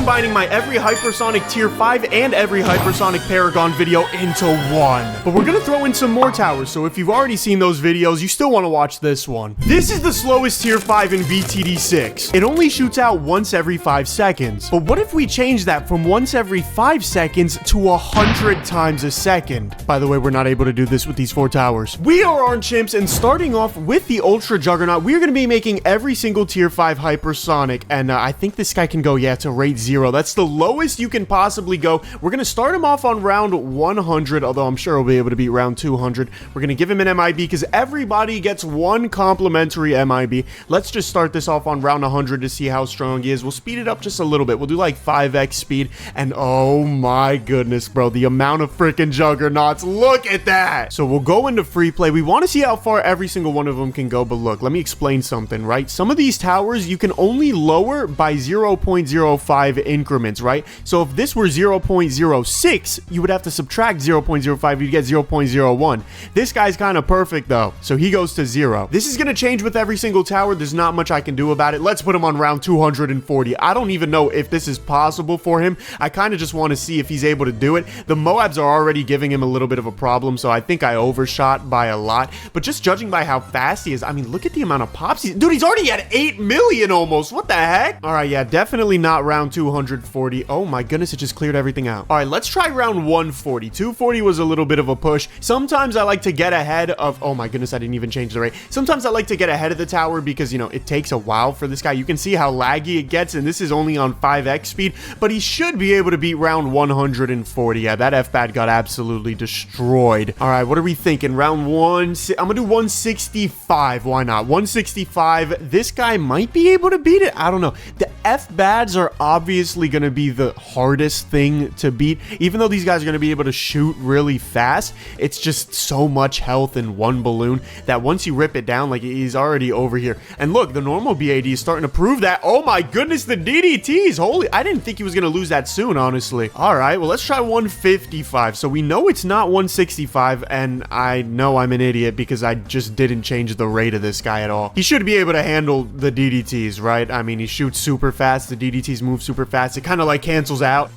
combining my every Hypersonic Tier 5 and every Hypersonic Paragon video into one. But we're gonna throw in some more towers, so if you've already seen those videos, you still want to watch this one. This is the slowest Tier 5 in BTD6. It only shoots out once every 5 seconds. But what if we change that from once every 5 seconds to 100 times a second? By the way, we're not able to do this with these 4 towers. We are Orange Chimps, and starting off with the Ultra Juggernaut, we're going to be making every single Tier 5 Hypersonic, and I think this guy can go, to rate 0. That's the lowest you can possibly go. We're going to start him off on round 100, although I'm sure he'll be able to beat round 200. We're going to give him an MIB because everybody gets 1 complimentary MIB. Let's just start this off on round 100 to see how strong he is. We'll speed it up just a little bit. We'll do like 5x speed, and oh my goodness, bro, the amount of freaking Juggernauts. Look at that. So we'll go into free play. We want to see how far every single one of them can go, but look, let me explain something, right? Some of these towers you can only lower by 0.05 increments, right? So if this were 0.06, you would have to subtract 0.05, you'd get 0.01. This guy's kind of perfect though, so he goes to 0. This is going to change with every single tower. There's not much I can do about it. Let's put him on round 240. I don't even know if this is possible for him. I kind of just want to see if he's able to do it. The Moabs are already giving him a little bit of a problem, so I think I overshot by a lot. But just judging by how fast he is, I mean, look at the amount of pops dude, he's already at 8 million almost. What the heck? All right, yeah, definitely not round 240. Oh my goodness, it just cleared everything out. All right, let's try round 140. 240 was a little bit of a push. Sometimes I like to get ahead of, oh my goodness, I didn't even change the rate. Sometimes I like to get ahead of the tower because, you know, it takes a while for this guy. You can see how laggy it gets, and this is only on 5x speed, but he should be able to beat round 140. Yeah, that F-Bat got absolutely destroyed. All right, what are we thinking? Round 1, I'm gonna do 165. Why not? 165. This guy might be able to beat it. I don't know. The F-Bads are obviously gonna be the hardest thing to beat. Even though these guys are gonna be able to shoot really fast, it's just so much health in one balloon that once you rip it down, like, he's already over here. And look, the normal BAD is starting to prove that. Oh my goodness, the DDTs. Holy, I didn't think he was gonna lose that soon, honestly. All right, well, let's try 155. So we know it's not 165, and I know I'm an idiot because I just didn't change the rate of this guy at all. He should be able to handle the DDTs, right? I mean, he shoots super fast. The DDTs move super fast. It kind of like cancels out.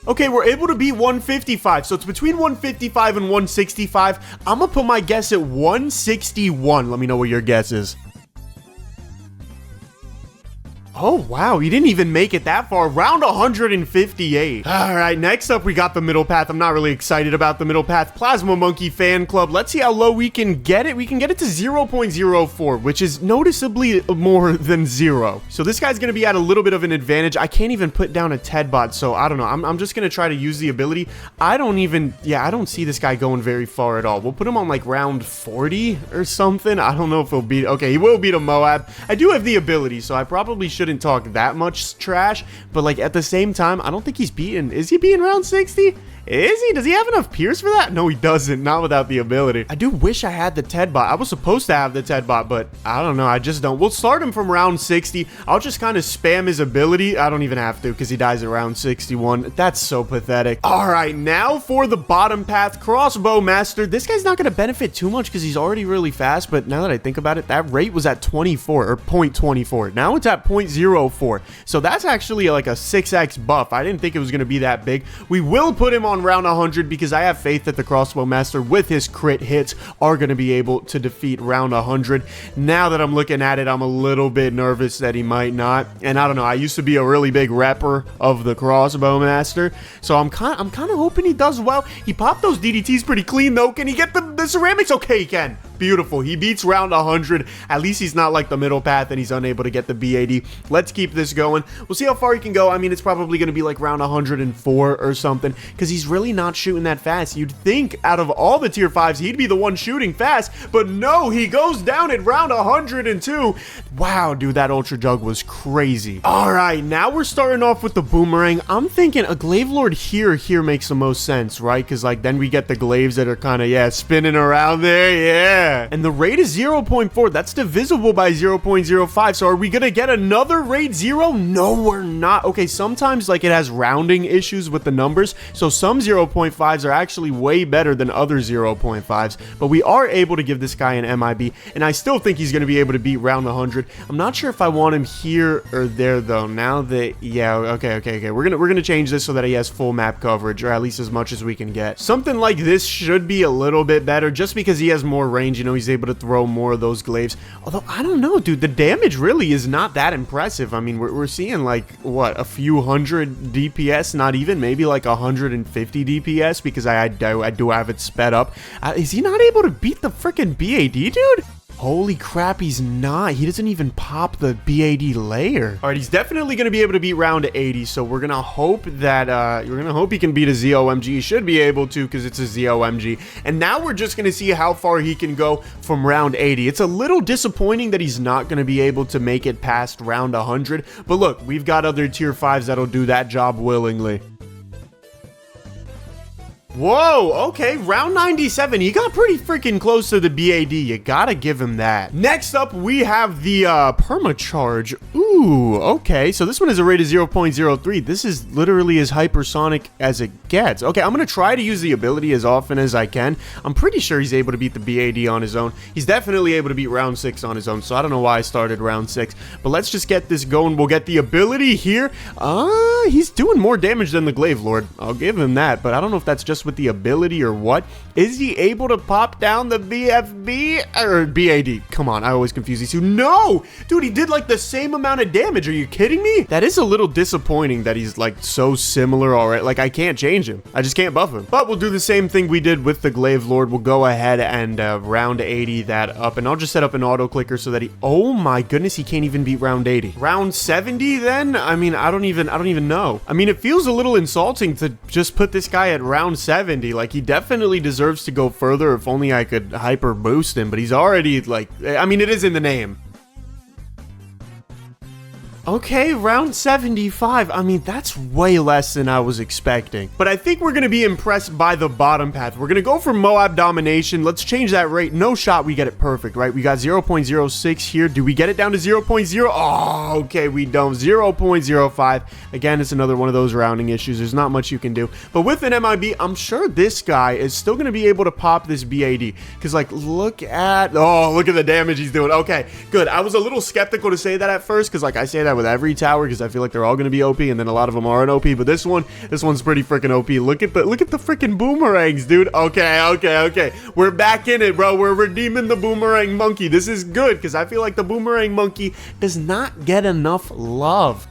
Okay, we're able to beat 155, so it's between 155 and 165. I'm gonna put my guess at 161. Let me know what your guess is. Oh, wow, he didn't even make it that far. Round 158. All right, next up, we got the middle path. I'm not really excited about the middle path. Plasma Monkey Fan Club. Let's see how low we can get it. We can get it to 0.04, which is noticeably more than 0. So this guy's going to be at a little bit of an advantage. I can't even put down a TED bot, so I don't know. I'm just going to try to use the ability. I don't see this guy going very far at all. We'll put him on like round 40 or something. I don't know if he'll beat... Okay, he will beat a Moab. I do have the ability, so I probably shouldn't talk that much trash, but like at the same time, I don't think he's beaten. Is he beating round 60? Is he? Does he have enough Pierce for that? No, he doesn't. Not without the ability. I do wish I had the TED bot. I was supposed to have the TED bot, but I don't know. I just don't. We'll start him from round 60. I'll just kind of spam his ability. I don't even have to because he dies at round 61. That's so pathetic. All right, now for the bottom path, Crossbow Master. This guy's not going to benefit too much because he's already really fast, but now that I think about it, that rate was at 24 or 0.24. Now it's at 0.04. So that's actually like a 6x buff. I didn't think it was going to be that big. We will put him on round 100 because I have faith that the Crossbow Master with his crit hits are going to be able to defeat round 100. Now that I'm looking at it, I'm a little bit nervous that he might not. And I don't know, I used to be a really big repper of the Crossbow Master, so I'm kind of hoping he does well. He popped those DDTs pretty clean though. Can he get the ceramics? Okay, he can. Beautiful. He beats round 100. At least he's not like the middle path and he's unable to get the BAD. Let's keep this going. We'll see how far he can go. I mean, it's probably going to be like round 104 or something because he's really not shooting that fast. You'd think out of all the tier 5s, he'd be the one shooting fast, but no, he goes down at round 102. Wow, dude, that Ultra Jug was crazy. All right, now we're starting off with the Boomerang. I'm thinking a Glaive Lord here makes the most sense, right? Because like then we get the glaives that are kind of, yeah, spinning around there. Yeah. Yeah. And the rate is 0.4. That's divisible by 0.05. So are we gonna get another rate 0? No, we're not. Okay, sometimes like it has rounding issues with the numbers. So some 0.5s are actually way better than other 0.5s. But we are able to give this guy an MIB. And I still think he's gonna be able to beat round 100. I'm not sure if I want him here or there though. Now that, yeah, okay. We're gonna change this so that he has full map coverage, or at least as much as we can get. Something like this should be a little bit better just because he has more range. You know, he's able to throw more of those glaives. Although, I don't know, dude. The damage really is not that impressive. I mean, we're seeing like, what, a few hundred DPS? Not even, maybe like 150 DPS because I do have it sped up. Is he not able to beat the freaking BAD, dude? Holy crap, he's not. He doesn't even pop the BAD layer. All right, he's definitely going to be able to beat round 80, so we're going to hope that, you're going to hope he can beat a ZOMG. He should be able to because it's a ZOMG. And now we're just going to see how far he can go from round 80. It's a little disappointing that he's not going to be able to make it past round 100. But look, we've got other tier 5s that'll do that job willingly. Whoa, okay, round 97. He got pretty freaking close to the BAD. You gotta give him that. Next up, we have the permacharge. Ooh, okay, so this one is a rate of 0.03. This is literally as hypersonic as it gets. Okay, I'm gonna try to use the ability as often as I can. I'm pretty sure he's able to beat the BAD on his own. He's definitely able to beat round 6 on his own, so I don't know why I started round 6. But let's just get this going. We'll get the ability here. He's doing more damage than the Glaive Lord. I'll give him that, but I don't know if that's just with the ability or what. Is he able to pop down the BFB or BAD? Come on, I always confuse these two. No, dude, he did like the same amount of damage. Are you kidding me? That is a little disappointing that he's like so similar already. Like I can't change him. I just can't buff him. But we'll do the same thing we did with the Glaive Lord. We'll go ahead and round 80 that up, and I'll just set up an auto clicker so that he, oh my goodness, he can't even beat round 80. Round 70 then? I mean, I don't even know. I mean, it feels a little insulting to just put this guy at round 70. Like, he definitely deserves to go further. If only I could hyper boost him, but he's already, like, I mean, it is in the name. Okay, round 75. I mean, that's way less than I was expecting. But I think we're going to be impressed by the bottom path. We're going to go for Moab Domination. Let's change that rate. No shot we get it perfect, right? We got 0.06 here. Do we get it down to 0.0? Oh, okay, we don't. 0.05. Again, it's another one of those rounding issues. There's not much you can do. But with an MIB, I'm sure this guy is still going to be able to pop this BAD. Because, like, look at the damage he's doing. Okay, good. I was a little skeptical to say that at first because, like, I say that with every tower because I feel like they're all going to be OP, and then a lot of them aren't OP, but this one's pretty freaking OP. Look at the freaking boomerangs, dude. Okay. We're back in it, bro. We're redeeming the boomerang monkey. This is good because I feel like the boomerang monkey does not get enough love.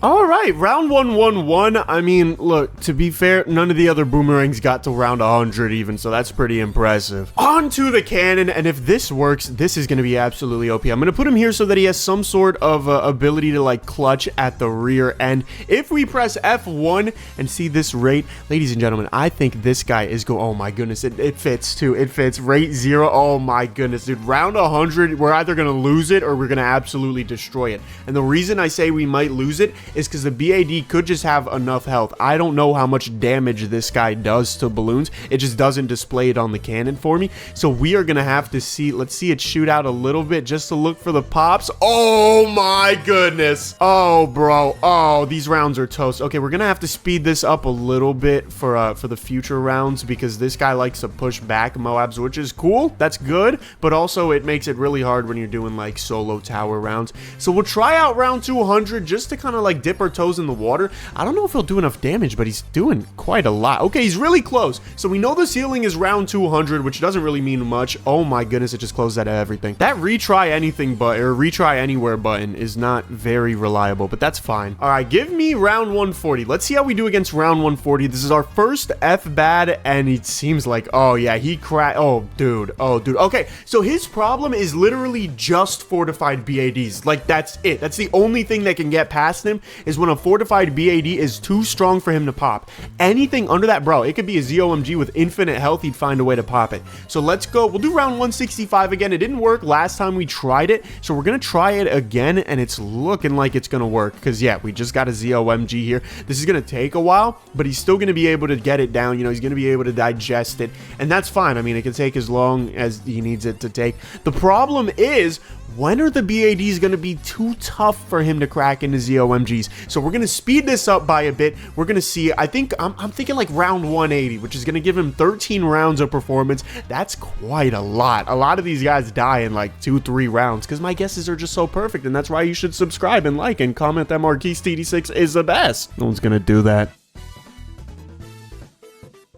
All right, round 111. I mean, look, to be fair, none of the other boomerangs got to round 100 even, so that's pretty impressive. On to the cannon, and if this works, this is going to be absolutely OP. I'm going to put him here so that he has some sort of ability to, like, clutch at the rear end. If we press F1 and see this rate, ladies and gentlemen, I think this guy is oh my goodness, it fits too. It fits. Rate 0, oh my goodness, dude. Round 100, we're either going to lose it or we're going to absolutely destroy it. And the reason I say we might lose it is because the BAD could just have enough health. I don't know how much damage this guy does to balloons. It just doesn't display it on the cannon for me. So we are going to have to see. Let's see it shoot out a little bit just to look for the pops. Oh my goodness. Oh, bro. Oh, these rounds are toast. Okay, we're going to have to speed this up a little bit for the future rounds because this guy likes to push back Moabs, which is cool. That's good. But also it makes it really hard when you're doing like solo tower rounds. So we'll try out round 200 just to kind of like dip our toes in the water. I don't know if he'll do enough damage, but he's doing quite a lot. Okay, he's really close. So we know the ceiling is round 200, which doesn't really mean much. Oh my goodness, it just closed out everything. That retry anything button or retry anywhere button is not very reliable, but that's fine. All right, give me round 140. Let's see how we do against round 140. This is our first F-bad, and it seems like, oh yeah, he cracked. Oh dude. Okay, so his problem is literally just fortified BADs. Like, that's it. That's the only thing that can get past him. is when a fortified BAD is too strong for him to pop. Anything under that, bro, it could be a ZOMG with infinite health, he'd find a way to pop it. So let's go. We'll do round 165 again. It didn't work last time we tried it, so we're gonna try it again, and it's looking like it's gonna work, because yeah, we just got a ZOMG here. This is gonna take a while, but he's still gonna be able to get it down. You know, he's gonna be able to digest it, and that's fine. I mean, it can take as long as he needs it to take. The problem is, when are the BADs going to be too tough for him to crack into ZOMGs? So we're going to speed this up by a bit. We're going to see, I'm thinking like round 180, which is going to give him 13 rounds of performance. That's quite a lot. A lot of these guys die in like 2-3 rounds because my guesses are just so perfect, and that's why you should subscribe and like and comment that Marquise BTD6 is the best. No one's going to do that.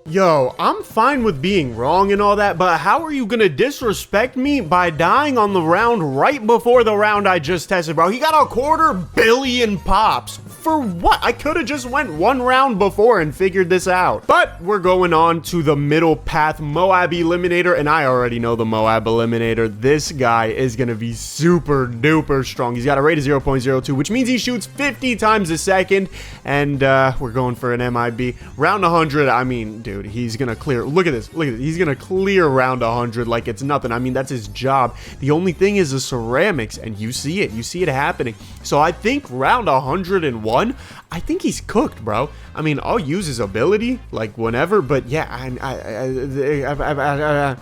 Yo, I'm fine with being wrong and all that, but how are you gonna disrespect me by dying on the round right before the round I just tested, bro? He got a 250 million pops. For what? I could have just went one round before and figured this out. But we're going on to the middle path Moab Eliminator, and I already know the Moab Eliminator. This guy is gonna be super duper strong. He's got a rate of 0.02, which means he shoots 50 times a second, and we're going for an MIB. Round 100, I mean, dude, he's gonna clear. Look at this. Look at this. He's gonna clear round 100 like it's nothing. I mean, that's his job. The only thing is the ceramics, and you see it. You see it happening. So I think round 101, I think he's cooked, bro. I mean, I'll use his ability like whenever, but yeah, I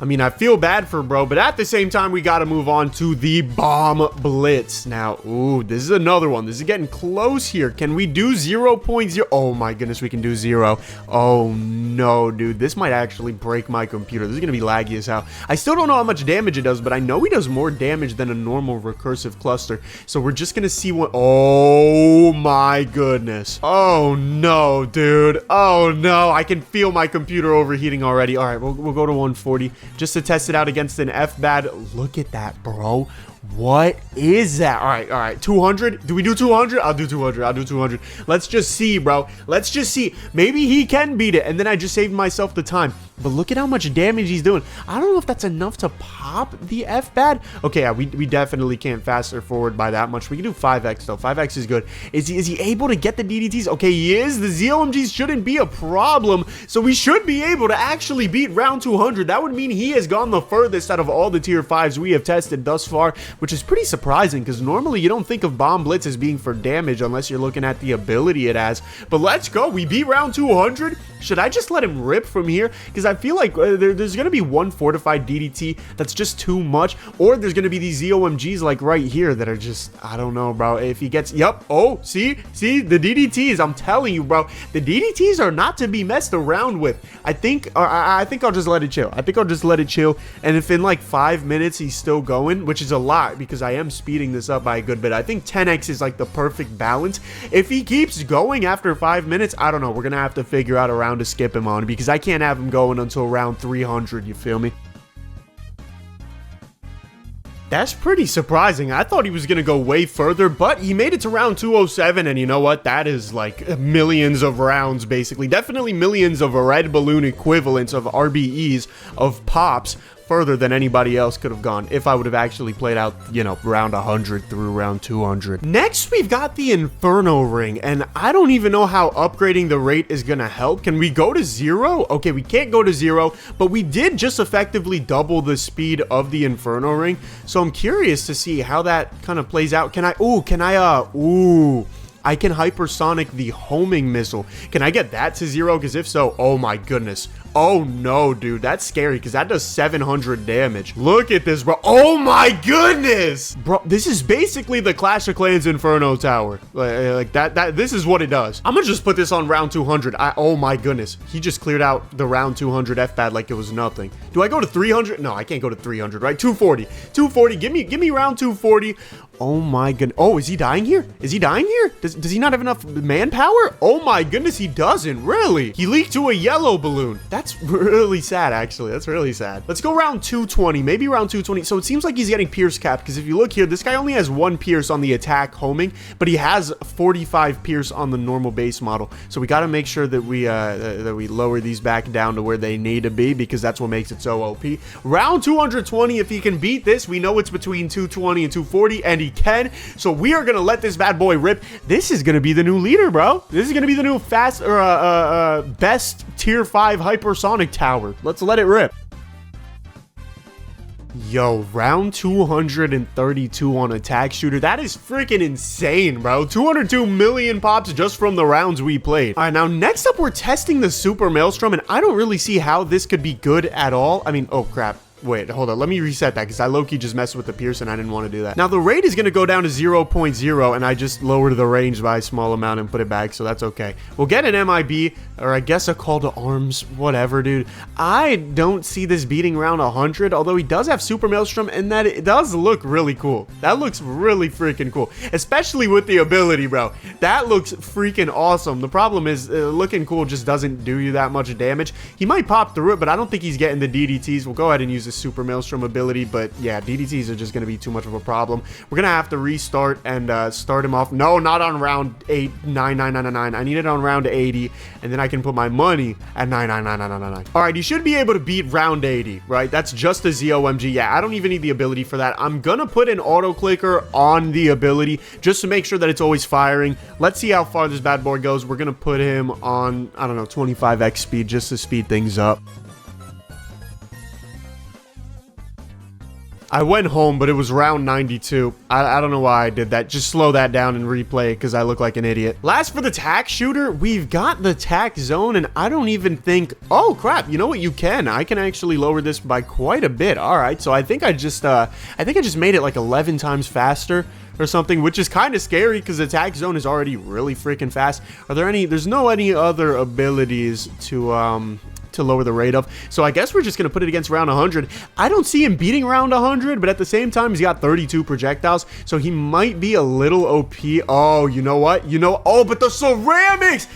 mean, I feel bad for bro, but at the same time, we got to move on to the bomb blitz. Now, ooh, this is another one. This is getting close here. Can we do 0.0? Oh my goodness, we can do 0. Oh no, dude, this might actually break my computer. This is gonna be laggy as hell. I still don't know how much damage it does, but I know he does more damage than a normal recursive cluster. So we're just gonna see what. Oh my goodness. Oh no, dude. Oh no, I can feel my computer overheating already. All right, we'll go to 140 just to test it out against an FBAD. Look at that, bro. What is that? All right, 200. Do we do 200? I'll do 200. I'll do 200. Let's just see, bro. Let's just see. Maybe he can beat it, and then I just saved myself the time. But look at how much damage he's doing. I don't know if that's enough to pop the FBAD. Okay, yeah, we definitely can't faster forward by that much. We can do 5x, though. 5x is good. Is he able to get the DDTs? Okay, he is. The ZOMGs shouldn't be a problem, so we should be able to actually beat round 200. That would mean he has gone the furthest out of all the tier 5s we have tested thus far, which is pretty surprising because normally you don't think of Bomb Blitz as being for damage unless you're looking at the ability it has. But let's go. We beat round 200. Should I just let him rip from here? Because I feel like there's going to be one fortified DDT that's just too much, or there's going to be these ZOMGs like right here that are just, I don't know, bro. If he gets, yep. Oh, see, the DDTs. I'm telling you, bro, the DDTs are not to be messed around with. I think I'll just let it chill. I think I'll just let it chill. And if in like 5 minutes he's still going, which is a lot because I am speeding this up by a good bit. I think 10x is like the perfect balance. If he keeps going after 5 minutes, I don't know. We're going to have to figure out a round to skip him on because I can't have him going until round 300. You feel me? That's pretty surprising. I thought he was going to go way further, but he made it to round 207, and you know what? That is like millions of rounds, basically. Definitely millions of red balloon equivalents of RBEs of pops further than anybody else could have gone if I would have actually played out, you know, round 100 through round 200. Next, we've got the Inferno Ring, and I don't even know how upgrading the rate is going to help. Can we go to 0? Okay, we can't go to 0, but we did just effectively double the speed of the Inferno Ring, so I'm curious to see how that kind of plays out. I can hypersonic the homing missile. Can I get that to 0? Because if so, oh my goodness. Oh no, dude, that's scary because that does 700 damage. Look at this, bro. Oh my goodness, bro. This is basically the Clash of Clans Inferno Tower. Like that. This is what it does. I'm gonna just put this on round 200. Oh my goodness, he just cleared out the round 200 FBAD like it was nothing. Do I go to 300? No, I can't go to 300. Right, 240. 240. Give me round 240. Oh my goodness. Oh, is he dying here? Is he dying here? Does he not have enough manpower? Oh my goodness, he doesn't. Really? He leaked to a yellow balloon. That's really sad, actually. That's really sad. Let's go round 220, maybe round 220. So it seems like he's getting Pierce capped because if you look here, this guy only has 1 Pierce on the attack homing, but he has 45 Pierce on the normal base model. So we got to make sure that we lower these back down to where they need to be because that's what makes it so OP. Round 220, if he can beat this, we know it's between 220 and 240, and he he can. So we are going to let this bad boy rip. This is going to be the new leader, bro. This is going to be the new best tier 5 hypersonic tower. Let's let it rip. Yo, round 232 on attack shooter. That is freaking insane, bro. 202 million pops just from the rounds we played. All right, now next up, we're testing the Super Maelstrom, and I don't really see how this could be good at all. I mean, oh crap. Wait, hold on. Let me reset that because I low-key just messed with the Pierce and I didn't want to do that. Now, the rate is going to go down to 0.0 and I just lowered the range by a small amount and put it back, so that's okay. We'll get an MIB, or I guess a call to arms, whatever, dude. I don't see this beating round 100, although he does have Super Maelstrom and that it does look really cool. That looks really freaking cool, especially with the ability, bro. That looks freaking awesome. The problem is looking cool just doesn't do you that much damage. He might pop through it, but I don't think he's getting the DDTs. We'll go ahead and use the Super Maelstrom ability, but yeah, DDTs are just going to be too much of a problem. We're going to have to restart and start him off. No, not on round 9999. I need it on round 80, and then I can put my money at 99999. All right, you should be able to beat round 80, right? That's just a ZOMG. Yeah, I don't even need the ability for that. I'm going to put an auto clicker on the ability just to make sure that it's always firing. Let's see how far this bad boy goes. We're going to put him on, I don't know, 25x speed just to speed things up. I went home, but it was round 92. I don't know why I did that. Just slow that down and replay it because I look like an idiot. Last for the tack shooter, we've got the tack zone, and I don't even think... Oh, crap. You know what? You can. I can actually lower this by quite a bit. All right, so I think I just made it like 11 times faster or something, which is kind of scary because the attack zone is already really freaking fast. Are there any... There's no any other abilities to lower the rate of, so I guess we're just gonna put it against round 100. I don't see him beating round 100, but at the same time, he's got 32 projectiles, so he might be a little OP. Oh, you know what? Oh, but the ceramics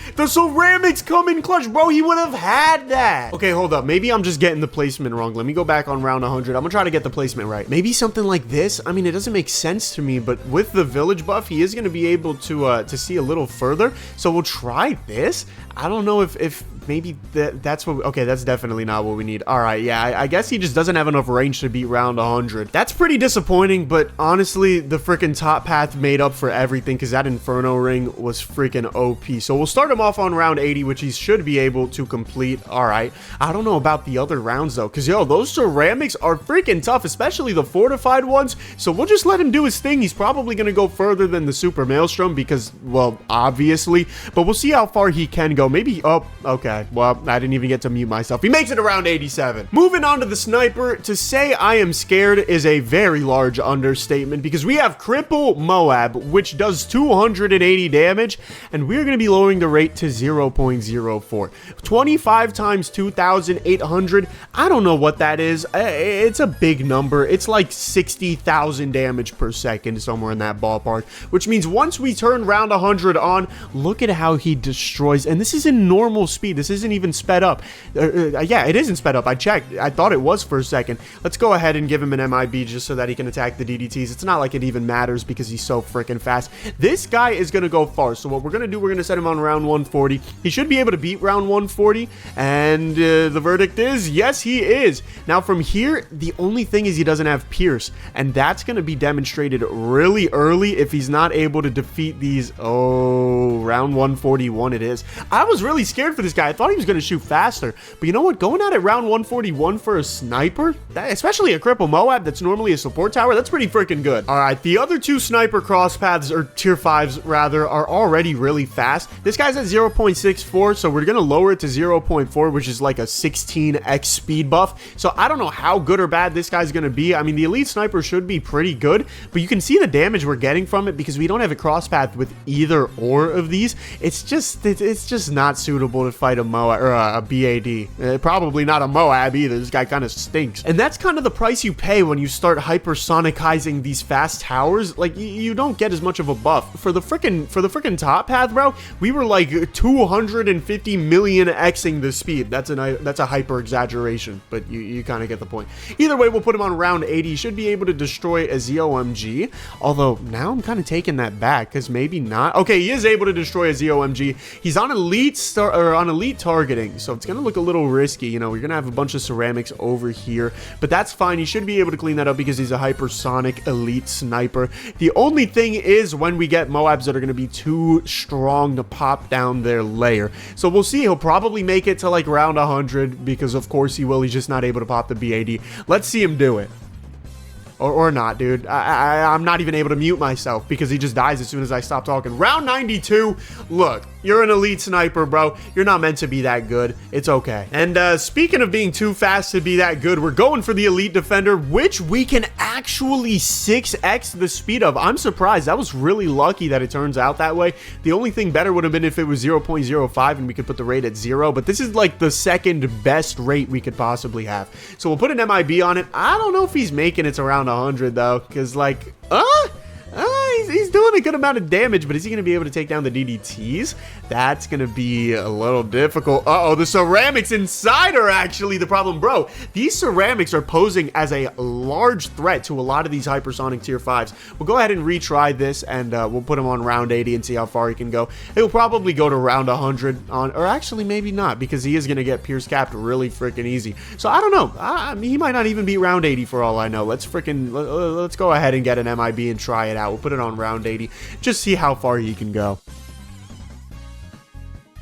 come in clutch, bro. He would have had that. Okay, hold up. Maybe I'm just getting the placement wrong. Let me go back on round 100. I'm gonna try to get the placement right. Maybe something like this. I mean, it doesn't make sense to me, but with the village buff, he is gonna be able to see a little further. So we'll try this. I don't know if maybe that's what... Okay, that's definitely not what we need. All right, yeah, I guess he just doesn't have enough range to beat round 100. That's pretty disappointing, but honestly, the freaking top path made up for everything because that Inferno ring was freaking OP. So we'll start him off on round 80, which he should be able to complete. All right. I don't know about the other rounds, though, because, yo, those ceramics are freaking tough, especially the fortified ones. So we'll just let him do his thing. He's probably going to go further than the Super Maelstrom because, well, obviously, but we'll see how far he can go. Maybe... Oh, okay. Well, I didn't even get to mute myself. He makes it around 87. Moving on to the sniper. To say I am scared is a very large understatement because we have Cripple Moab, which does 280 damage, and we're going to be lowering the rate to 0.04. 25 times 2,800. I don't know what that is. It's a big number. It's like 60,000 damage per second, somewhere in that ballpark, which means once we turn round 100 on, look at how he destroys. And this is in normal speed. This isn't even sped up. Yeah, it isn't sped up. I checked. I thought it was for a second. Let's go ahead and give him an MIB just so that he can attack the DDTs. It's not like it even matters because he's so freaking fast. This guy is going to go far. So what we're going to do, we're going to set him on round 140. He should be able to beat round 140. And the verdict is, yes, he is. Now from here, the only thing is he doesn't have Pierce. And that's going to be demonstrated really early if he's not able to defeat these. Oh, round 141 it is. I was really scared for this guy. I thought he was going to shoot faster, but you know what? Going out at round 141 for a sniper, especially a Cripple Moab that's normally a support tower, that's pretty freaking good. All right, the other two sniper cross paths, or tier 5s rather, are already really fast. This guy's at 0.64, so we're going to lower it to 0.4, which is like a 16x speed buff. So I don't know how good or bad this guy's going to be. I mean, the elite sniper should be pretty good, but you can see the damage we're getting from it because we don't have a cross path with either or of these. It's just not suitable to fight a Moab or a BAD. Probably not a Moab either. This guy kind of stinks. And that's kind of the price you pay when you start hypersonicizing these fast towers. Like you don't get as much of a buff. For the freaking top path, bro, we were like 250 million Xing the speed. That's a hyper exaggeration, but you kind of get the point. Either way, we'll put him on round 80. He should be able to destroy a ZOMG. Although now I'm kind of taking that back because maybe not. Okay, he is able to destroy a ZOMG. He's on elite elite targeting, so it's gonna look a little risky. You know, we're gonna have a bunch of ceramics over here, but that's fine. He should be able to clean that up because he's a hypersonic elite sniper. The only thing is when we get Moabs that are gonna be too strong to pop down their layer. So we'll see. He'll probably make it to like round 100 because of course he will. He's just not able to pop the BAD. Let's see him do it. Or not, dude. I'm not even able to mute myself because he just dies as soon as I stop talking. Round 92. Look, you're an elite sniper, bro. You're not meant to be that good. It's okay. And speaking of being too fast to be that good, we're going for the elite defender, which we can actually 6x the speed of. I'm surprised. That was really lucky that it turns out that way. The only thing better would have been if it was 0.05 and we could put the rate at 0, but this is like the second best rate we could possibly have. So we'll put an MIB on it. I don't know if he's making it around 100 though, because like he's doing a good amount of damage, but is he going to be able to take down the DDTs? That's going to be a little difficult. The ceramics inside are actually the problem, bro. These ceramics are posing as a large threat to a lot of these hypersonic tier 5s. We'll go ahead and retry this, and we'll put him on round 80 and see how far he can go. He'll probably go to round 100 on, or actually maybe not, because he is going to get pierce capped really freaking easy. So I don't know. He might not even be round 80 for all I know. Let's go ahead and get an MIB and try it out. We'll put it on round 80. Just see how far he can go.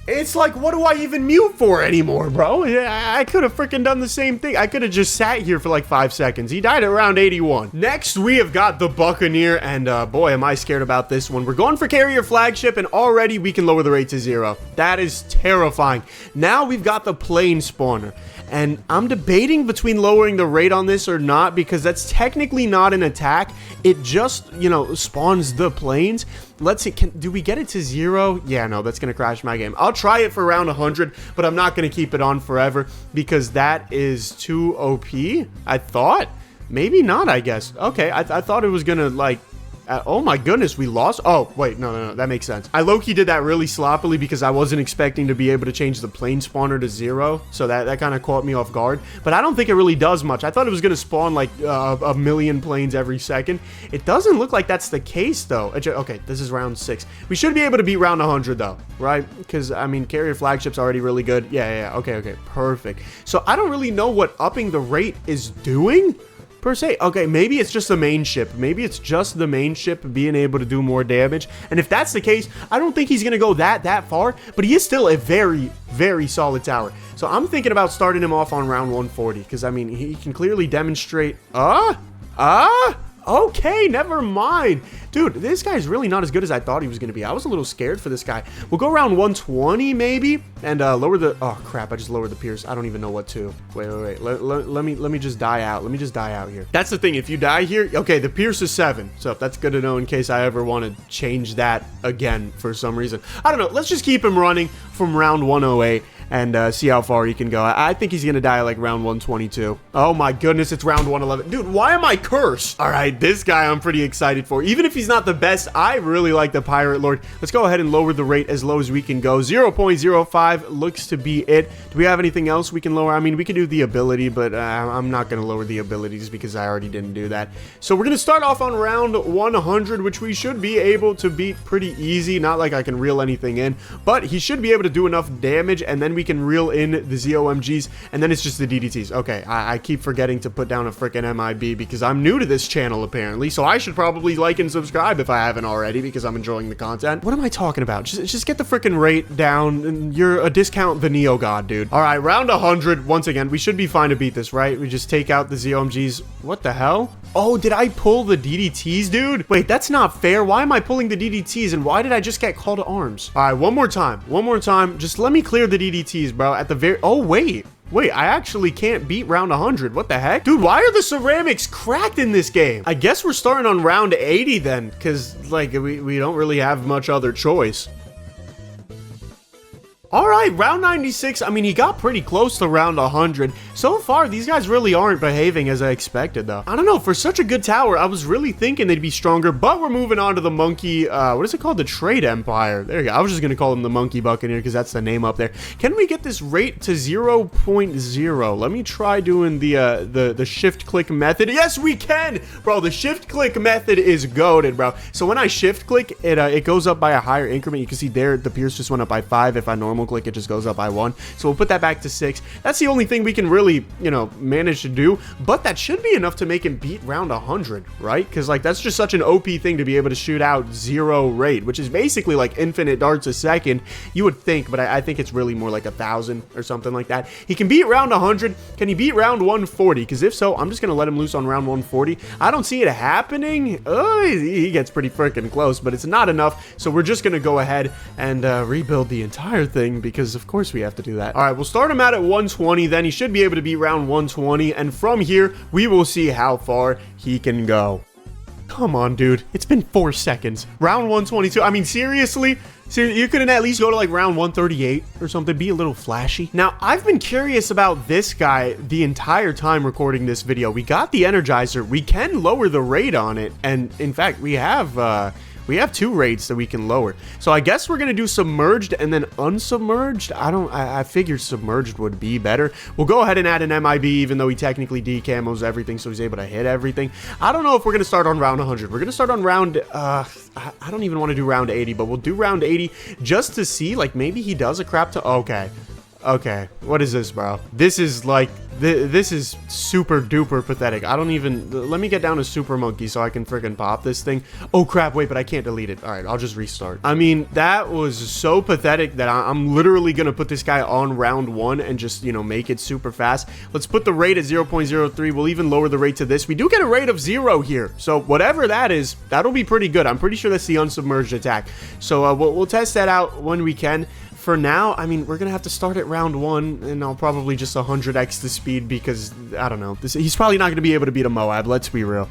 It's like, what do I even mute for anymore, bro? I could have freaking done the same thing. I could have just sat here for like 5 seconds. He died at round 81. Next, we have got the Buccaneer, and boy, am I scared about this one. We're going for carrier flagship, and already we can lower the rate to 0. That is terrifying. Now we've got the plane spawner, and I'm debating between lowering the rate on this or not, because that's technically not an attack. It just, you know, spawns the planes. Let's see, do we get it to 0? Yeah, no, that's gonna crash my game. I'll try it for around 100, but I'm not gonna keep it on forever because that is too OP. I thought maybe not, I guess. Okay, I thought it was gonna like oh my goodness, we lost. Oh wait, no, that makes sense. I low-key did that really sloppily because I wasn't expecting to be able to change the plane spawner to 0, so that kind of caught me off guard. But I don't think it really does much. I thought it was gonna spawn like a million planes every second. It doesn't look like that's the case though. Okay, this is round 6. We should be able to beat round 100 though, right? Because I mean, carrier flagship's already really good. Yeah, okay, perfect. So I don't really know what upping the rate is doing per se. Okay, maybe it's just the main ship. Maybe it's just the main ship being able to do more damage. And if that's the case, I don't think he's going to go that far, but he is still a very, very solid tower. So I'm thinking about starting him off on round 140 because, I mean, he can clearly demonstrate... Okay, never mind. Dude, this guy's really not as good as I thought he was going to be. I was a little scared for this guy. We'll go around 120 maybe and lower the... Oh, crap. I just lowered the pierce. I don't even know what to. Wait. Let me just die out. Let me just die out here. That's the thing. If you die here... Okay, the pierce is 7. So that's good to know in case I ever want to change that again for some reason. I don't know. Let's just keep him running from round 108. And see how far he can go. I think he's going to die like round 122. Oh my goodness, it's round 111. Dude, why am I cursed? All right, this guy I'm pretty excited for. Even if he's not the best, I really like the Pirate Lord. Let's go ahead and lower the rate as low as we can go. 0.05 looks to be it. Do we have anything else we can lower? I mean, we could do the ability, but I'm not going to lower the ability just because I already didn't do that. So we're going to start off on round 100, which we should be able to beat pretty easy. Not like I can reel anything in, but he should be able to do enough damage, and then we can reel in the ZOMGs, and then it's just the DDTs. Okay, I keep forgetting to put down a freaking MIB because I'm new to this channel apparently, so I should probably like and subscribe if I haven't already because I'm enjoying the content. What am I talking about? Just get the freaking rate down, and you're a discount the Neo God, dude. All right, round 100. Once again, we should be fine to beat this, right? We just take out the ZOMGs. What the hell? Oh, did I pull the DDTs, dude? Wait, that's not fair. Why am I pulling the DDTs, and why did I just get call to arms? All right, one more time. Just let me clear the DDTs, bro. At the very... Oh, wait, I actually can't beat round 100. What the heck? Dude, why are the ceramics cracked in this game? I guess we're starting on round 80 then, because, like, we don't really have much other choice. All right, round 96. I mean, he got pretty close to round 100. So far, these guys really aren't behaving as I expected, though. I don't know. For such a good tower, I was really thinking they'd be stronger, but we're moving on to the monkey. What is it called? The Trade Empire. There you go. I was just going to call him the Monkey Buccaneer because that's the name up there. Can we get this rate to 0.0? Let me try doing the shift click method. Yes, we can, bro. The shift click method is goated, bro. So when I shift click, it goes up by a higher increment. You can see there the pierce just went up by 5 if I normally normal click, it just goes up by 1. So we'll put that back to 6. That's the only thing we can really, you know, manage to do, but that should be enough to make him beat round 100, right? Because, like, that's just such an OP thing to be able to shoot out 0 rate, which is basically like infinite darts a second, you would think, but I think it's really more like 1,000 or something like that. He can beat round 100. Can he beat round 140? Because if so, I'm just going to let him loose on round 140. I don't see it happening. Oh, he gets pretty freaking close, but it's not enough, so we're just going to go ahead and rebuild the entire thing, because of course we have to do that. All right, we'll start him out at 120, then he should be able to beat round 120, and from here, we will see how far he can go. Come on, dude. It's been 4 seconds. Round 122. I mean, seriously? You couldn't at least go to like round 138 or something, be a little flashy. Now, I've been curious about this guy the entire time recording this video. We got the Energizer. We can lower the rate on it. And in fact, we have 2 rates that we can lower. So I guess we're going to do submerged and then unsubmerged. I figured submerged would be better. We'll go ahead and add an MIB, even though he technically decamos everything, so he's able to hit everything. I don't know if we're going to start on round 100. We're going to start on round, I don't even want to do round 80, but we'll do round 80 just to see, like, maybe he does a crap to, okay, what is this, bro? This is like, this is super duper pathetic. I don't even, let me get down to Super Monkey so I can freaking pop this thing. Oh crap, wait, but I can't delete it. All right, I'll just restart. I mean, that was so pathetic that I'm literally gonna put this guy on round 1 and just, you know, make it super fast. Let's put the rate at 0.03. We'll even lower the rate to this. We do get a rate of 0 here, so whatever that is, that'll be pretty good. I'm pretty sure that's the unsubmerged attack. So we'll test that out when we can. For now, I mean, we're going to have to start at round 1, and I'll probably just 100x the speed because, I don't know, he's probably not going to be able to beat a Moab, let's be real.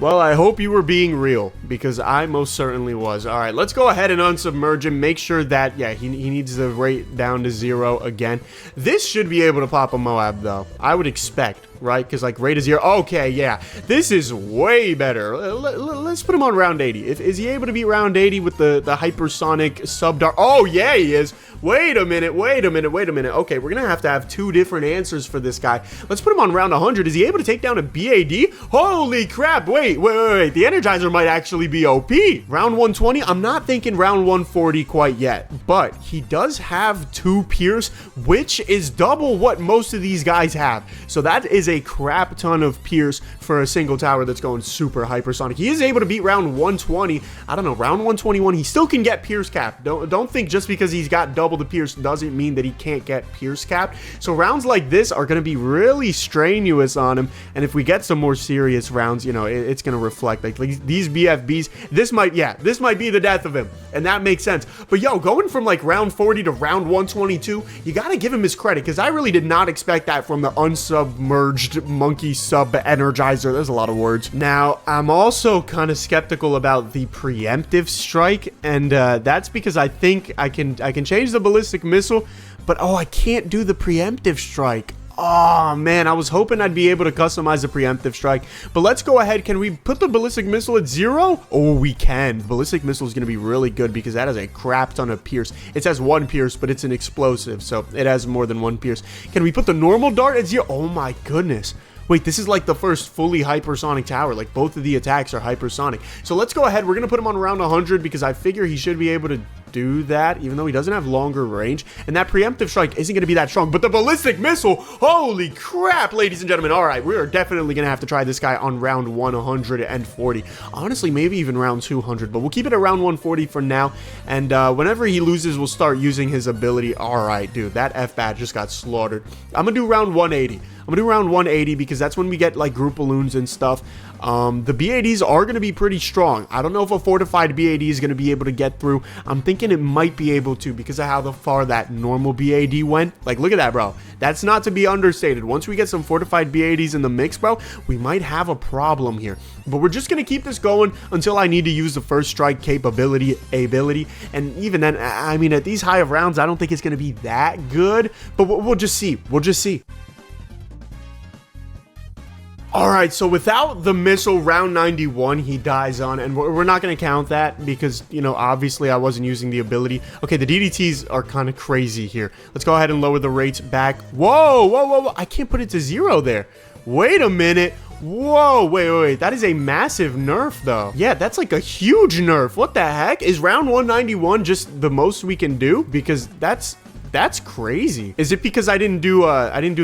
Well, I hope you were being real, because I most certainly was. All right, let's go ahead and unsubmerge him. Make sure that, yeah, he needs the rate down to 0 again. This should be able to pop a Moab, though. I would expect, right? Because, like, rate is 0. Okay, yeah, this is way better. Let's put him on round 80. Is he able to beat round 80 with the hypersonic sub-dart? Oh, yeah, he is. Wait a minute. Okay, we're going to have 2 different answers for this guy. Let's put him on round 100. Is he able to take down a BAD? Holy crap. Wait. The Energizer might actually be OP. Round 120, I'm not thinking round 140 quite yet, but he does have 2 Pierce, which is double what most of these guys have. So that is a crap ton of Pierce for a single tower that's going super hypersonic. He is able to beat round 120. I don't know, round 121, he still can get Pierce cap. Don't think just because he's got double the Pierce doesn't mean that he can't get Pierce cap. So rounds like this are going to be really strenuous on him, and if we get some more serious rounds, you know, it's going to reflect. Like these BFBs, this might be the death of him, and that makes sense. But yo, going from like round 40 to round 122, you got to give him his credit, because I really did not expect that from the unsubmerged monkey sub Energizer. There's a lot of words. Now, I'm also kind of skeptical about the preemptive strike, and that's because I think I can change the ballistic missile, but oh, I can't do the preemptive strike. Oh man, I was hoping I'd be able to customize the preemptive strike, but let's go ahead. Can we put the ballistic missile at 0? Oh, we can. The ballistic missile is going to be really good because that has a crap ton of Pierce. It says 1 Pierce, but it's an explosive, so it has more than 1 Pierce. Can we put the normal dart at 0? Oh my goodness. Wait, this is like the first fully hypersonic tower. Like, both of the attacks are hypersonic. So let's go ahead. We're going to put him on around 100 because I figure he should be able to do that, even though he doesn't have longer range. And that preemptive strike isn't going to be that strong. But the ballistic missile, holy crap, ladies and gentlemen. All right, we are definitely going to have to try this guy on round 140. Honestly, maybe even round 200. But we'll keep it around 140 for now. And whenever he loses, we'll start using his ability. All right, dude, that F-Bat just got slaughtered. I'm going to do round 180. I'm gonna do round 180 because that's when we get like group balloons and stuff. The BADs are gonna be pretty strong. I don't know if a fortified BAD is gonna be able to get through. I'm thinking it might be able to because of how far that normal BAD went. Like, look at that, bro. That's not to be understated. Once we get some fortified BADs in the mix, bro, we might have a problem here. But we're just gonna keep this going until I need to use the first strike ability. And even then, I mean, at these high of rounds, I don't think it's gonna be that good. But we'll just see. We'll just see. Alright, so without the missile, round 91, he dies on, and we're not going to count that because, you know, obviously I wasn't using the ability. Okay, the DDTs are kind of crazy here. Let's go ahead and lower the rates back. Whoa, I can't put it to 0 there. Wait a minute. Whoa, wait. That is a massive nerf, though. Yeah, that's like a huge nerf. What the heck? Is round 191 just the most we can do? Because that's crazy. Is it because I didn't do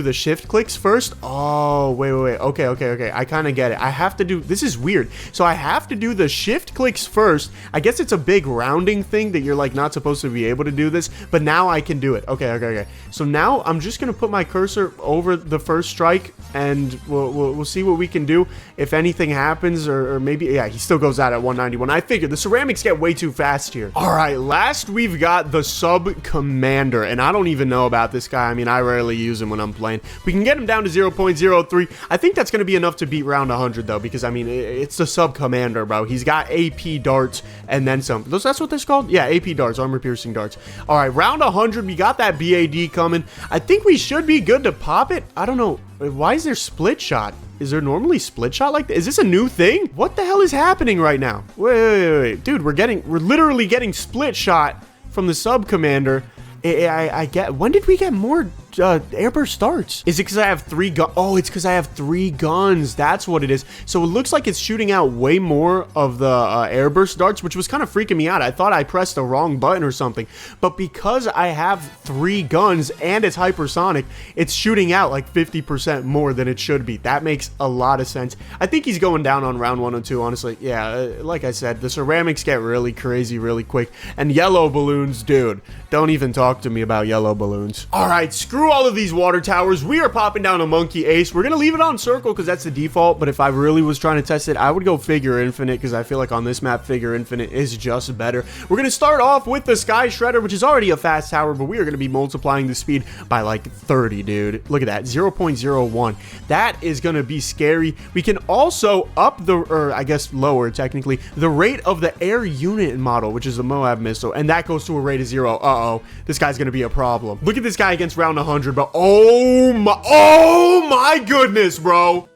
the shift clicks first? Oh, wait. Okay. I kind of get it. I have to do, this is weird. So I have to do the shift clicks first. I guess it's a big rounding thing that you're like not supposed to be able to do this, but now I can do it. Okay. So now I'm just going to put my cursor over the first strike and we'll see what we can do. If anything happens or maybe, yeah, he still goes out at 191. I figured the ceramics get way too fast here. All right, last we've got the sub commander. And I don't even know about this guy. I mean, I rarely use him when I'm playing. We can get him down to 0.03. I think that's going to be enough to beat round 100, though, because, I mean, it's the sub-commander, bro. He's got AP darts and then some. That's what this called? Yeah, AP darts, armor-piercing darts. All right, round 100, we got that BAD coming. I think we should be good to pop it. I don't know. Why is there split shot? Is there normally split shot like that? Is this a new thing? What the hell is happening right now? Wait. Dude, we're literally getting split shot from the sub-commander. I get, when did we get more airburst darts? Is it because I have 3 guns? Oh, it's because I have 3 guns. That's what it is. So it looks like it's shooting out way more of the airburst darts, which was kind of freaking me out. I thought I pressed the wrong button or something. But because I have 3 guns and it's hypersonic, it's shooting out like 50% more than it should be. That makes a lot of sense. I think he's going down on round 102, honestly. Yeah, like I said, the ceramics get really crazy really quick. And yellow balloons, dude, don't even talk to me about yellow balloons. All right, screw all of these water towers. We are popping down a monkey ace. We're gonna leave it on circle because that's the default, but if I really was trying to test it, I would go figure infinite because I feel like on this map figure infinite is just better. We're gonna start off with the sky shredder, which is already a fast tower, but we are gonna be multiplying the speed by like 30, dude. Look at that, 0.01. That is gonna be scary. We can also up the, or I guess lower technically, the rate of the air unit model, which is the Moab missile, and that goes to a rate of 0. Uh-oh, this guy's gonna be a problem. Look at this guy against round 100, but oh my goodness, bro.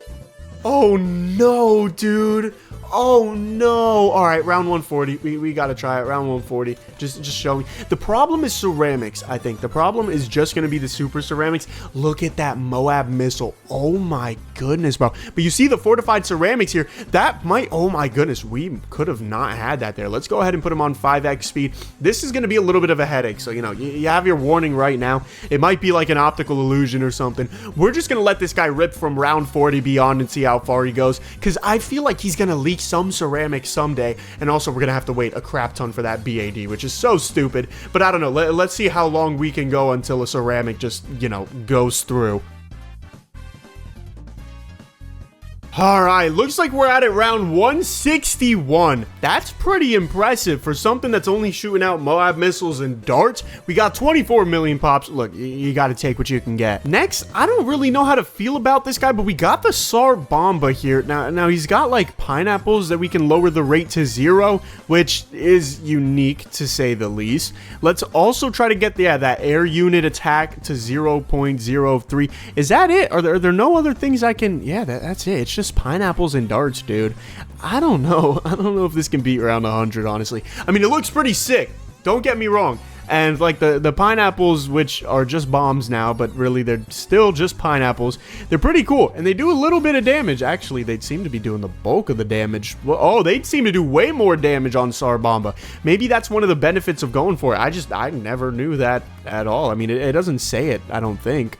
Oh no, dude. Oh no. All right, round 140. We gotta try it. Round 140. Just show me. The problem is ceramics, I think. The problem is just gonna be the super ceramics. Look at that Moab missile. Oh my goodness, bro. But you see the fortified ceramics here. That might, oh my goodness, we could have not had that there. Let's go ahead and put him on 5x speed. This is gonna be a little bit of a headache. So, you know, you have your warning right now. It might be like an optical illusion or something. We're just gonna let this guy rip from round 40 beyond and see how far he goes. Because I feel like he's gonna leak some ceramics someday, and also we're gonna have to wait a crap ton for that BAD, which is so stupid. But I don't know, let's see how long we can go until a ceramic just, you know, goes through. All right, looks like we're at it round 161. That's pretty impressive for something that's only shooting out Moab missiles and darts. We got 24 million pops. Look, you got to take what you can get. Next, I don't really know how to feel about this guy, but we got the SAR Bomba here. Now he's got like pineapples that we can lower the rate to 0, which is unique to say the least. Let's also try to get that air unit attack to 0.03. Is that it? Are there no other things I can? Yeah, that's it. It's just pineapples and darts, dude. I don't know if this can beat round 100, honestly. I mean, it looks pretty sick, don't get me wrong, and like the pineapples, which are just bombs now, but really they're still just pineapples, they're pretty cool, and they do a little bit of damage. Actually, they seem to be doing the bulk of the damage. Well, oh, they seem to do way more damage on SAR Bomba. Maybe that's one of the benefits of going for it. I never knew that at all. I mean, it doesn't say it, I don't think.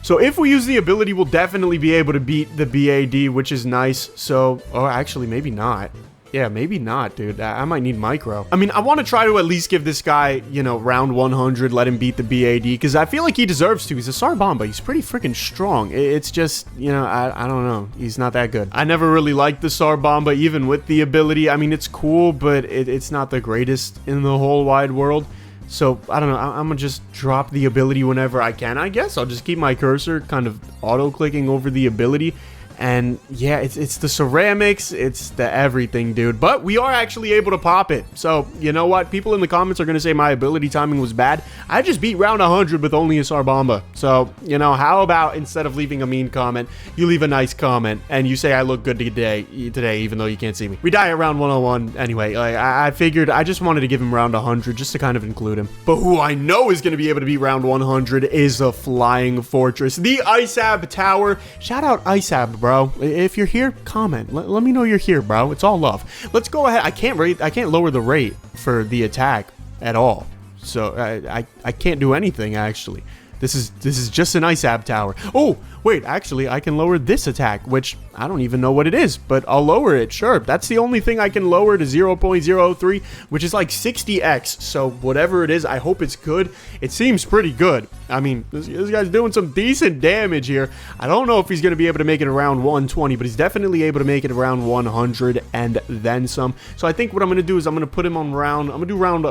So if we use the ability, we'll definitely be able to beat the BAD, which is nice. So, oh, actually, maybe not. Yeah, maybe not, dude. I might need micro. I mean, I want to try to at least give this guy, you know, round 100, let him beat the BAD, because I feel like he deserves to. He's a SAR Bomba. He's pretty freaking strong. It's just, you know, I don't know. He's not that good. I never really liked the SAR Bomba, even with the ability. I mean, it's cool, but it's not the greatest in the whole wide world. So, I don't know, I'm gonna just drop the ability whenever I can, I guess. I'll just keep my cursor kind of auto-clicking over the ability. And yeah, it's the ceramics, it's the everything, dude. But we are actually able to pop it. So, you know what? People in the comments are going to say my ability timing was bad. I just beat round 100 with only a SAR Bomba. So, you know, how about instead of leaving a mean comment, you leave a nice comment and you say I look good today, even though you can't see me. We die at round 101 anyway. Like, I figured I just wanted to give him round 100 just to kind of include him. But who I know is going to be able to beat round 100 is the Flying Fortress, the ISAB Tower. Shout out ISAB, bro. bro. If you're here, comment. Let me know you're here, bro. It's all love. Let's go ahead. I can't lower the rate for the attack at all. So I can't do anything, actually. This is just an ice ab tower. Oh, wait, actually, I can lower this attack, which I don't even know what it is, but I'll lower it, sure. That's the only thing I can lower to 0.03, which is like 60x. So whatever it is, I hope it's good. It seems pretty good. I mean, this guy's doing some decent damage here. I don't know if he's going to be able to make it around 120, but he's definitely able to make it around 100 and then some. So I think what I'm going to do is I'm going to put him on round, I'm going to do round,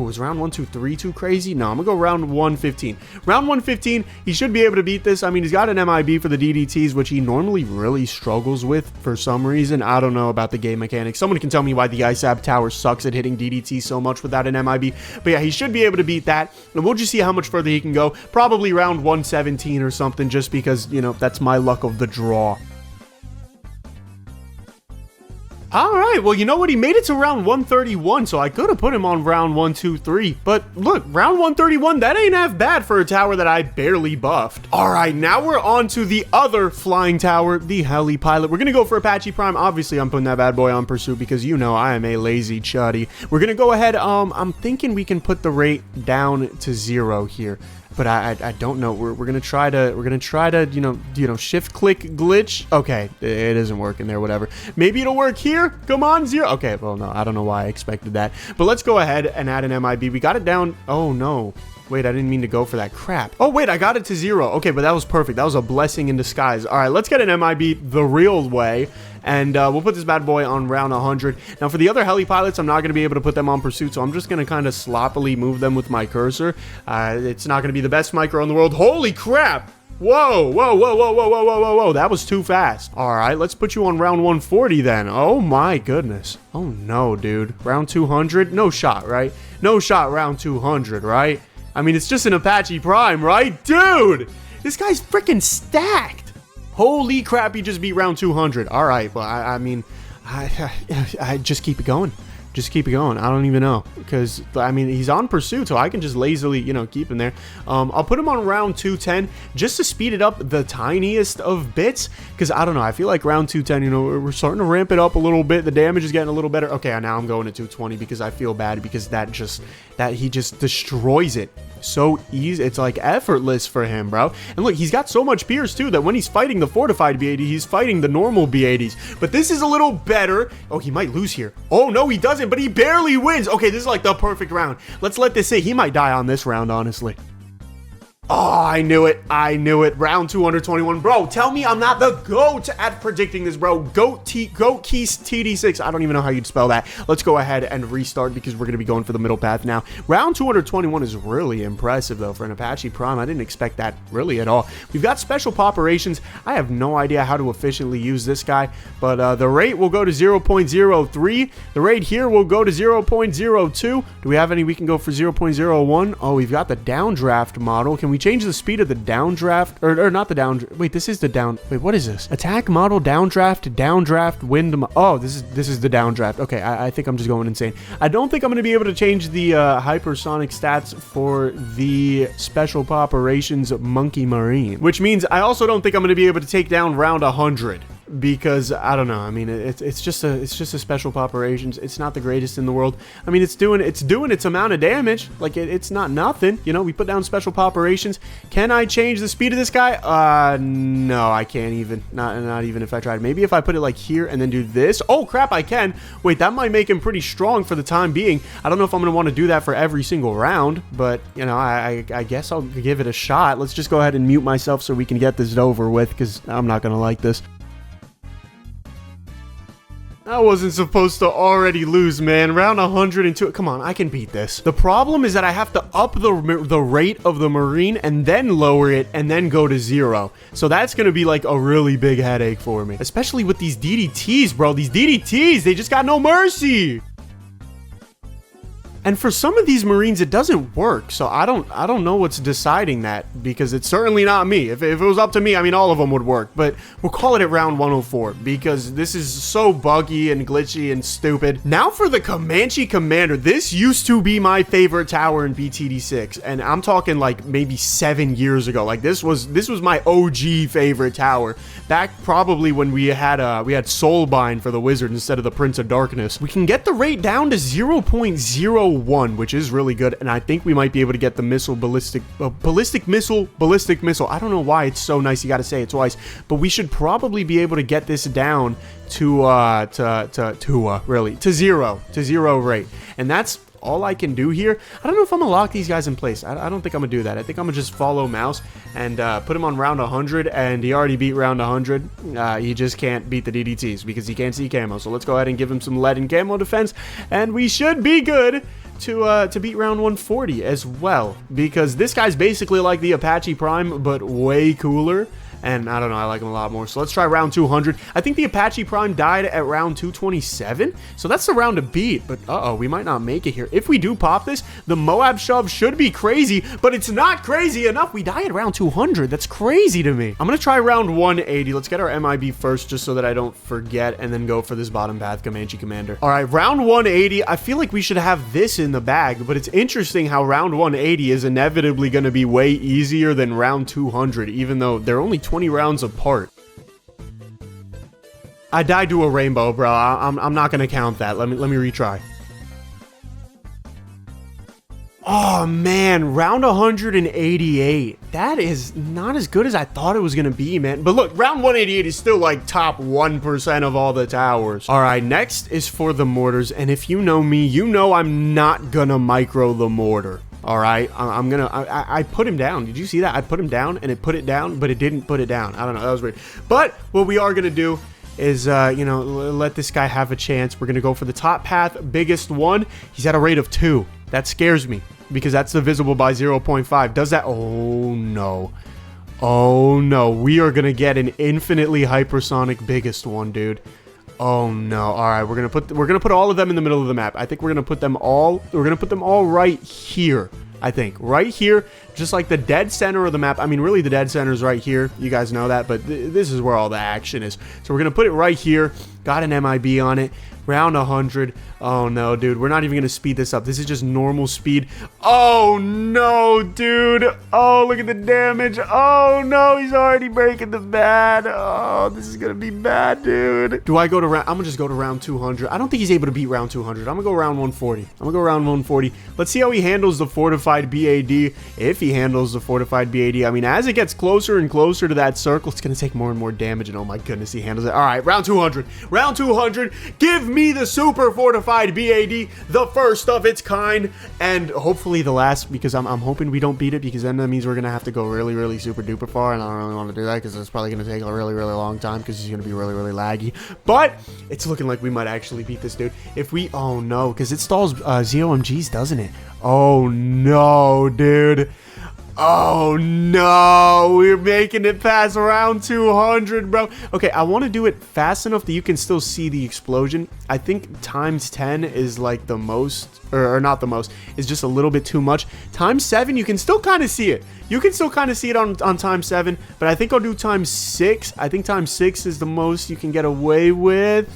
is round 1, 2, 3 too crazy? No, I'm going to go round 115. Round 115, he should be able to beat this. I mean, he's got an MIB for the DDTs, which he normally really struggles with for some reason. I don't know about the game mechanics. Someone can tell me why the Ice Ab Tower sucks at hitting DDT so much without an MIB. But yeah, he should be able to beat that. And we'll just see how much further he can go. Probably round 117 or something, just because, you know, that's my luck of the draw. All right, well, you know what? He made it to round 131, so I could have put him on round 1, 2, 3. But look, round 131, that ain't half bad for a tower that I barely buffed. All right, now we're on to the other flying tower, the Heli Pilot. We're going to go for Apache Prime. Obviously, I'm putting that bad boy on Pursuit because, you know, I am a lazy chuddy. We're going to go ahead. I'm thinking we can put the rate down to 0 here. But I don't know. We're gonna try to you know shift click glitch. Okay, it isn't working there. Whatever. Maybe it'll work here. Come on, 0. Okay, well no, I don't know why I expected that. But let's go ahead and add an MIB. We got it down. Oh no. Wait, I didn't mean to go for that crap. Oh, wait, I got it to 0. Okay, but that was perfect. That was a blessing in disguise. All right, let's get an MIB the real way. And we'll put this bad boy on round 100. Now, for the other heli pilots, I'm not going to be able to put them on Pursuit, so I'm just going to kind of sloppily move them with my cursor. It's not going to be the best micro in the world. Holy crap! Whoa, whoa, whoa, whoa, whoa, whoa, whoa, whoa, whoa. That was too fast. All right, let's put you on round 140 then. Oh, my goodness. Oh, no, dude. Round 200? No shot, right? No shot round 200, right? I mean, it's just an Apache Prime, right? Dude, this guy's freaking stacked. Holy crap, he just beat round 200. All right, well, I mean, I just keep it going. Just keep it going. I don't even know. Because, I mean, he's on Pursuit, so I can just lazily, you know, keep him there. I'll put him on round 210 just to speed it up the tiniest of bits. Because, I don't know, I feel like round 210, you know, we're starting to ramp it up a little bit. The damage is getting a little better. Okay, now I'm going to 220 because I feel bad because he just destroys it. So easy. It's like effortless for him, bro. And look, he's got so much Pierce too that when he's fighting the fortified B80, he's fighting the normal B80s. But this is a little better. Oh, he might lose here. Oh, no, he doesn't, but he barely wins. Okay, this is like the perfect round. Let's let this sit. He might die on this round, honestly. Oh, I knew it. I knew it. Round 221. Bro, tell me I'm not the GOAT at predicting this, bro. GOAT Keys TD6. I don't even know how you'd spell that. Let's go ahead and restart because we're going to be going for the middle path now. Round 221 is really impressive, though, for an Apache Prime. I didn't expect that really at all. We've got special operations. I have no idea how to efficiently use this guy, but the rate will go to 0.03. The rate here will go to 0.02. Do we have any we can go for 0.01? Oh, we've got the downdraft model. Can we change the speed of the downdraft, or not the down? Wait, this is the down. Wait, what is this? Attack model downdraft wind. Oh, this is the downdraft. Okay, I think I'm just going insane. I don't think I'm going to be able to change the hypersonic stats for the special operations monkey marine, which means I also don't think I'm going to be able to take down round 100. Because I don't know. I mean, it's just a special operations. It's not the greatest in the world. I mean, it's doing its amount of damage. Like it's not nothing. You know, we put down special operations. Can I change the speed of this guy? No, I can't even. Not even if I tried. Maybe if I put it like here and then do this. Oh crap, I can. Wait, that might make him pretty strong for the time being. I don't know if I'm gonna want to do that for every single round, but you know, I guess I'll give it a shot. Let's just go ahead and mute myself so we can get this over with because I'm not gonna like this. I wasn't supposed to already lose, man. Round 102. Come on, I can beat this. The problem is that I have to up the rate of the Marine and then lower it and then go to 0. So that's going to be like a really big headache for me. Especially with these DDTs, bro. These DDTs, they just got no mercy. And for some of these Marines, it doesn't work. So I don't know what's deciding that, because it's certainly not me. If it was up to me, I mean, all of them would work. But we'll call it at round 104 because this is so buggy and glitchy and stupid. Now for the Comanche Commander. This used to be my favorite tower in BTD6, and I'm talking like maybe 7 years ago. Like this was my OG favorite tower back probably when we had Soulbind for the Wizard instead of the Prince of Darkness. We can get the rate down to 0.01, which is really good, and I think we might be able to get the ballistic missile. I don't know why it's so nice, you gotta say it twice, but we should probably be able to get this down to zero rate, and that's all I can do here. I don't know if I'm gonna lock these guys in place. I don't think I'm gonna do that. I think I'm gonna just follow mouse and put him on round 100, and he already beat round 100. He just can't beat the DDTs because he can't see camo. So let's go ahead and give him some lead and camo defense, and we should be good to beat round 140 as well, because this guy's basically like the Apache Prime but way cooler. And I don't know, I like him a lot more. So let's try round 200. I think the Apache Prime died at round 227. So that's the round to beat. But uh-oh, we might not make it here. If we do pop this, the Moab shove should be crazy, but it's not crazy enough. We die at round 200. That's crazy to me. I'm going to try round 180. Let's get our MIB first just so that I don't forget, and then go for this bottom path Comanche Commander. All right, round 180. I feel like we should have this in the bag, but it's interesting how round 180 is inevitably going to be way easier than round 200, even though they're only 20 rounds apart. I died to a rainbow, bro. I'm not gonna count that. Let me retry. Oh man, round 188. That is not as good as I thought it was gonna be, man. But look, round 188 is still like top 1% of all the towers. All right, next is for the mortars, and if you know me, you know I'm not gonna micro the mortar. All right, I put him down. Did you see that? I put him down and it put it down, but it didn't put it down. I don't know. That was weird. But what we are going to do is, you know, let this guy have a chance. We're going to go for the top path, biggest one. He's at a rate of 2. That scares me because that's divisible by 0.5. Does that? Oh, no. Oh, no. We are going to get an infinitely hypersonic biggest one, dude. Oh no. All right, we're going to put all of them in the middle of the map. I think we're going to put them all right here. I think right here, just like the dead center of the map. I mean, really the dead center is right here. You guys know that, but this is where all the action is. So we're going to put it right here. Got an MIB on it. Round 100. Oh no, dude. We're not even going to speed this up. This is just normal speed. Oh no, dude. Oh, look at the damage. Oh no, he's already breaking the bad. Oh, this is going to be bad, dude. Do I go to round? I'm going to just go to round 200. I don't think he's able to beat round 200. I'm going to go round 140. I'm going to go round 140. Let's see how he handles the fortified BAD. If he handles the fortified BAD, I mean, as it gets closer and closer to that circle, it's going to take more and more damage. And oh my goodness, he handles it. All right, round 200. Round 200. Give me the super fortified BAD, the first of its kind, and hopefully the last, because I'm hoping we don't beat it, because then that means we're going to have to go really, really super duper far, and I don't really want to do that, because it's probably going to take a really, really long time, because he's going to be really, really laggy. But it's looking like we might actually beat this dude. If we, oh no, because it stalls ZOMGs, doesn't it? Oh no, dude. Oh no, we're making it past round 200, bro. Okay, I want to do it fast enough that you can still see the explosion. I think times 10 is like the most, or not the most, is just a little bit too much. Times 7, you can still kind of see it. You can still kind of see it on times 7, but I think I'll do times 6. I think times 6 is the most you can get away with.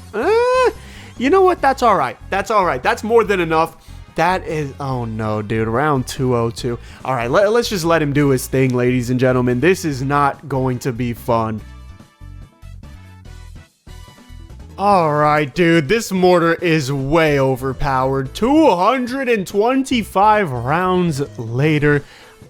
You know what? That's all right. That's all right. That's more than enough. That is, oh no, dude, round 202. All right, let's just let him do his thing, ladies and gentlemen. This is not going to be fun. All right, dude, this mortar is way overpowered. 225 rounds later.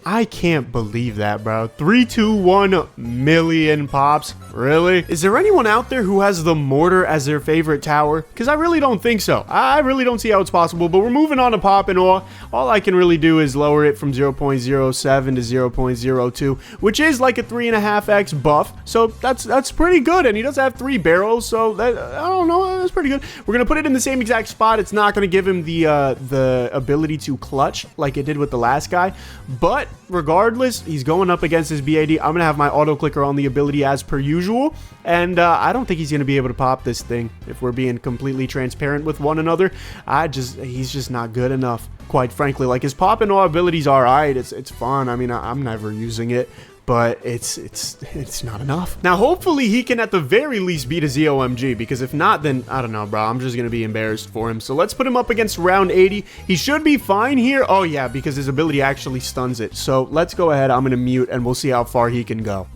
I can't believe that, bro. 321 million pops. Really? Is there anyone out there who has the mortar as their favorite tower? Because I really don't think so. I really don't see how it's possible, but we're moving on to pop and awe. All I can really do is lower it from 0.07 to 0.02, which is like a 3.5x buff. So that's pretty good. And he does have 3 barrels, so that, I don't know, that's pretty good. We're going to put it in the same exact spot. It's not going to give him the ability to clutch like it did with the last guy, but But regardless, he's going up against his BAD. I'm going to have my auto clicker on the ability as per usual. And I don't think he's going to be able to pop this thing. If we're being completely transparent with one another, he's just not good enough, quite frankly. Like, his pop and all abilities are alright. It's fun. I mean, I'm never using it, but it's not enough. Now, hopefully he can at the very least beat a ZOMG, because if not, then I don't know, bro. I'm just gonna be embarrassed for him. So let's put him up against round 80. He should be fine here. Oh yeah, because his ability actually stuns it. So let's go ahead. I'm gonna mute and we'll see how far he can go.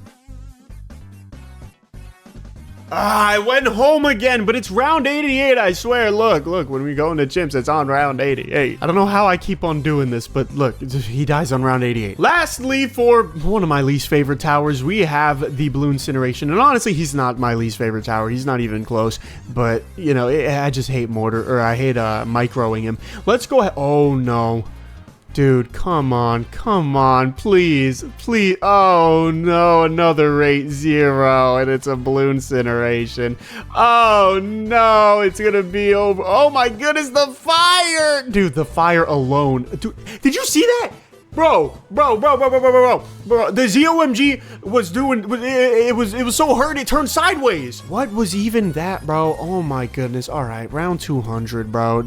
I went home again, but it's round 88, I swear. Look, when we go into chimps, it's on round 88. I don't know how I keep on doing this, but look, he dies on round 88. Lastly, for one of my least favorite towers, we have the Blue Incineration. And honestly, he's not my least favorite tower. He's not even close. But, you know, I just hate Mortar, or I hate microing him. Let's go ahead. Oh, no. Dude, come on, please. Oh no, another rate 0, and it's a Blue Incineration. Oh no, it's gonna be over. Oh my goodness, the fire! Dude, the fire alone. Dude, did you see that? Bro, the ZOMG was doing, it was so hurt it turned sideways. What was even that, bro? Oh my goodness. All right, round 200, bro.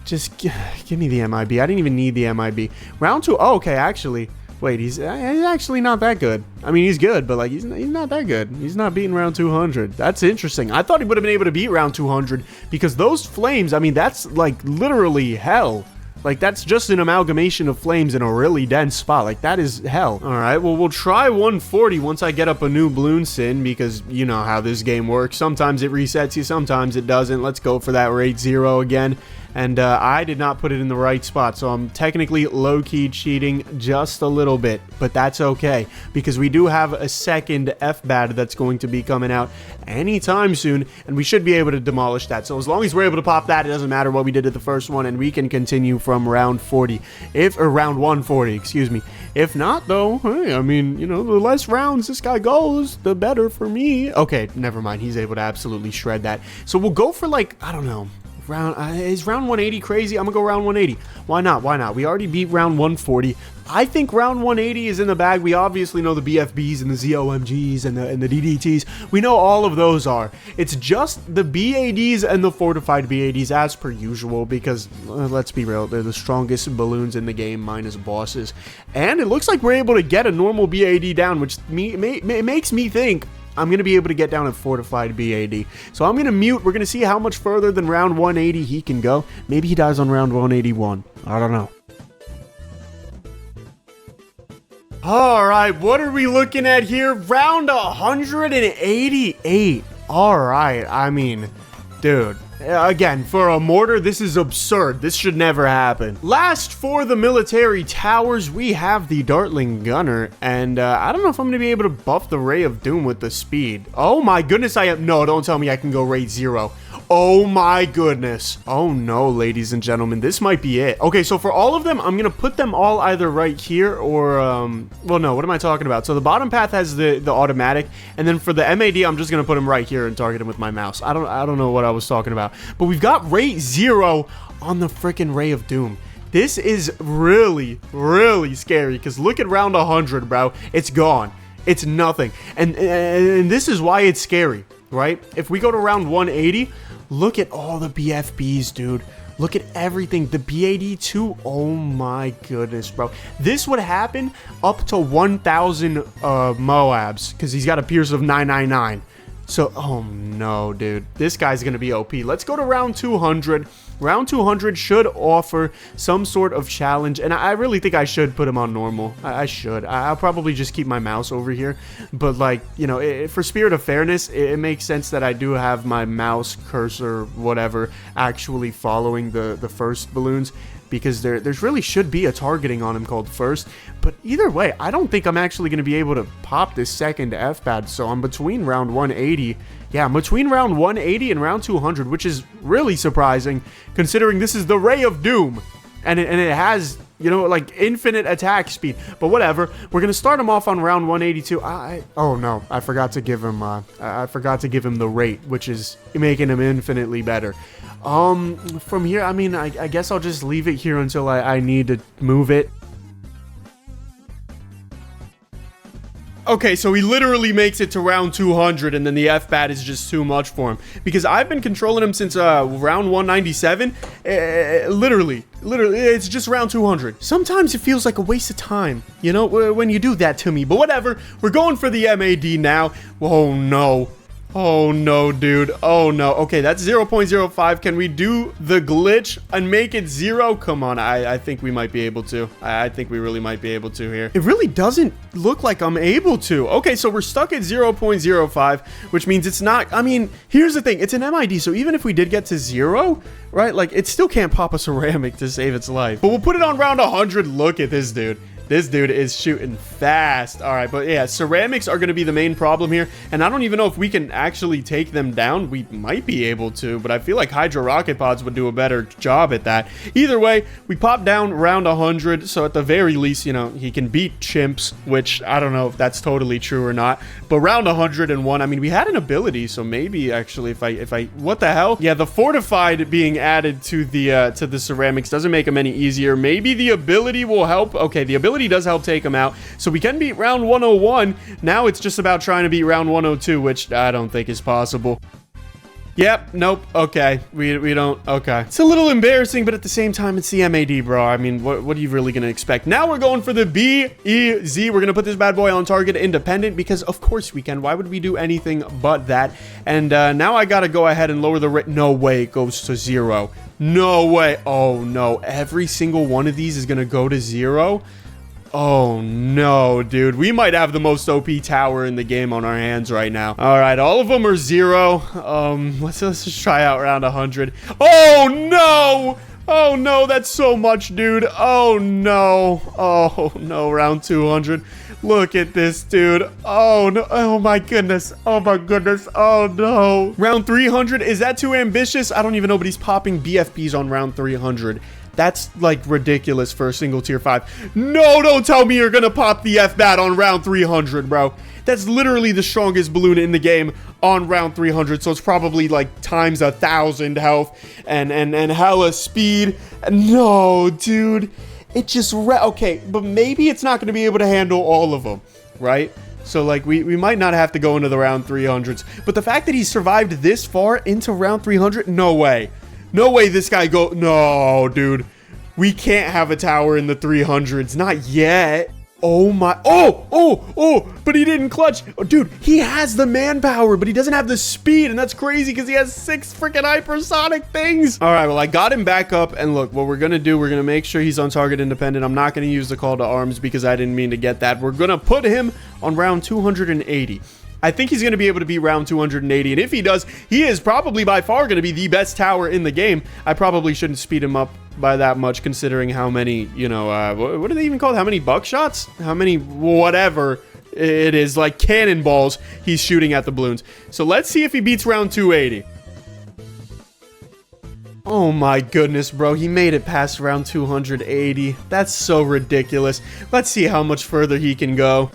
Just give me the MIB. I didn't even need the MIB. Round 2. Oh, okay, actually. Wait, he's actually not that good. I mean, he's good, but like he's not that good. He's not beating round 200. That's interesting. I thought he would have been able to beat round 200 because those flames, I mean, that's like literally hell. Like, that's just an amalgamation of flames in a really dense spot. Like, that is hell. All right, well, we'll try 140 once I get up a new Bloon Sin, because you know how this game works. Sometimes it resets you, sometimes it doesn't. Let's go for that rate 0 again. And I did not put it in the right spot, so I'm technically low-key cheating just a little bit, but that's okay, because we do have a second FBAD that's going to be coming out anytime soon, and we should be able to demolish that. So as long as we're able to pop that, it doesn't matter what we did at the first one, and we can continue from round 40, or round 140, excuse me. If not, though, hey, I mean, you know, the less rounds this guy goes, the better for me. Okay, never mind, he's able to absolutely shred that. So we'll go for, like, I don't know, is round 180 crazy? I'm gonna go round 180. Why not? We already beat round 140. I think round 180 is in the bag. We obviously know the BFBs and the ZOMGs and the DDTs. We know all of those are. It's just the BADs and the fortified BADs as per usual, because let's be real, they're the strongest balloons in the game minus bosses. And it looks like we're able to get a normal BAD down, which makes me think I'm going to be able to get down a fortified BAD. So I'm going to mute. We're going to see how much further than round 180 he can go. Maybe he dies on round 181. I don't know. All right, what are we looking at here? Round 188. All right, I mean, dude. Again, for a mortar, this is absurd. This should never happen. Last for the military towers, we have the Dartling Gunner, and I don't know if I'm going to be able to buff the Ray of Doom with the speed. Oh my goodness, no, don't tell me I can go rate 0. Oh my goodness. Oh no, ladies and gentlemen, this might be it. Okay, so for all of them, I'm gonna put them all either right here or, well, no, what am I talking about? So the bottom path has the automatic, and then for the MAD, I'm just gonna put him right here and target him with my mouse. I don't know what I was talking about, but we've got rate 0 on the freaking Ray of Doom. This is really, really scary, because look at round 100, bro. It's gone. It's nothing. And this is why it's scary, right? If we go to round 180, look at all the BFBs, dude. Look at everything. The BAD2, oh my goodness, bro. This would happen up to 1,000 Moabs, because he's got a Pierce of 999. So, oh no, dude. This guy's going to be OP. Let's go to round 200. Round 200 should offer some sort of challenge, and I really think I should put him on normal. I should. I'll probably just keep my mouse over here, but like, you know, for spirit of fairness, it makes sense that I do have my mouse cursor, whatever, actually following the first balloons, because there's really should be a targeting on him called first. But either way, I don't think I'm actually going to be able to pop this second FBAD, so I'm between round 180. Yeah, I'm between round 180 and round 200, which is really surprising, considering this is the Ray of Doom, and it has, you know, like infinite attack speed. But whatever, we're gonna start him off on round 182. Oh no, I forgot to give him the rate, which is making him infinitely better. From here, I mean, I guess I'll just leave it here until I need to move it. Okay, so he literally makes it to round 200, and then the F-Bat is just too much for him. Because I've been controlling him since round 197. Literally, it's just round 200. Sometimes it feels like a waste of time, you know, when you do that to me. But whatever, we're going for the MAD now. Oh, no. Oh, no, dude. Oh, no. Okay, that's 0.05. Can we do the glitch and make it 0? Come on. I think we might be able to. I think we really might be able to here. It really doesn't look like I'm able to. Okay, so we're stuck at 0.05, which means it's not... I mean, here's the thing. It's an MID, so even if we did get to 0, right, like, it still can't pop a ceramic to save its life. But we'll put it on round 100. Look at this dude. This dude is shooting fast. All right, but yeah, ceramics are going to be the main problem here. And I don't even know if we can actually take them down. We might be able to, but I feel like Hydro Rocket Pods would do a better job at that. Either way, we pop down round 100. So at the very least, you know, he can beat chimps, which I don't know if that's totally true or not. But round 101, I mean, we had an ability. So maybe actually if I, what the hell? Yeah, the fortified being added to the ceramics doesn't make them any easier. Maybe the ability will help. Okay, the ability does help take him out, so we can beat round 101. Now it's just about trying to beat round 102, which I don't think is possible. Yep, nope, okay, we don't, okay. It's a little embarrassing, but at the same time, it's the MAD, bro. I mean, what are you really gonna expect? Now we're going for the BEZ. We're gonna put this bad boy on target independent, because of course we can. Why would we do anything but that? And now I gotta go ahead and lower the rate. No way it goes to 0. No way. Oh no, every single one of these is gonna go to 0. Oh no, dude. We might have the most OP tower in the game on our hands right now. All right, all of them are 0. Let's just try out round 100. Oh no! Oh no, that's so much, dude. Oh no. Oh no, round 200. Look at this, dude. Oh no. Oh my goodness. Oh my goodness. Oh no. Round 300. Is that too ambitious? I don't even know, but he's popping BFBs on round 300. That's like ridiculous for a single tier 5. No, don't tell me you're gonna pop the F-Bat on round 300, bro. That's literally the strongest balloon in the game on round 300. So it's probably like times 1,000 health and hella speed. No, dude. It just... Okay, but maybe it's not gonna be able to handle all of them, right? So, like, we might not have to go into the round 300s. But the fact that he survived this far into round 300, no way. No way this guy go... No, dude. We can't have a tower in the 300s. Not yet. Oh, my... Oh! But he didn't clutch. Oh, dude, he has the manpower, but he doesn't have the speed. And that's crazy because he has 6 freaking hypersonic things. All right, well, I got him back up. And look, what we're going to do, we're going to make sure he's on target independent. I'm not going to use the call to arms because I didn't mean to get that. We're going to put him on round 280. I think he's going to be able to beat round 280, and if he does, he is probably by far going to be the best tower in the game. I probably shouldn't speed him up by that much, considering how many, you know, what do they even call it? How many buckshots? How many, whatever it is, like cannonballs he's shooting at the balloons. So let's see if he beats round 280. Oh my goodness, bro. He made it past round 280. That's so ridiculous. Let's see how much further he can go.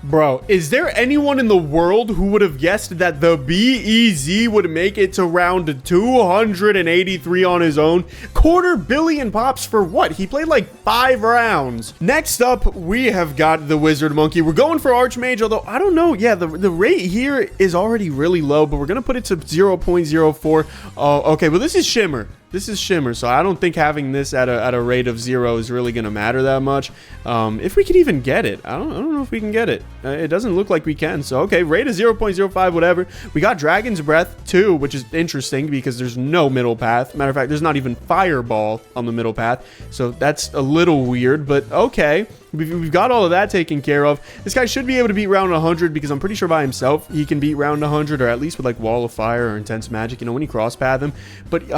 Bro, is there anyone in the world who would have guessed that the BEZ would make it to round 283 on his own? $250 million pops for what? He played like 5 rounds. Next up, we have got the Wizard Monkey. We're going for Archmage, although I don't know. Yeah, the rate here is already really low, but we're going to put it to 0.04. Oh, okay, well, this is Shimmer. This is Shimmer, so I don't think having this at a rate of 0 is really going to matter that much. If we can even get it. I don't know if we can get it. It doesn't look like we can. So, okay, rate of 0.05, whatever. We got Dragon's Breath, too, which is interesting because there's no middle path. Matter of fact, there's not even Fireball on the middle path. So that's a little weird, but okay. We've got all of that taken care of. This guy should be able to beat round 100 because I'm pretty sure by himself he can beat round 100, or at least with like Wall of Fire or Intense Magic, you know, when he cross path him. But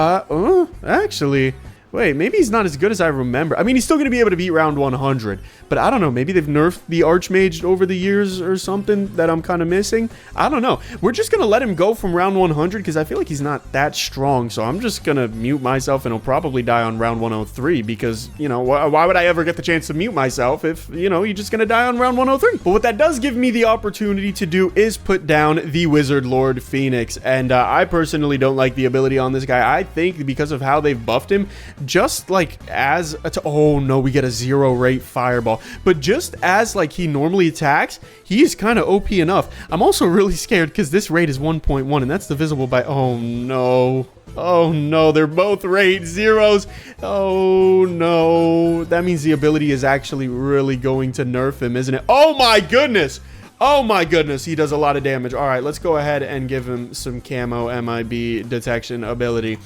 actually, wait, maybe he's not as good as I remember. I mean, he's still going to be able to beat round 100, but I don't know. Maybe they've nerfed the Archmage over the years or something that I'm kind of missing. I don't know. We're just going to let him go from round 100 because I feel like he's not that strong. So I'm just going to mute myself, and he'll probably die on round 103 because, you know, why would I ever get the chance to mute myself if, you know, you're just going to die on round 103? But what that does give me the opportunity to do is put down the Wizard Lord Phoenix. And I personally don't like the ability on this guy. I think because of how they've buffed him, just like as oh no, we get a 0 rate fireball, but just as like he normally attacks, he is kind of OP enough. I'm also really scared because this rate is 1.1 and that's divisible by, oh no. Oh no, they're both rate 0s. Oh no. That means the ability is actually really going to nerf him, isn't it? Oh my goodness. Oh my goodness, he does a lot of damage. All right, let's go ahead and give him some camo MIB detection ability.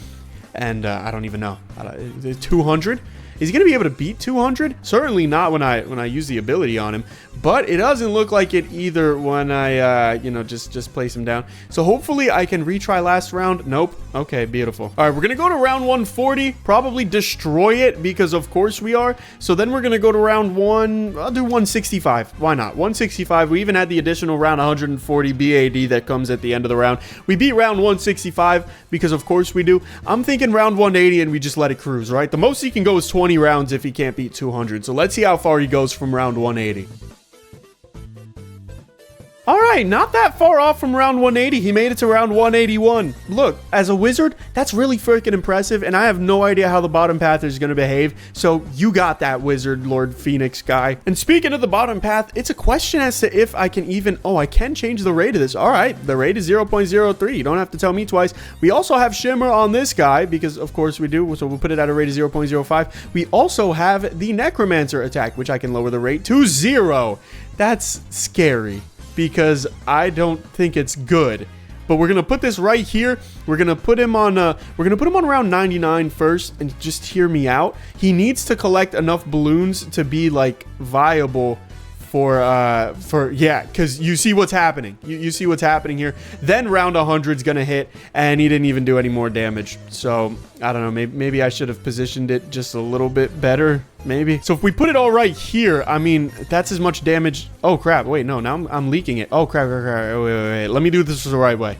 And I don't even know. 200? Is he going to be able to beat 200? Certainly not when I use the ability on him. But it doesn't look like it either when I, you know, just place him down. So hopefully I can retry last round. Nope. Okay, beautiful. All right, we're going to go to round 140. Probably destroy it because of course we are. So then we're going to go to round one. I'll do 165. Why not? 165. We even had the additional round 140 BAD that comes at the end of the round. We beat round 165 because of course we do. I'm thinking round 180 and we just let it cruise, right? The most he can go is 20 rounds if he can't beat 200. So let's see how far he goes from round 180. All right, not that far off from round 180. He made it to round 181. Look, as a wizard, that's really freaking impressive, and I have no idea how the bottom path is going to behave, so you got that, Wizard Lord Phoenix guy. And speaking of the bottom path, it's a question as to if I can even... Oh, I can change the rate of this. All right, the rate is 0.03. You don't have to tell me twice. We also have Shimmer on this guy, because of course we do, so we'll put it at a rate of 0.05. We also have the Necromancer attack, which I can lower the rate to 0. That's scary, because I don't think it's good. But we're gonna put this right here. We're gonna put him on around 99 first, and just hear me out. He needs to collect enough balloons to be like viable for yeah, because you see what's happening. You see what's happening here. Then round 100 is gonna hit, and he didn't even do any more damage. So I don't know, maybe I should have positioned it just a little bit better, maybe. So if we put it all right here, I mean, that's as much damage. Oh crap, wait, no, now I'm leaking it. Oh crap, wait, let me do this the right way.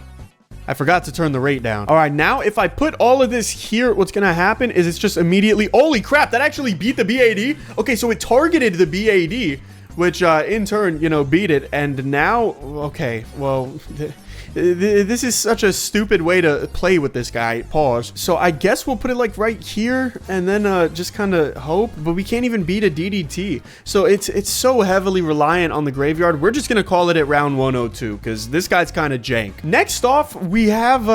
I forgot to turn the rate down. All right, now if I put all of this here, what's gonna happen is it's just immediately, holy crap, that actually beat the BAD. Okay, so it targeted the BAD, which in turn, you know, beat it. And now, okay, well, this is such a stupid way to play with this guy. Pause. So I guess we'll put it like right here and then just kind of hope, but we can't even beat a DDT. So it's so heavily reliant on the graveyard. We're just going to call it at round 102 because this guy's kind of jank. Next off, we have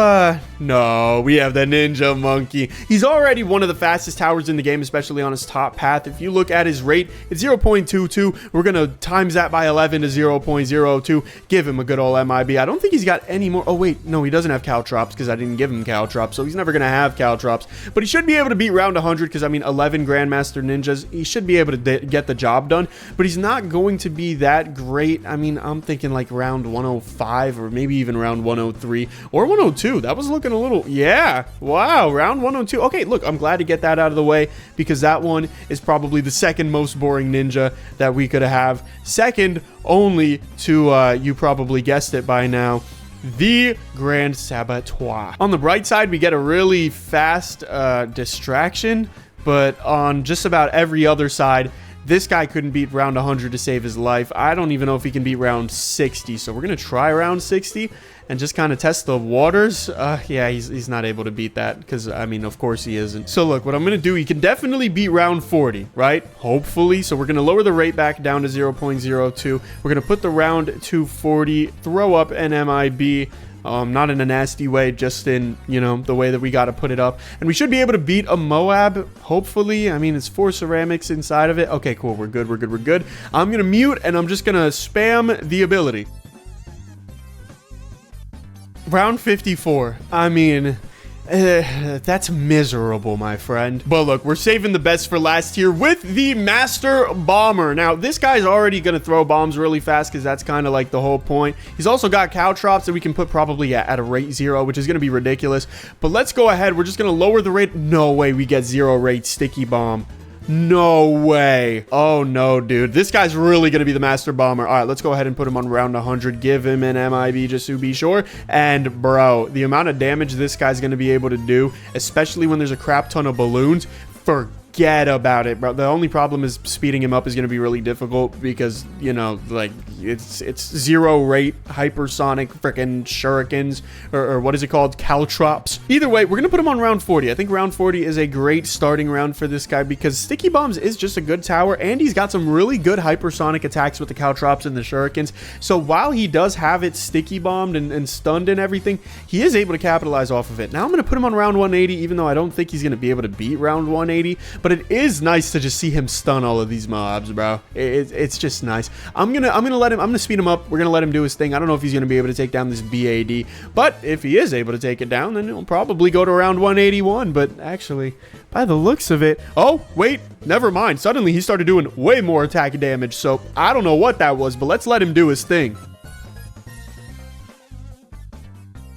we have the Ninja Monkey. He's already one of the fastest towers in the game, especially on his top path. If you look at his rate, it's 0.22. We're going to times that by 11 to 0.02. Give him a good old MIB. I don't think he's got any more. Oh wait, no, he doesn't have Caltrops because I didn't give him Caltrops, so he's never gonna have Caltrops, but he should be able to beat round 100 because I mean 11 Grandmaster Ninjas, he should be able to get the job done, but he's not going to be that great. I mean, I'm thinking like round 105 or maybe even round 103 or 102. That was looking a little, yeah, wow, round 102. Okay, look, I'm glad to get that out of the way because that one is probably the second most boring ninja that we could have, second only to you probably guessed it by now, the Grand Saboteur. On the bright side, we get a really fast distraction, but on just about every other side, this guy couldn't beat round 100 to save his life. I don't even know if he can beat round 60, so we're gonna try round 60 and just kind of test the waters. Yeah, he's not able to beat that because, I mean, of course he isn't. So look, what I'm gonna do, he can definitely beat round 40, right? Hopefully. So we're gonna lower the rate back down to 0.02. We're gonna put the round 240, throw up an MIB. Not in a nasty way, just in, you know, the way that we got to put it up. And we should be able to beat a Moab, hopefully. I mean, it's 4 ceramics inside of it. Okay, cool. We're good. We're good. We're good. I'm going to mute, and I'm just going to spam the ability. Round 54. I mean... that's miserable, my friend. But look, we're saving the best for last here with the Master Bomber. Now, this guy's already going to throw bombs really fast because that's kind of like the whole point. He's also got Caltrops that we can put probably at a rate 0, which is going to be ridiculous. But let's go ahead. We're just going to lower the rate. No way we get 0 rate Sticky Bomb. No way. Oh no, dude. This guy's really going to be the Master Bomber. All right, let's go ahead and put him on round 100. Give him an MIB just to be sure. And bro, the amount of damage this guy's going to be able to do, especially when there's a crap ton of balloons, forget forget about it, bro. The only problem is speeding him up is going to be really difficult because, you know, like, it's 0 rate hypersonic freaking shurikens, or what is it called? Caltrops. Either way, we're going to put him on round 40. I think round 40 is a great starting round for this guy because Sticky Bombs is just a good tower, and he's got some really good hypersonic attacks with the Caltrops and the shurikens. So while he does have it sticky bombed and stunned and everything, he is able to capitalize off of it. Now I'm going to put him on round 180, even though I don't think he's going to be able to beat round 180, but it is nice to just see him stun all of these mobs, bro. It's just nice. I'm gonna speed him up. We're gonna let him do his thing. I don't know if he's gonna be able to take down this BAD, but if he is able to take it down, then he'll probably go to round 181. But actually, by the looks of it, oh wait, never mind. Suddenly he started doing way more attack damage, so I don't know what that was, but let's let him do his thing.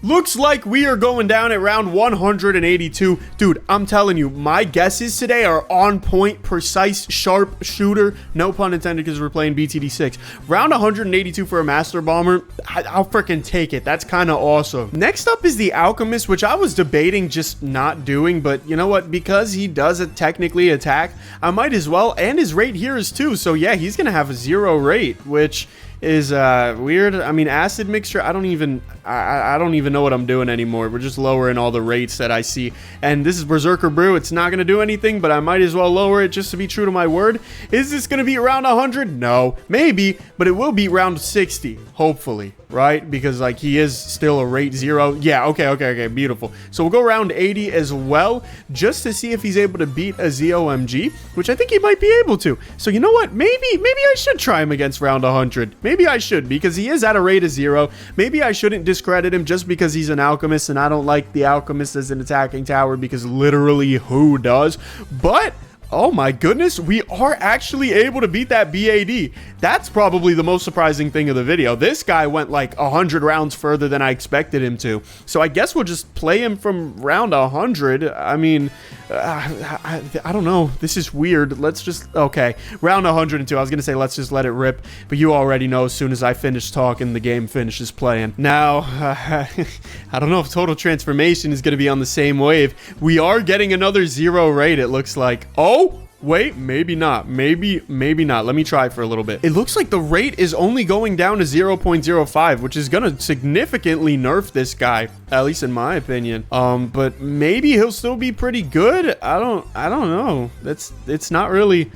Looks like we are going down at round 182. Dude, I'm telling you, my guesses today are on point, precise, sharp shooter. No pun intended because we're playing BTD6. Round 182 for a Master Bomber. I'll freaking take it. That's kind of awesome. Next up is the Alchemist, which I was debating just not doing, but you know what? Because he does technically attack, I might as well. And his rate here is 2. So yeah, he's going to have a 0 rate, which is weird. I mean, acid mixture, I don't even know what I'm doing anymore. We're just lowering all the rates that I see, and this is Berserker Brew. It's not going to do anything, but I might as well lower it just to be true to my word. Is this going to be around 100? No, maybe, but it will be around 60, hopefully, right? Because like he is still a rate 0. Yeah, okay, beautiful. So we'll go around 80 as well, just to see if he's able to beat a ZOMG, which I think he might be able to. So you know what? Maybe I should try him against round 100. Maybe I should, because he is at a rate of 0. Maybe I shouldn't discredit him just because he's an Alchemist, and I don't like the Alchemist as an attacking tower because literally who does? But oh my goodness, we are actually able to beat that BAD. That's probably the most surprising thing of the video. This guy went like 100 rounds further than I expected him to. So I guess we'll just play him from round 100. I mean, I don't know. This is weird. Let's just, okay. Round 102. I was going to say, let's just let it rip. But you already know as soon as I finish talking, the game finishes playing. Now, I don't know if Total Transformation is going to be on the same wave. We are getting another 0 rate, it looks like. Oh! Wait, maybe not. Maybe not. Let me try for a little bit. It looks like the rate is only going down to 0.05, which is gonna significantly nerf this guy, at least in my opinion. But maybe he'll still be pretty good. I don't know. It's not really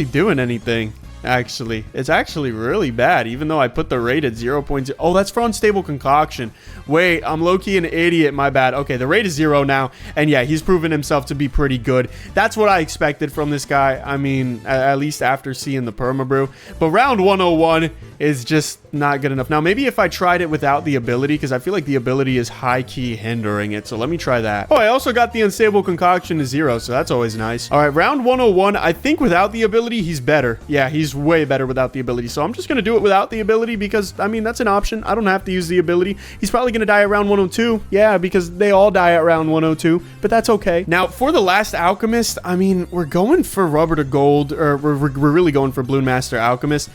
doing anything. Actually, it's actually really bad, even though I put the rate at 0.0. Oh, that's for unstable concoction. Wait, I'm low-key an idiot. My bad. Okay, the rate is 0 now, and yeah, he's proven himself to be pretty good. That's what I expected from this guy. I mean, at least after seeing the permabrew. But round 101 is just not good enough. Now, maybe if I tried it without the ability, because I feel like the ability is high-key hindering it. So let me try that. Oh, I also got the unstable concoction to 0, so that's always nice. All right, round 101. I think without the ability, he's better. Yeah, he's way better without the ability. So I'm just going to do it without the ability because, I mean, that's an option. I don't have to use the ability. He's probably going to die at round 102. Yeah, because they all die at round 102, but that's okay. Now, for the last Alchemist, I mean, we're going for rubber to gold, or we're really going for Balloon Master Alchemist.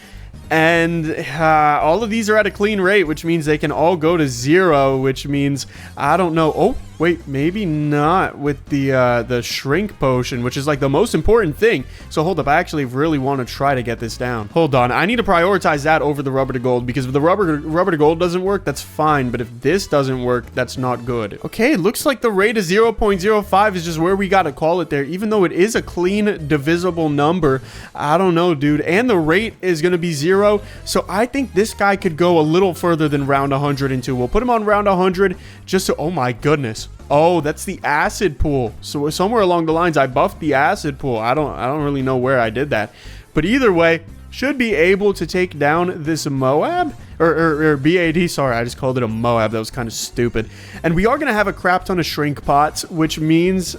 And all of these are at a clean rate, which means they can all go to 0, which means, I don't know. Oh, wait, maybe not with the shrink potion, which is like the most important thing. So hold up, I actually really want to try to get this down. Hold on, I need to prioritize that over the rubber to gold, because if the rubber to gold doesn't work, that's fine. But if this doesn't work, that's not good. Okay, it looks like the rate of 0.05 is just where we got to call it there, even though it is a clean divisible number. I don't know, dude. And the rate is going to be 0. So I think this guy could go a little further than round 102. We'll put him on round 100 just to, oh my goodness. Oh, that's the acid pool. So somewhere along the lines, I buffed the acid pool. I don't really know where I did that. But either way, should be able to take down this Moab or BAD. Sorry, I just called it a Moab. That was kind of stupid. And we are going to have a crap ton of shrink pots, which means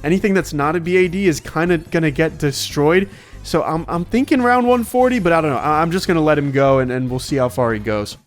anything that's not a BAD is kind of going to get destroyed. So I'm thinking round 140, but I don't know. I'm just going to let him go, and we'll see how far he goes.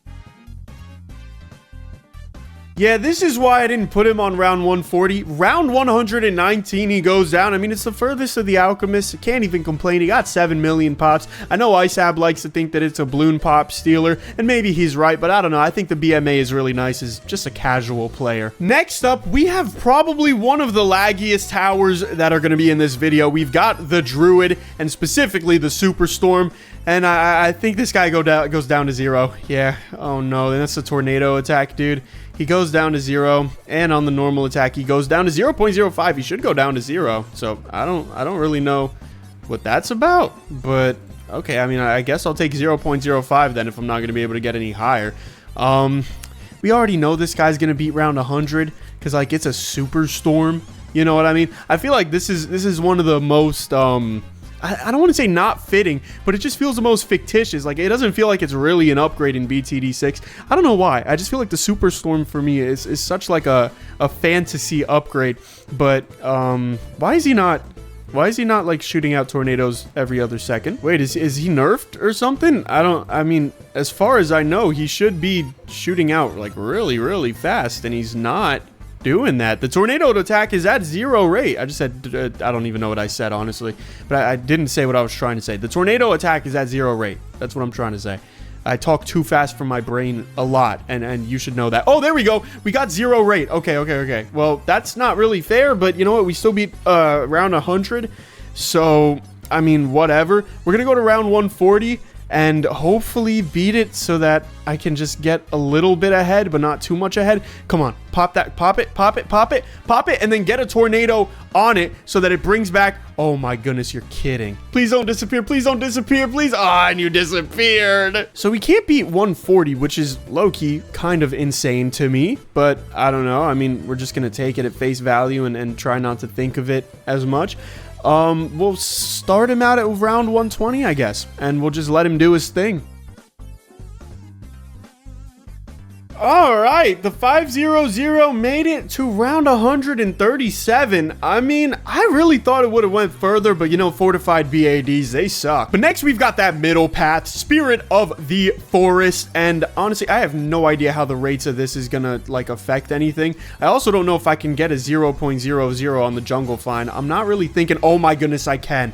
Yeah, this is why I didn't put him on round 140. Round 119, he goes down. I mean, it's the furthest of the Alchemist. Can't even complain. He got 7 million pops. I know IceAb likes to think that it's a balloon pop stealer, and maybe he's right, but I don't know. I think the BMA is really nice as just a casual player. Next up, we have probably one of the laggiest towers that are going to be in this video. We've got the Druid, and specifically the Superstorm. And I think this guy goes down to 0. Yeah. Oh, no. That's a tornado attack, dude. He goes down to 0. And on the normal attack, he goes down to 0.05. He should go down to 0. So I don't really know what that's about. But, okay. I mean, I guess I'll take 0.05 then if I'm not going to be able to get any higher. We already know this guy's going to beat round 100. Because, like, it's a Superstorm. You know what I mean? I feel like this is one of the most... I don't want to say not fitting, but it just feels the most fictitious. Like, it doesn't feel like it's really an upgrade in BTD6. I don't know why. I just feel like the Superstorm for me is such like a fantasy upgrade. But why is he not like shooting out tornadoes every other second? Wait, is he nerfed or something? I mean, as far as I know, he should be shooting out like really, really fast, and he's not doing that. The tornado attack is at 0 rate. I just said, I don't even know what I said, honestly, but I didn't say what I was trying to say. The tornado attack is at 0 rate. That's what I'm trying to say. I talk too fast from my brain a lot, and you should know that. Oh, there we go. We got 0 rate. Okay. Well, that's not really fair, but you know what? We still beat round 100. So, I mean, whatever. We're going to go to round 140 and hopefully beat it so that I can just get a little bit ahead, but not too much ahead. Come on, pop that, pop it, and then get a tornado on it so that it brings back... Oh my goodness, you're kidding. Please don't disappear, please. Ah, and you disappeared. So we can't beat 140, which is low-key kind of insane to me, but I don't know. I mean, we're just gonna take it at face value and try not to think of it as much. We'll start him out at round 120, I guess, and we'll just let him do his thing. All right, the 500 made it to round 137. I mean, I really thought it would have went further, but you know, fortified BADs, they suck. But next we've got that middle path, Spirit of the Forest, and honestly, I have no idea how the rates of this is gonna like affect anything. I also don't know if I can get a 0.00 on the jungle find. I'm not really thinking, oh my goodness, I can.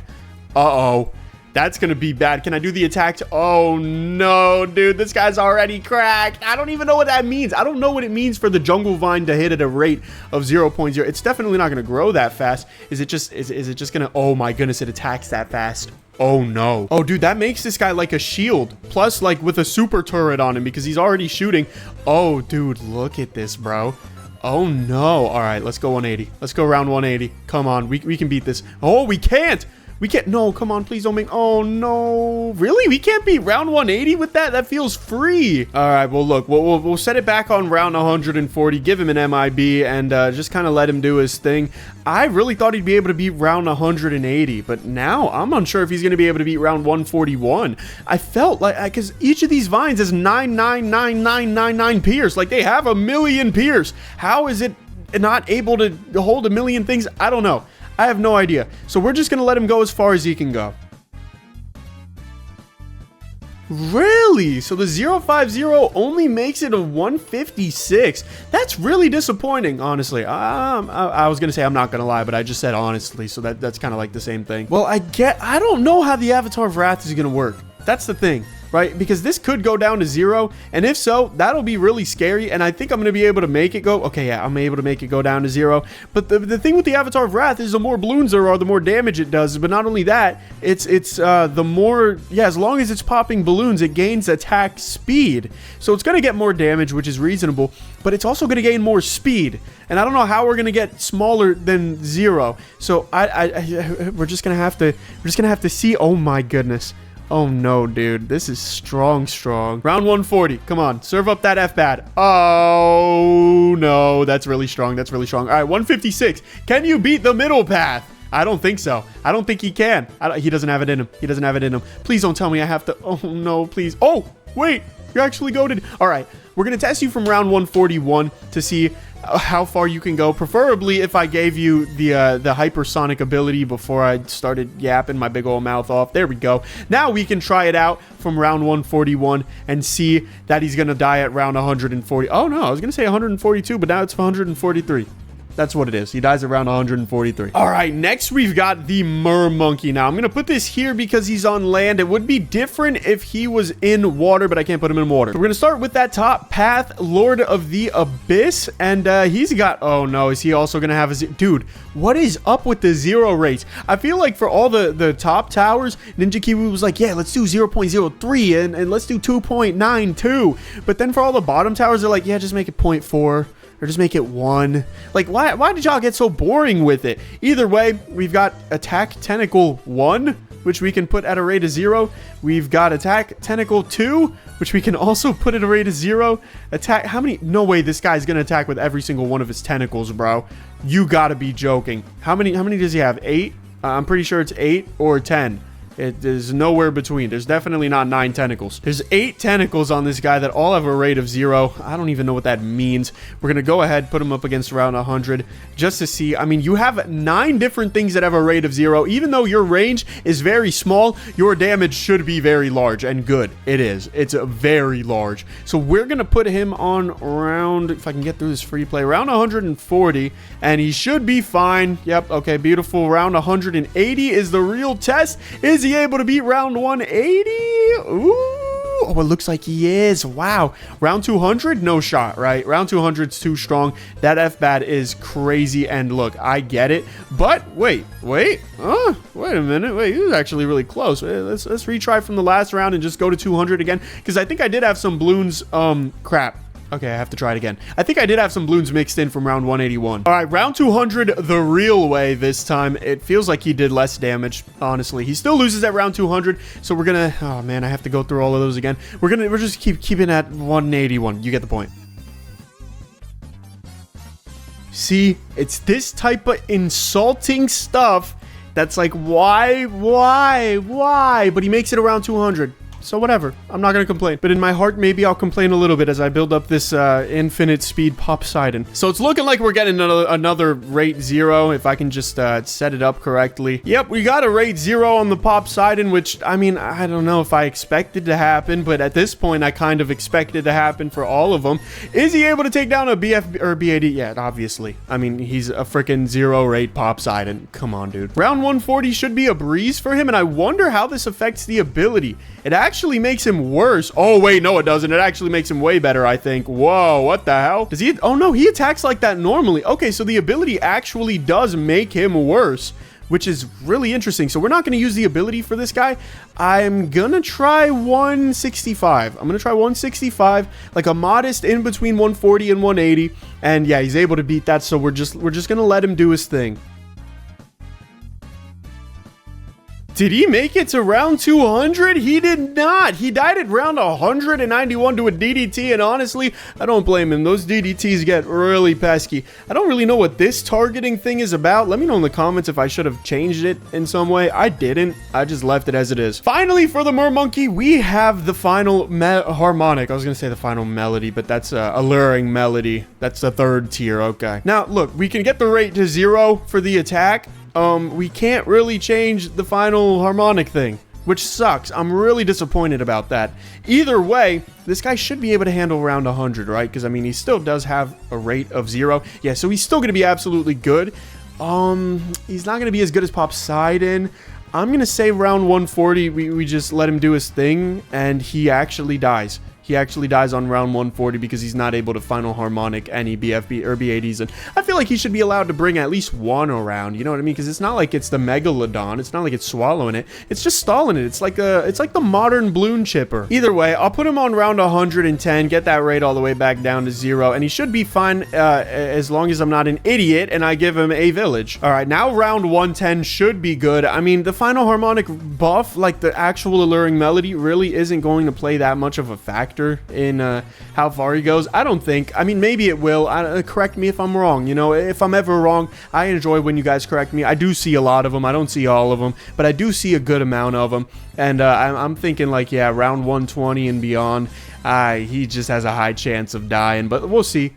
Uh-oh. That's going to be bad. Can I do the attack? Oh, no, dude. This guy's already cracked. I don't even know what that means. I don't know what it means for the jungle vine to hit at a rate of 0.0. It's definitely not going to grow that fast. Is it just going to... Oh, my goodness. It attacks that fast. Oh, no. Oh, dude, that makes this guy like a shield. Plus, like, with a super turret on him because he's already shooting. Oh, dude, look at this, bro. Oh, no. All right, let's go 180. Let's go round 180. Come on. We can beat this. Oh, we can't. We can't. No, come on, please don't make... Oh, no. Really? We can't beat round 180 with that? That feels free. All right, well, look. We'll set it back on round 140, give him an MIB, and just kind of let him do his thing. I really thought he'd be able to beat round 180, but now I'm unsure if he's going to be able to beat round 141. I felt like... Because each of these vines is 9999999 Pierce. Like, they have 1 million Pierce. How is it not able to hold 1 million things? I don't know. I have no idea. So we're just going to let him go as far as he can go. Really? So the 050 only makes it a 156. That's really disappointing, honestly. I was going to say I'm not going to lie, but I just said honestly. So that's kind of like the same thing. Well, I don't know how the Avatar of Wrath is going to work. That's the thing, right? Because this could go down to 0. And if so, that'll be really scary. And I think I'm going to be able to make it go. Okay, yeah, I'm able to make it go down to 0. But the thing with the Avatar of Wrath is the more balloons there are, the more damage it does. But not only that, it's the more, yeah, as long as it's popping balloons, it gains attack speed. So it's going to get more damage, which is reasonable. But it's also going to gain more speed. And I don't know how we're going to get smaller than 0. So we're just going to have to see. Oh my goodness. Oh no, dude. This is strong. Round 140. Come on. Serve up that F-Bad. Oh, no. That's really strong. All right, 156. Can you beat the middle path? I don't think so. I don't think he can. He doesn't have it in him. Please don't tell me I have to... Oh, no, please. Oh, wait. You're actually goated. All right. We're going to test you from round 141 to see how far you can go. Preferably if I gave you the hypersonic ability before I started yapping my big old mouth off. There we go. Now we can try it out from round 141 and see that he's gonna die at round 140. Oh no, I was gonna say 142, but now it's 143. That's what it is. He dies around 143. All right, next we've got the Mermonkey. Now, I'm going to put this here because he's on land. It would be different if he was in water, but I can't put him in water. So we're going to start with that top path, Lord of the Abyss. And he's got... Oh, no. Is he also going to have a... Dude, what is up with the 0 rates? I feel like for all the top towers, Ninja Kiwi was like, yeah, let's do 0.03 and let's do 2.92. But then for all the bottom towers, they're like, yeah, just make it 0.4. Or just make it 1. Like, why did y'all get so boring with it? Either way, we've got Attack Tentacle 1, which we can put at a rate of 0. We've got Attack Tentacle 2, which we can also put at a rate of 0. Attack... How many... No way this guy's gonna attack with every single one of his tentacles, bro. You gotta be joking. How many does he have? 8? I'm pretty sure it's 8 or 10. It is nowhere between. There's definitely not 9 tentacles. There's 8 tentacles on this guy that all have a rate of 0. I don't even know what that means. We're going to go ahead, put him up against around 100 just to see. I mean, you have 9 different things that have a rate of 0. Even though your range is very small, your damage should be very large and good. It is. It's very large. So we're going to put him on around, if I can get through this free play, around 140, and he should be fine. Yep. Okay. Beautiful. Round 180 is the real test. Is he able to beat round 180? Ooh. Oh, it looks like he is. Wow. Round 200? No shot, right? Round 200 is too strong. That F-bat is crazy. And look, I get it. But wait. Wait a minute. Wait, he was actually really close. Let's retry from the last round and just go to 200 again. Because I think I did have some balloons. Crap. Okay, I have to try it again. I think I did have some balloons mixed in from round 181. All right, round 200 the real way this time. It feels like he did less damage, honestly. He still loses at round 200, so we're gonna... Oh, man, I have to go through all of those again. We're just keeping at 181. You get the point. See, it's this type of insulting stuff that's like, why? But he makes it around 200. So whatever, I'm not gonna complain. But in my heart, maybe I'll complain a little bit as I build up this infinite speed Poseidon. So it's looking like we're getting another rate 0, if I can just set it up correctly. Yep, we got a rate 0 on the Poseidon, which, I mean, I don't know if I expected to happen, but at this point, I kind of expected to happen for all of them. Is he able to take down a BF or BAD? Yeah, obviously. I mean, he's a freaking 0 rate Poseidon. Come on, dude. Round 140 should be a breeze for him, and I wonder how this affects the ability. It actually makes him worse. Oh, wait, no, it doesn't. It actually makes him way better, I think. Whoa, what the hell? Does he... Oh, no, he attacks like that normally. Okay, so the ability actually does make him worse, which is really interesting. So we're not going to use the ability for this guy. I'm going to try 165. I'm going to try 165, like a modest in between 140 and 180. And yeah, he's able to beat that, so we're just going to let him do his thing. Did he make it to round 200? He did not. He died at round 191 to a DDT, and honestly, I don't blame him. Those DDTs get really pesky. I don't really know what this targeting thing is about. Let me know in the comments if I should have changed it in some way. I didn't. I just left it as it is. Finally, for the Mermonkey, we have the final harmonic. I was going to say the final melody, but that's alluring melody. That's the 3rd tier. Okay. Now, look, we can get the rate to 0 for the attack. We can't really change the final harmonic thing, which sucks. I'm really disappointed about that. Either way, this guy should be able to handle around 100, right? Because, I mean, he still does have a rate of 0. Yeah, so he's still going to be absolutely good. He's not going to be as good as Poseidon. I'm going to say round 140, we just let him do his thing, and he actually dies. He actually dies on round 140 because he's not able to final harmonic any BFB or BADs. And I feel like he should be allowed to bring at least one around. You know what I mean? Because it's not like it's the Megalodon. It's not like it's swallowing it. It's just stalling it. It's like the modern balloon chipper. Either way, I'll put him on round 110, get that rate all the way back down to 0. And he should be fine as long as I'm not an idiot and I give him a village. All right, now round 110 should be good. I mean, the final harmonic buff, like the actual alluring melody, really isn't going to play that much of a factor in how far he goes. I don't think. I mean, maybe it will. Correct me if I'm wrong. You know, if I'm ever wrong, I enjoy when you guys correct me. I do see a lot of them. I don't see all of them, but I do see a good amount of them. And I'm thinking like, yeah, round 120 and beyond, he just has a high chance of dying, but we'll see.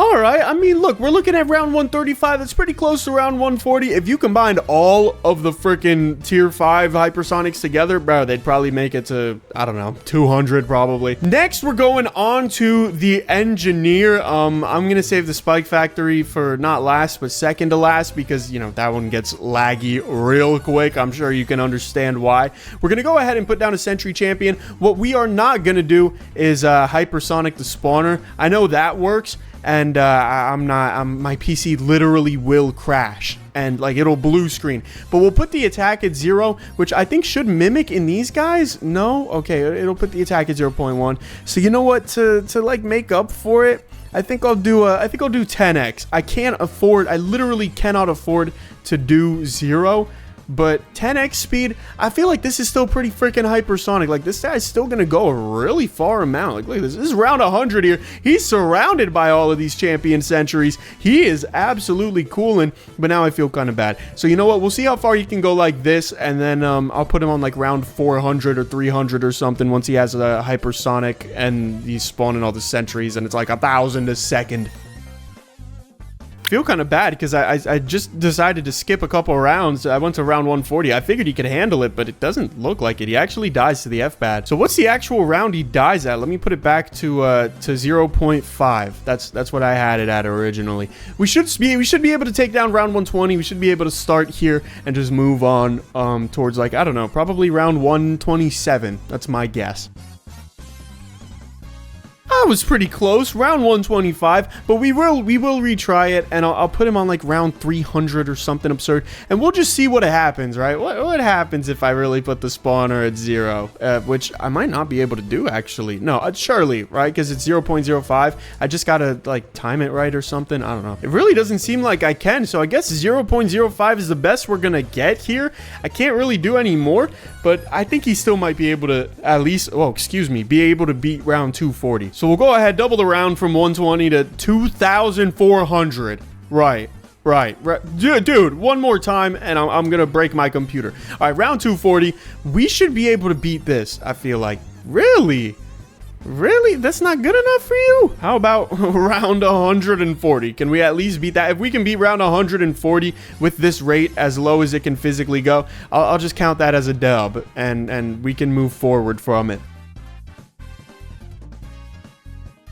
All right, I mean, look, we're looking at round 135. That's pretty close to round 140. If you combined all of the freaking tier 5 hypersonics together, bro, they'd probably make it to, I don't know, 200 probably. Next, we're going on to the engineer. I'm going to save the spike factory for not last, but second to last, because, you know, that one gets laggy real quick. I'm sure you can understand why. We're going to go ahead and put down a sentry champion. What we are not going to do is Hypersonic the spawner. I know that works. And my PC literally will crash and like it'll blue screen, but we'll put the attack at 0, which I think should mimic in these guys. No, okay, it'll put the attack at 0.1. So you know what, to like make up for it, I think I'll do 10x. I literally cannot afford to do 0. But 10x speed, I feel like this is still pretty freaking hypersonic. Like, this guy's still going to go a really far amount. Like, look at this. This is round 100 here. He's surrounded by all of these champion sentries. He is absolutely cooling, but now I feel kind of bad. So, you know what? We'll see how far he can go like this, and then I'll put him on, like, round 400 or 300 or something once he has a hypersonic, and he's spawning all the sentries, and it's like 1,000 a second. Feel kind of bad because I just decided to skip a couple rounds. I went to round 140. I figured he could handle it, but it doesn't look like it. He actually dies to the F-pad. So what's the actual round he dies at? Let me put it back to 0.5. That's what I had it at originally. We should be able to take down round 120. We should be able to start here and just move on towards, like, I don't know, probably round 127. That's my guess. That was pretty close, round 125, but we will retry it, and I'll put him on like round 300 or something absurd, and we'll just see what happens, right? What happens if I really put the spawner at 0, which I might not be able to do, actually. No, surely, right? Because it's 0.05. I just gotta like time it right or something. I don't know. It really doesn't seem like I can, so I guess 0.05 is the best we're gonna get here. I can't really do any more, but I think he still might be able to at least, oh, excuse me, be able to beat round 240. So we'll go ahead, double the round from 120 to 2,400. Right. Dude, one more time, and I'm going to break my computer. All right, round 240. We should be able to beat this, I feel like. Really? Really? That's not good enough for you? How about round 140? Can we at least beat that? If we can beat round 140 with this rate as low as it can physically go, I'll just count that as a dub, and we can move forward from it.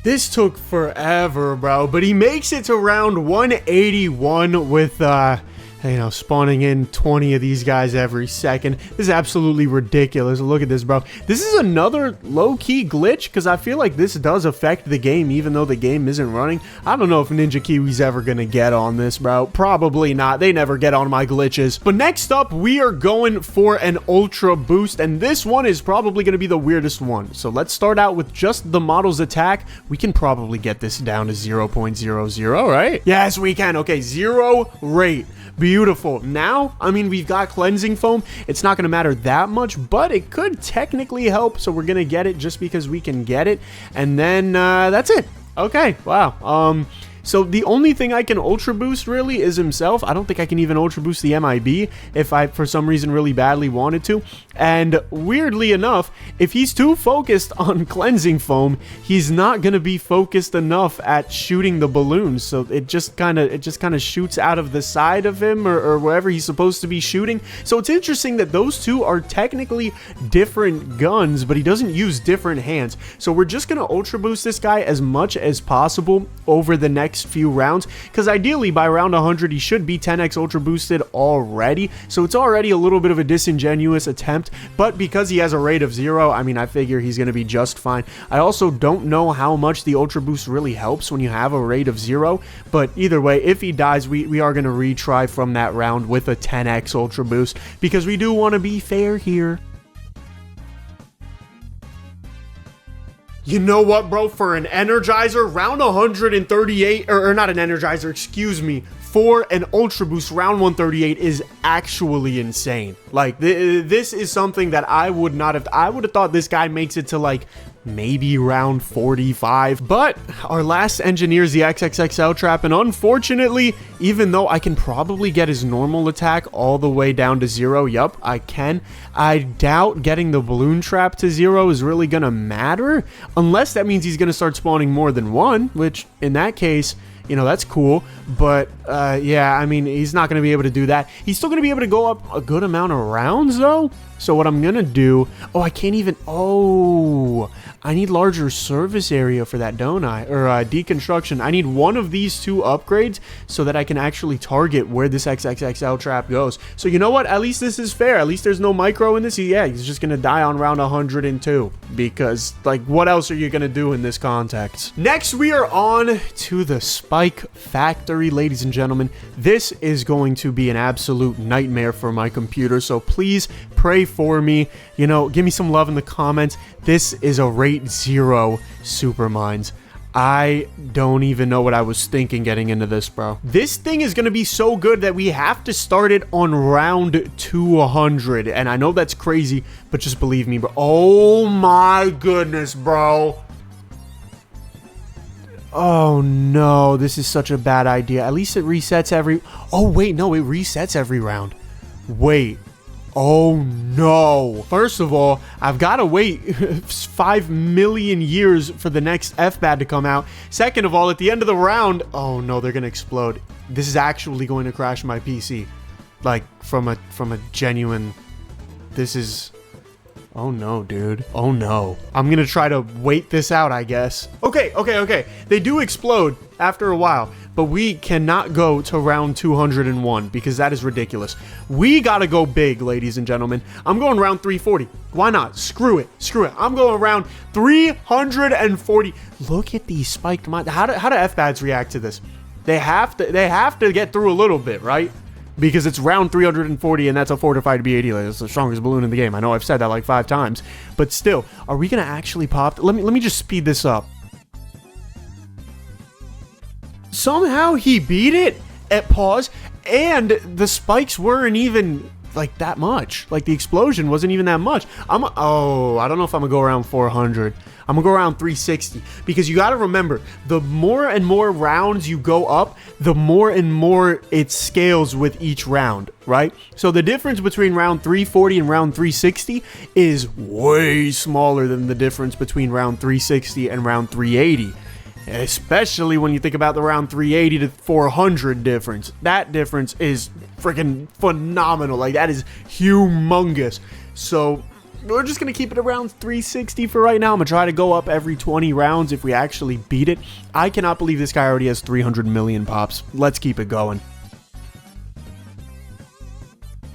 This took forever, bro, but he makes it to round 181 with, you know, spawning in 20 of these guys every second. This is absolutely ridiculous. Look at this, bro. This is another low-key glitch, because I feel like this does affect the game, even though the game isn't running. I don't know if Ninja Kiwi's ever gonna get on this, bro. Probably not. They never get on my glitches. But next up, we are going for an Ultra Boost, and this one is probably gonna be the weirdest one. So let's start out with just the model's attack. We can probably get this down to 0.00, right? Yes, we can. Okay, 0 rate. Beautiful. Now, I mean, we've got cleansing foam. It's not going to matter that much, but it could technically help. So we're going to get it just because we can get it. And then that's it. Okay. Wow. So the only thing I can Ultra Boost really is himself. I don't think I can even Ultra Boost the MIB if I, for some reason, really badly wanted to. And weirdly enough, if he's too focused on cleansing foam, he's not going to be focused enough at shooting the balloons. So it just kind of shoots out of the side of him or wherever he's supposed to be shooting. So it's interesting that those two are technically different guns, but he doesn't use different hands. So we're just going to Ultra Boost this guy as much as possible over the next few rounds, because ideally by round 100 he should be 10x Ultra Boosted already. So it's already a little bit of a disingenuous attempt, but because he has a rate of 0, I mean, I figure he's going to be just fine. I also don't know how much the Ultra Boost really helps when you have a rate of 0, but either way, if he dies, we are going to retry from that round with a 10x Ultra Boost, because we do want to be fair here. You know what, bro? For an Energizer, round 138, or not an Energizer, excuse me, for an Ultra Boost, round 138 is actually insane. Like, this is something that I would have thought this guy makes it to, like, maybe round 45, but our last engineer is the XXXL trap, and unfortunately, even though I can probably get his normal attack all the way down to 0, yup, I can, I doubt getting the balloon trap to 0 is really gonna matter, unless that means he's gonna start spawning more than one, which in that case, You know, that's cool. But, yeah, I mean, he's not going to be able to do that. He's still going to be able to go up a good amount of rounds, though. So what I'm going to do... Oh, I can't even... Oh, I need larger service area for that, don't I? Or deconstruction. I need one of these 2 upgrades so that I can actually target where this XXXL trap goes. So you know what? At least this is fair. At least there's no micro in this. Yeah, he's just going to die on round 102. Because, like, what else are you going to do in this context? Next, we are on to the Spike Factory, ladies and gentlemen. This is going to be an absolute nightmare for my computer. So please pray for me. You know, give me some love in the comments. This is a rate 0 super mines. I don't even know what I was thinking getting into this, bro. This thing is going to be so good that we have to start it on round 200. And I know that's crazy, but just believe me, bro. Oh my goodness, bro. Oh no, this is such a bad idea. At least it resets every... Oh wait, no, it resets every round. Wait. Oh no. First of all, I've got to wait 5 million years for the next FBAD to come out. Second of all, at the end of the round... Oh no, they're going to explode. This is actually going to crash my PC. Like, from a genuine... This is... Oh no, dude. Oh no. I'm gonna try to wait this out, I guess. Okay. They do explode after a while, but we cannot go to round 201 because that is ridiculous. We gotta go big, ladies and gentlemen. I'm going round 340. Why not? Screw it. I'm going around 340. Look at these spiked mines. How do FBADs react to this? They have to get through a little bit, right? Because it's round 340 and that's a fortified BAD. Like, it's the strongest balloon in the game. I know I've said that like 5 times. But still, are we going to actually pop? Let me just speed this up. Somehow he beat it at pause. And the spikes weren't even like that much. Like the explosion wasn't even that much. I don't know if I'm going to go around 400. I'm going to go around 360 because you got to remember, the more and more rounds you go up, the more and more it scales with each round, right? So the difference between round 340 and round 360 is way smaller than the difference between round 360 and round 380. Especially when you think about the round 380 to 400 difference. That difference is freaking phenomenal. Like, that is humongous. So we're just going to keep it around 360 for right now. I'm going to try to go up every 20 rounds if we actually beat it. I cannot believe this guy already has 300 million pops. Let's keep it going.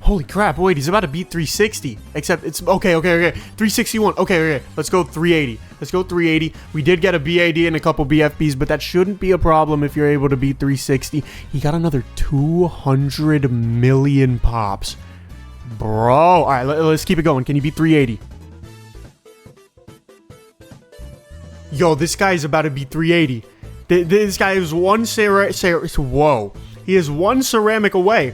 Holy crap, wait, he's about to beat 360. Except it's... Okay. 361. Okay. Let's go 380. We did get a BAD and a couple BFBs, but that shouldn't be a problem if you're able to beat 360. He got another 200 million pops. Bro. All right, let's keep it going. Can you beat 380? Yo, this guy is about to beat 380. This guy is one whoa. He is one ceramic away.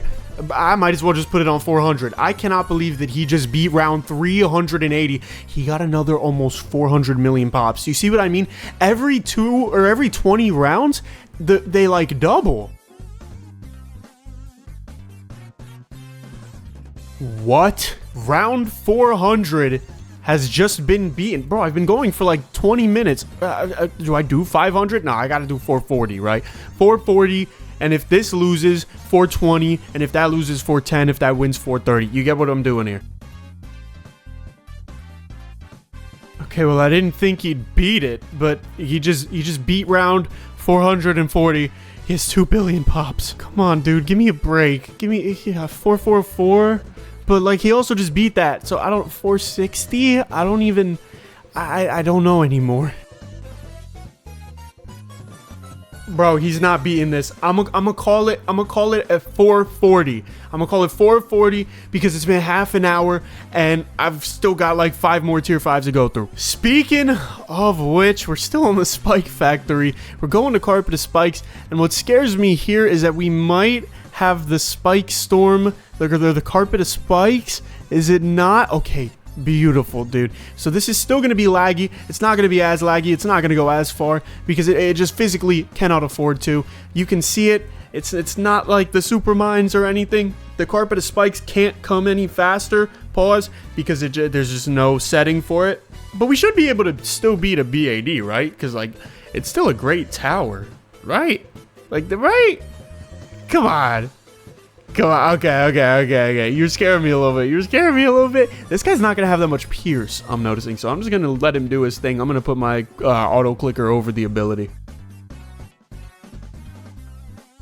I might as well just put it on 400. I cannot believe that he just beat round 380. He got another almost 400 million pops. You see what I mean? Every 2 or every 20 rounds, they like double. What? Round 400 has just been beaten. Bro, I've been going for like 20 minutes. Do I do 500? No, I gotta do 440, right? 440. And if this loses, 420. And if that loses, 410. If that wins, 430. You get what I'm doing here. Okay, well, I didn't think he'd beat it, but he just beat round 440. He has 2 billion pops. Come on, dude. Give me a break. Give me 444. But, like, he also just beat that. So, 460? I don't even... I don't know anymore. Bro, he's not beating this. I'm gonna call it at 440. I'm gonna call it 440 because it's been half an hour and I've still got like 5 more tier 5s to go through. Speaking of which, we're still on the Spike Factory. We're going to Carpet of Spikes, and what scares me here is that we might have the Spike Storm. Look, they're the Carpet of Spikes. Is it not? Okay. Beautiful, dude. So this is still going to be laggy. It's not going to be as laggy. It's not going to go as far because it just physically cannot afford to. You can see it. It's not like the super mines or anything. The Carpet of Spikes can't come any faster. Pause. Because there's just no setting for it. But we should be able to still beat a BAD, right? Because, like, it's still a great tower, right? Like, right? Come on. Come on. Okay. You're scaring me a little bit. This guy's not going to have that much pierce, I'm noticing. So I'm just going to let him do his thing. I'm going to put my auto clicker over the ability.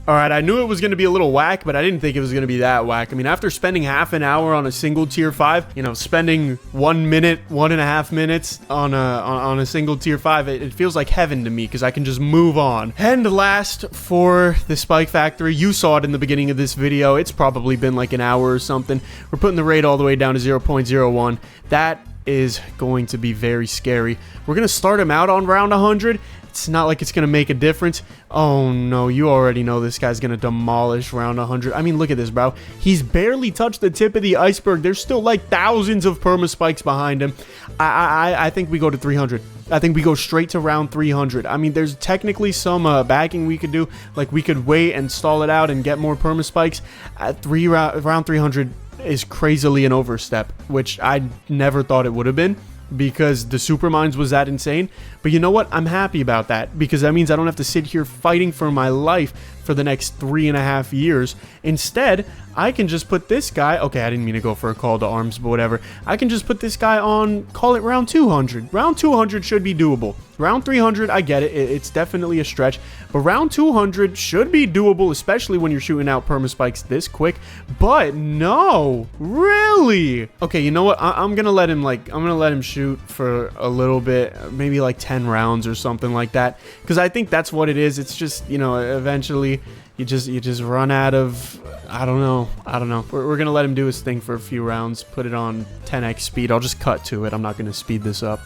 Alright, I knew it was going to be a little whack, but I didn't think it was going to be that whack. I mean, after spending half an hour on a single tier 5, you know, spending 1 minute, 1.5 minutes on a single tier 5, it feels like heaven to me because I can just move on. And last for the Spike Factory, you saw it in the beginning of this video. It's probably been like an hour or something. We're putting the rate all the way down to 0.01. That is going to be very scary. We're going to start him out on round 100. It's not like it's going to make a difference. Oh no, you already know this guy's going to demolish round 100. I mean, look at this, bro. He's barely touched the tip of the iceberg. There's still like thousands of perma spikes behind him. I think we go to 300. I think we go straight to round 300. I mean, there's technically some bagging we could do. Like, we could wait and stall it out and get more perma spikes. At round 300 is crazily an overstep, which I never thought it would have been, because the super mines was that insane. But you know what? I'm happy about that, because that means I don't have to sit here fighting for my life for the next 3.5 years. Instead, I can just put this guy, okay, I didn't mean to go for a call to arms, but whatever. I can just put this guy on, call it round 200. Round 200 should be doable. Round 300, I get it. It's definitely a stretch, but round 200 should be doable, especially when you're shooting out perma spikes this quick. But no, really? Okay, you know what? I'm gonna let him shoot for a little bit, maybe like 10 rounds or something like that, because I think that's what it is. It's just, you know, eventually you just run out of, I don't know. We're gonna let him do his thing for a few rounds, put it on 10x speed. I'll just cut to it. I'm not gonna speed this up.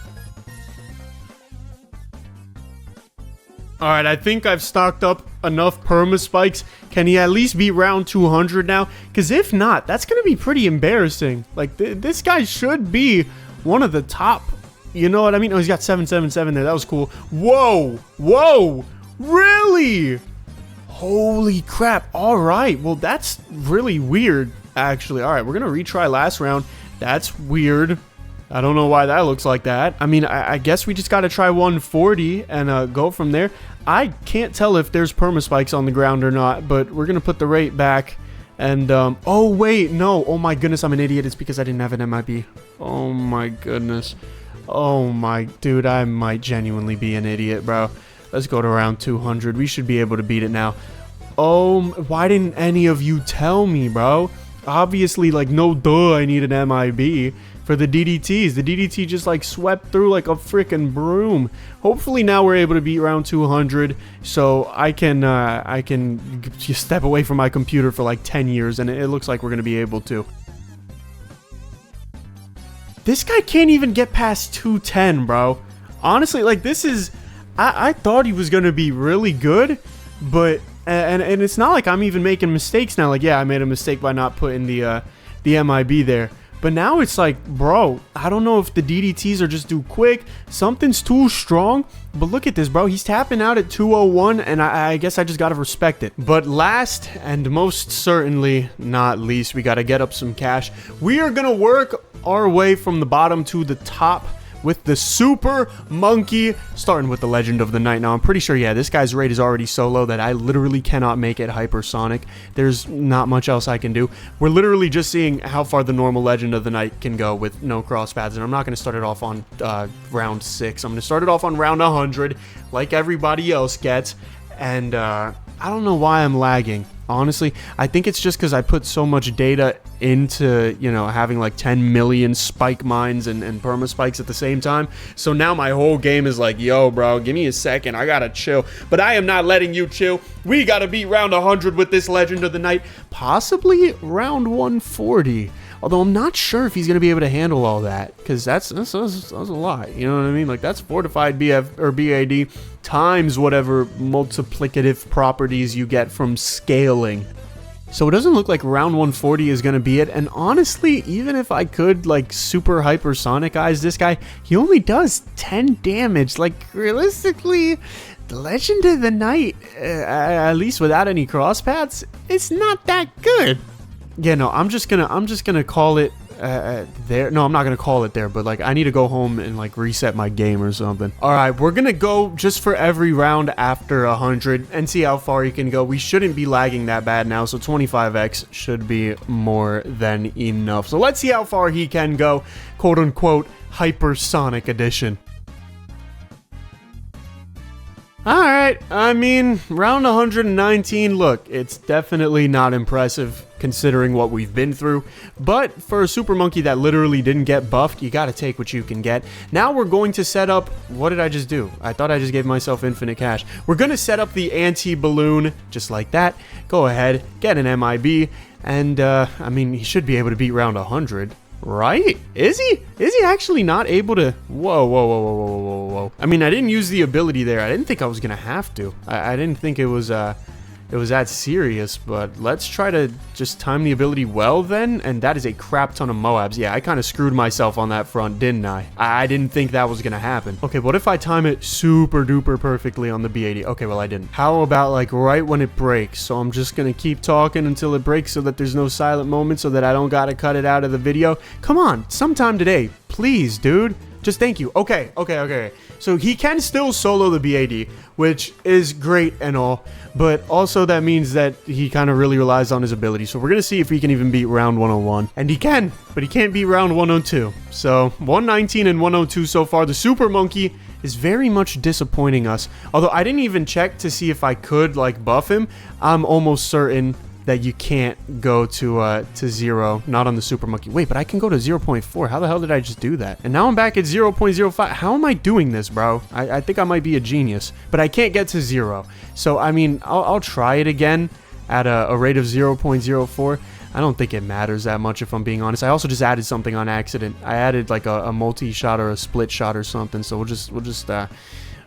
Alright, I think I've stocked up enough perma spikes. Can he at least beat round 200 now? Because if not, that's going to be pretty embarrassing. Like, this guy should be one of the top, you know what I mean? Oh, he's got 777 there. That was cool. Whoa! Whoa! Really? Holy crap. Alright, well, that's really weird, actually. Alright, we're going to retry last round. That's weird. I don't know why that looks like that. I mean, I guess we just got to try 140 and go from there. I can't tell if there's perma spikes on the ground or not, but we're going to put the rate back. And, oh, wait, no. Oh, my goodness, I'm an idiot. It's because I didn't have an MIB. Oh, my goodness. Oh, my, dude, I might genuinely be an idiot, bro. Let's go to round 200. We should be able to beat it now. Oh, why didn't any of you tell me, bro? Obviously, like, no duh, I need an MIB for the DDTs. The DDT just like swept through like a freaking broom. Hopefully now we're able to beat round 200, so I can just step away from my computer for like 10 years, and it looks like we're gonna be able to. This guy can't even get past 210, bro. Honestly, like, this is, I thought he was gonna be really good, but and it's not like I'm even making mistakes now. Like, yeah, I made a mistake by not putting the MIB there. But now it's like, bro, I don't know if the DDTs are just too quick. Something's too strong. But look at this, bro. He's tapping out at 201, and I guess I just got to respect it. But last and most certainly not least, we got to get up some cash. We are going to work our way from the bottom to the top with the Super Monkey, starting with the Legend of the Night. Now, I'm pretty sure, yeah, this guy's rate is already so low that I literally cannot make it Hypersonic. There's not much else I can do. We're literally just seeing how far the normal Legend of the Night can go with no cross paths, and I'm not going to start it off on round 6. I'm going to start it off on round 100, like everybody else gets, and I don't know why I'm lagging. Honestly, I think it's just because I put so much data into, you know, having like 10 million spike mines and perma spikes at the same time. So now my whole game is like, yo, bro, give me a second. I gotta chill. But I am not letting you chill. We gotta beat round 100 with this Legend of the Night. Possibly round 140. Although I'm not sure if he's going to be able to handle all that, because that's a lot. You know what I mean? Like, that's fortified BF or BAD times whatever multiplicative properties you get from scaling. So it doesn't look like round 140 is going to be it. And honestly, even if I could like super hypersonicize this guy, he only does 10 damage. Like, realistically, the Legend of the Night, at least without any cross paths, it's not that good. Yeah, no, I'm just gonna call it there. No, I'm not gonna call it there, but like I need to go home and like reset my game or something. All right, we're gonna go just for every round after 100 and see how far you can go. We shouldn't be lagging that bad now, so 25x should be more than enough. So let's see how far he can go, quote unquote, Hypersonic edition. Alright, I mean, round 119, look, it's definitely not impressive considering what we've been through, but for a super monkey that literally didn't get buffed, you gotta take what you can get. Now we're going to set up, what did I just do? I thought I just gave myself infinite cash. We're gonna set up the anti-balloon, just like that. Go ahead, get an MIB, and I mean, he should be able to beat round 100. Right? Is he? Is he actually not able to? Whoa, whoa, whoa, whoa, whoa, whoa, whoa. I mean, I didn't use the ability there. I didn't think I was gonna have to. I didn't think it was that serious, but let's try to just time the ability well then, and that is a crap ton of Moabs. Yeah, I kind of screwed myself on that front, didn't I? I didn't think that was gonna happen. Okay, what if I time it super duper perfectly on the B80? Okay, well I didn't. How about like right when it breaks? So I'm just gonna keep talking until it breaks so that there's no silent moment, so that I don't gotta cut it out of the video. Come on, sometime today, please, dude. Just thank you. Okay. So he can still solo the B80, which is great and all, but also that means that he kind of really relies on his ability. So we're going to see if he can even beat round 101. And he can, but he can't beat round 102. So 119 and 102 so far. The super monkey is very much disappointing us. Although I didn't even check to see if I could like buff him. I'm almost certain that you can't go to 0, not on the super monkey. Wait, but I can go to 0.4. How the hell did I just do that? And now I'm back at 0.05. How am I doing this, bro? I think I might be a genius, but I can't get to 0. So, I mean, I'll try it again at a rate of 0.04. I don't think it matters that much if I'm being honest. I also just added something on accident. I added like a multi-shot or a split shot or something. So we'll just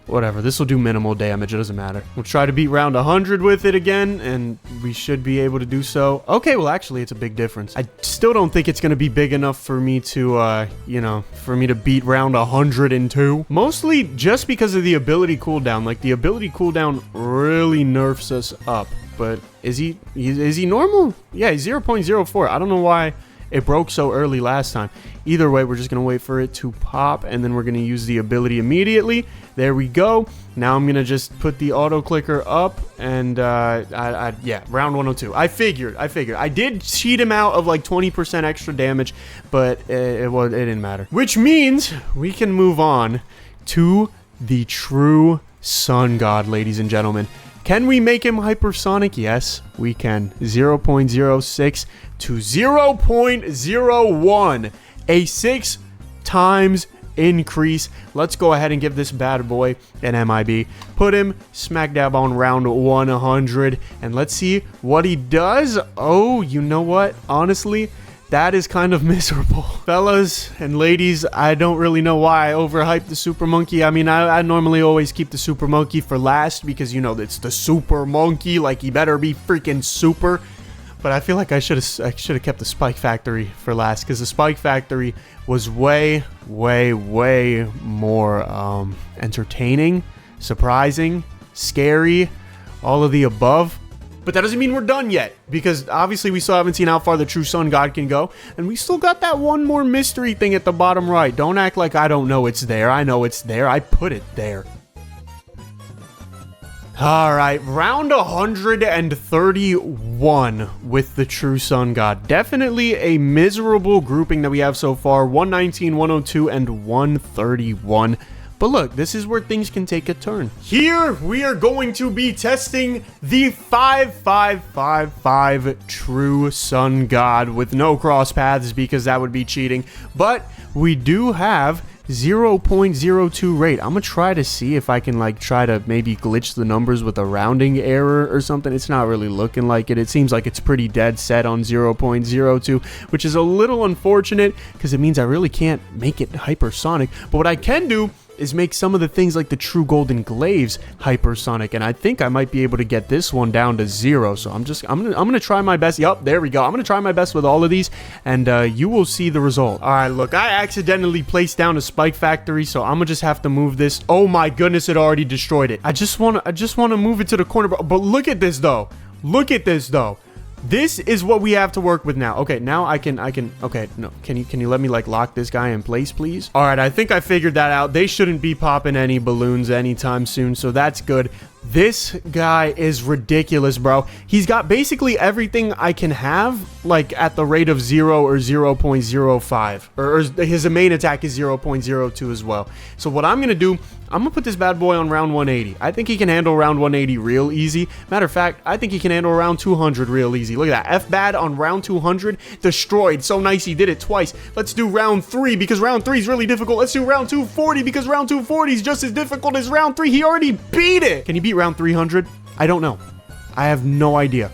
whatever, this will do minimal damage, it doesn't matter. We'll try to beat round 100 with it again, and we should be able to do so. Okay, well actually it's a big difference. I still don't think it's gonna be big enough for me to, you know, for me to beat round 102. Mostly just because of the ability cooldown. Like, the ability cooldown really nerfs us up. But is he normal? Yeah, he's 0.04. I don't know why it broke so early last time. Either way, we're just going to wait for it to pop, and then we're going to use the ability immediately. There we go. Now I'm going to just put the auto clicker up, and yeah, round 102. I figured. I did cheat him out of like 20% extra damage, but it didn't matter. Which means we can move on to the true sun god, ladies and gentlemen. Can we make him hypersonic? Yes, we can. 0.06 to 0.01. A 6 times increase. Let's go ahead and give this bad boy an MIB. Put him smack dab on round 100. And let's see what he does. Oh, you know what? Honestly, that is kind of miserable. Fellas and ladies, I don't really know why I overhyped the super monkey. I mean, I normally always keep the super monkey for last because, you know, it's the super monkey. Like, he better be freaking super. But I feel like I should have kept the Spike Factory for last, because the Spike Factory was way more entertaining, surprising, scary, all of the above. But that doesn't mean we're done yet, because obviously we still haven't seen how far the true sun god can go, and we still got that one more mystery thing at the bottom right. Don't act like I don't know it's there. I know it's there. I put it there. Alright, round 131 with the true sun god. Definitely a miserable grouping that we have so far. 119, 102, and 131. But look, this is where things can take a turn. Here, we are going to be testing the 5555 true sun god with no cross paths, because that would be cheating. But we do have 0.02 rate. I'm gonna try to see if I can like try to maybe glitch the numbers with a rounding error or something. It's not really looking like it. It seems like it's pretty dead set on 0.02, which is a little unfortunate because it means I really can't make it hypersonic. But what I can do is make some of the things like the true golden glaives hypersonic, and I think I might be able to get this one down to 0. So I'm gonna try my best. Yup, there we go. I'm gonna try my best with all of these, and you will see the result. All right, look, I accidentally placed down a Spike Factory, so I'm gonna just have to move this. Oh my goodness, it already destroyed it. I just wanna move it to the corner, but look at this though. Look at this though. This is what we have to work with now. Okay, now I can, okay, no, can you let me like lock this guy in place, please? All right, I think I figured that out. They shouldn't be popping any balloons anytime soon, so that's good. This guy is ridiculous, bro. He's got basically everything I can have, like, at the rate of 0 or 0.05. Or his main attack is 0.02 as well. So what I'm going to do, I'm going to put this bad boy on round 180. I think he can handle round 180 real easy. Matter of fact, I think he can handle round 200 real easy. Look at that. F-bad on round 200. Destroyed. So nice he did it twice. Let's do round 3 because round 3 is really difficult. Let's do round 240 because round 240 is just as difficult as round 3. He already beat it. Can he beat round 300? I don't know. I have no idea.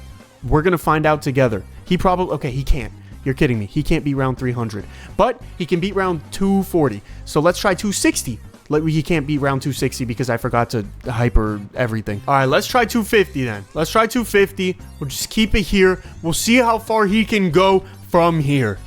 We're going to find out together. He probably... Okay, he can't. You're kidding me. He can't beat round 300. But he can beat round 240. So let's try 260. He can't beat round 260 because I forgot to hyper everything. All right, let's try 250 then. Let's try 250. We'll just keep it here. We'll see how far he can go from here.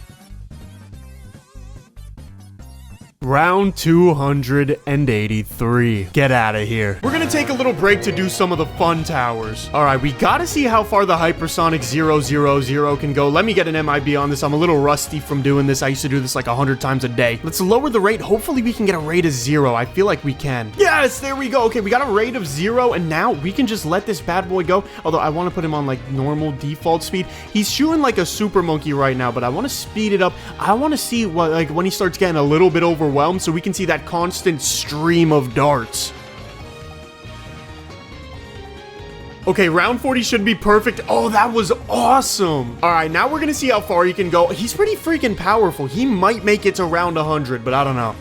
Round 283. Get out of here. We're gonna take a little break to do some of the fun towers. All right, we gotta see how far the Hypersonic 000 can go. Let me get an MIB on this. I'm a little rusty from doing this. I used to do this like 100 times a day. Let's lower the rate. Hopefully we can get a rate of 0. I feel like we can. Yes, there we go. Okay, we got a rate of 0, and now we can just let this bad boy go. Although I want to put him on like normal default speed. He's shooting like a super monkey right now, but I want to speed it up. I want to see what, like, when he starts getting a little bit overwhelmed, so we can see that constant stream of darts. Okay, round 40 should be perfect. Oh, that was awesome. All right, now we're gonna see how far he can go. He's pretty freaking powerful. He might make it to round 100, but I don't know.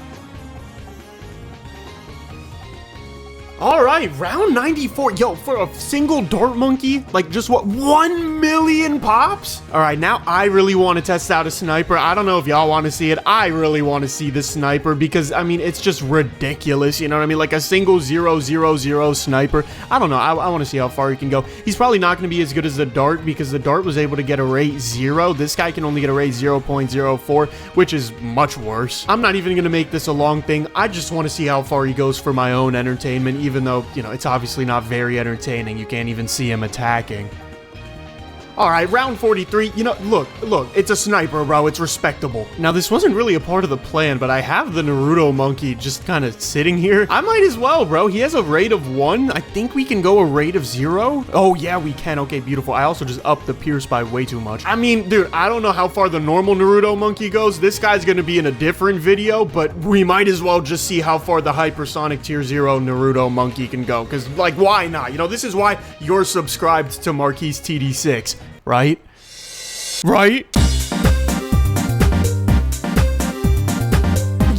All right, round 94. Yo, for a single dart monkey, like just what, 1 million pops? All right, now I really want to test out a sniper. I don't know if y'all want to see it. I really want to see the sniper because, I mean, it's just ridiculous. You know what I mean? Like a single 000 sniper. I don't know. I want to see how far he can go. He's probably not going to be as good as the dart because the dart was able to get a rate 0. This guy can only get a rate 0.04, which is much worse. I'm not even going to make this a long thing. I just want to see how far he goes for my own entertainment, even though, you know, it's obviously not very entertaining. You can't even see him attacking. All right, round 43. You know, look, it's a sniper, bro. It's respectable. Now, this wasn't really a part of the plan, but I have the Naruto monkey just kind of sitting here. I might as well, bro. He has a rate of 1. I think we can go a rate of 0. Oh, yeah, we can. Okay, beautiful. I also just upped the Pierce by way too much. I mean, dude, I don't know how far the normal Naruto monkey goes. This guy's going to be in a different video, but we might as well just see how far the Hypersonic Tier 0 Naruto monkey can go. Because, like, why not? You know, this is why you're subscribed to Marquise TD6. Right? Right?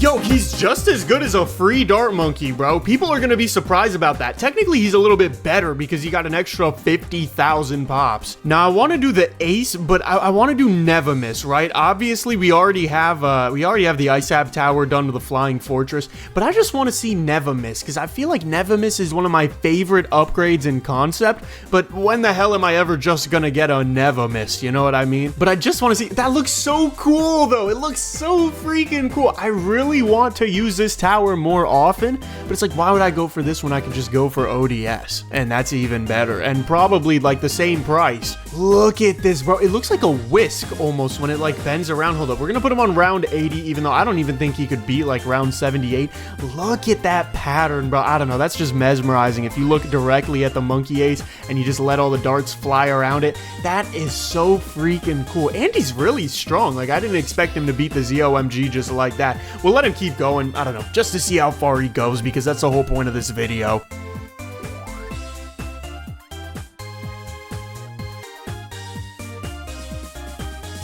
Yo, he's just as good as a free dart monkey, bro. People are gonna be surprised about that. Technically, he's a little bit better because he got an extra 50,000 pops. Now, I want to do the ace, but I want to do never miss, right? Obviously, we already have the Ice Ab Tower done with the Flying Fortress, but I just want to see never miss because I feel like never miss is one of my favorite upgrades in concept. But when the hell am I ever just gonna get a never miss? You know what I mean? But I just want to see. That looks so cool, though. It looks so freaking cool. I really want to use this tower more often, but it's like, why would I go for this when I can just go for ODS? And that's even better, and probably like the same price. Look at this, bro. It looks like a whisk almost when it like bends around. Hold up, we're gonna put him on round 80, even though I don't even think he could beat like round 78. Look at that pattern, bro. I don't know, that's just mesmerizing. If you look directly at the monkey ace and you just let all the darts fly around it, that is so freaking cool. And he's really strong. Like, I didn't expect him to beat the ZOMG just like that. We'll let him keep going, I don't know, just to see how far he goes, because that's the whole point of this video.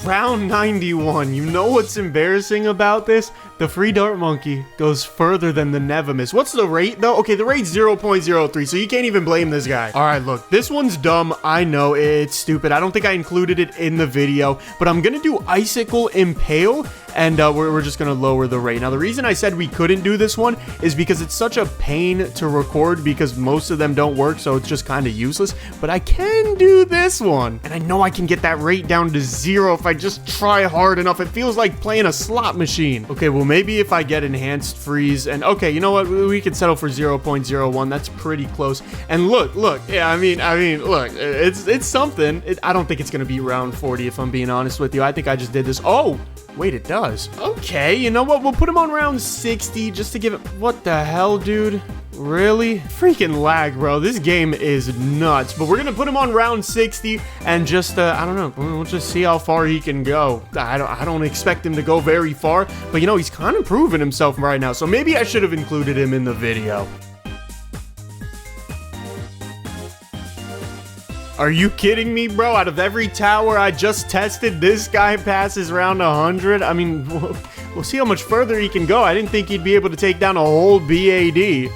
Round 91. You know what's embarrassing about this? The free dart monkey goes further than the Nevemis. What's the rate, though? Okay, the rate's 0.03, so you can't even blame this guy. All right, look, this one's dumb. I know, it's stupid. I don't think I included it in the video, but I'm gonna do Icicle Impale, and we're just gonna lower the rate. Now, the reason I said we couldn't do this one is because it's such a pain to record because most of them don't work, so it's just kind of useless, but I can do this one, and I know I can get that rate down to 0 if I just try hard enough. It feels like playing a slot machine. Okay, we'll maybe if I get enhanced freeze and okay, you know what? We can settle for 0.01. That's pretty close. And look. Yeah, I mean, look, it's something. I don't think it's going to be round 40 if I'm being honest with you. I think I just did this. Oh, wait, it does. Okay, you know what? We'll put him on round 60 just to give it... What the hell, dude? Really? Freaking lag, bro. This game is nuts. But we're going to put him on round 60 and just, I don't know. We'll just see how far he can go. I don't expect him to go very far. But, you know, he's kind of proving himself right now. So maybe I should have included him in the video. Are you kidding me, bro? Out of every tower I just tested, this guy passes round 100? I mean, we'll see how much further he can go. I didn't think he'd be able to take down a whole BAD.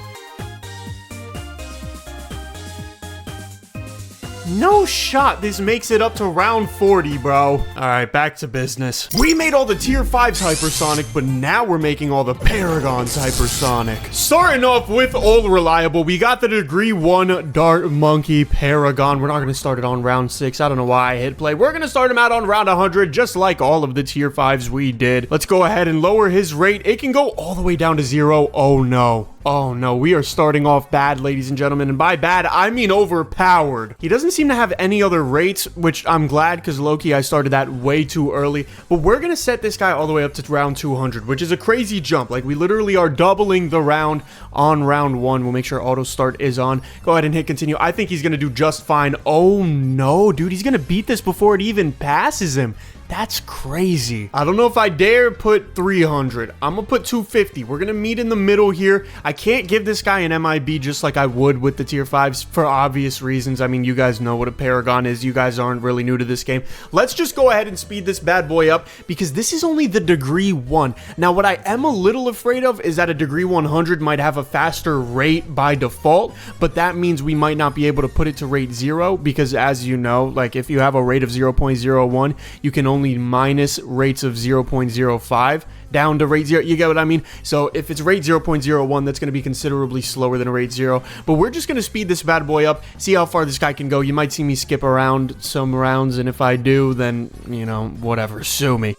No shot this makes it up to round 40, bro. All right, back to business. We made all the tier 5s hypersonic, but now we're making all the paragons hypersonic. Starting off with all reliable, we got the degree 1 dart monkey paragon. We're not going to start it on round 6. I don't know why I hit play. We're going to start him out on round 100, just like all of the tier 5s we did. Let's go ahead and lower his rate. It can go all the way down to 0. Oh, no. Oh no, we are starting off bad, ladies and gentlemen, and by bad, I mean overpowered. He doesn't seem to have any other rates, which I'm glad, because low-key, I started that way too early, but we're gonna set this guy all the way up to round 200, which is a crazy jump. Like, we literally are doubling the round on round 1. We'll make sure auto start is on. Go ahead and hit continue. I think he's gonna do just fine. Oh no, dude, he's gonna beat this before it even passes him. That's crazy. I don't know if I dare put 300. I'm gonna put 250. We're gonna meet in the middle here. I can't give this guy an MIB just like I would with the tier 5s for obvious reasons. I mean, you guys know what a paragon is. You guys aren't really new to this game. Let's just go ahead and speed this bad boy up because this is only the degree 1. Now, what I am a little afraid of is that a degree 100 might have a faster rate by default, but that means we might not be able to put it to rate 0 because, as you know, like if you have a rate of 0.01, you can only minus rates of 0.05 down to rate 0. You get what I mean? So if it's rate 0.01, that's going to be considerably slower than a rate 0. But we're just going to speed this bad boy up, see how far this guy can go. You might see me skip around some rounds, and if I do, then, you know, whatever, sue me.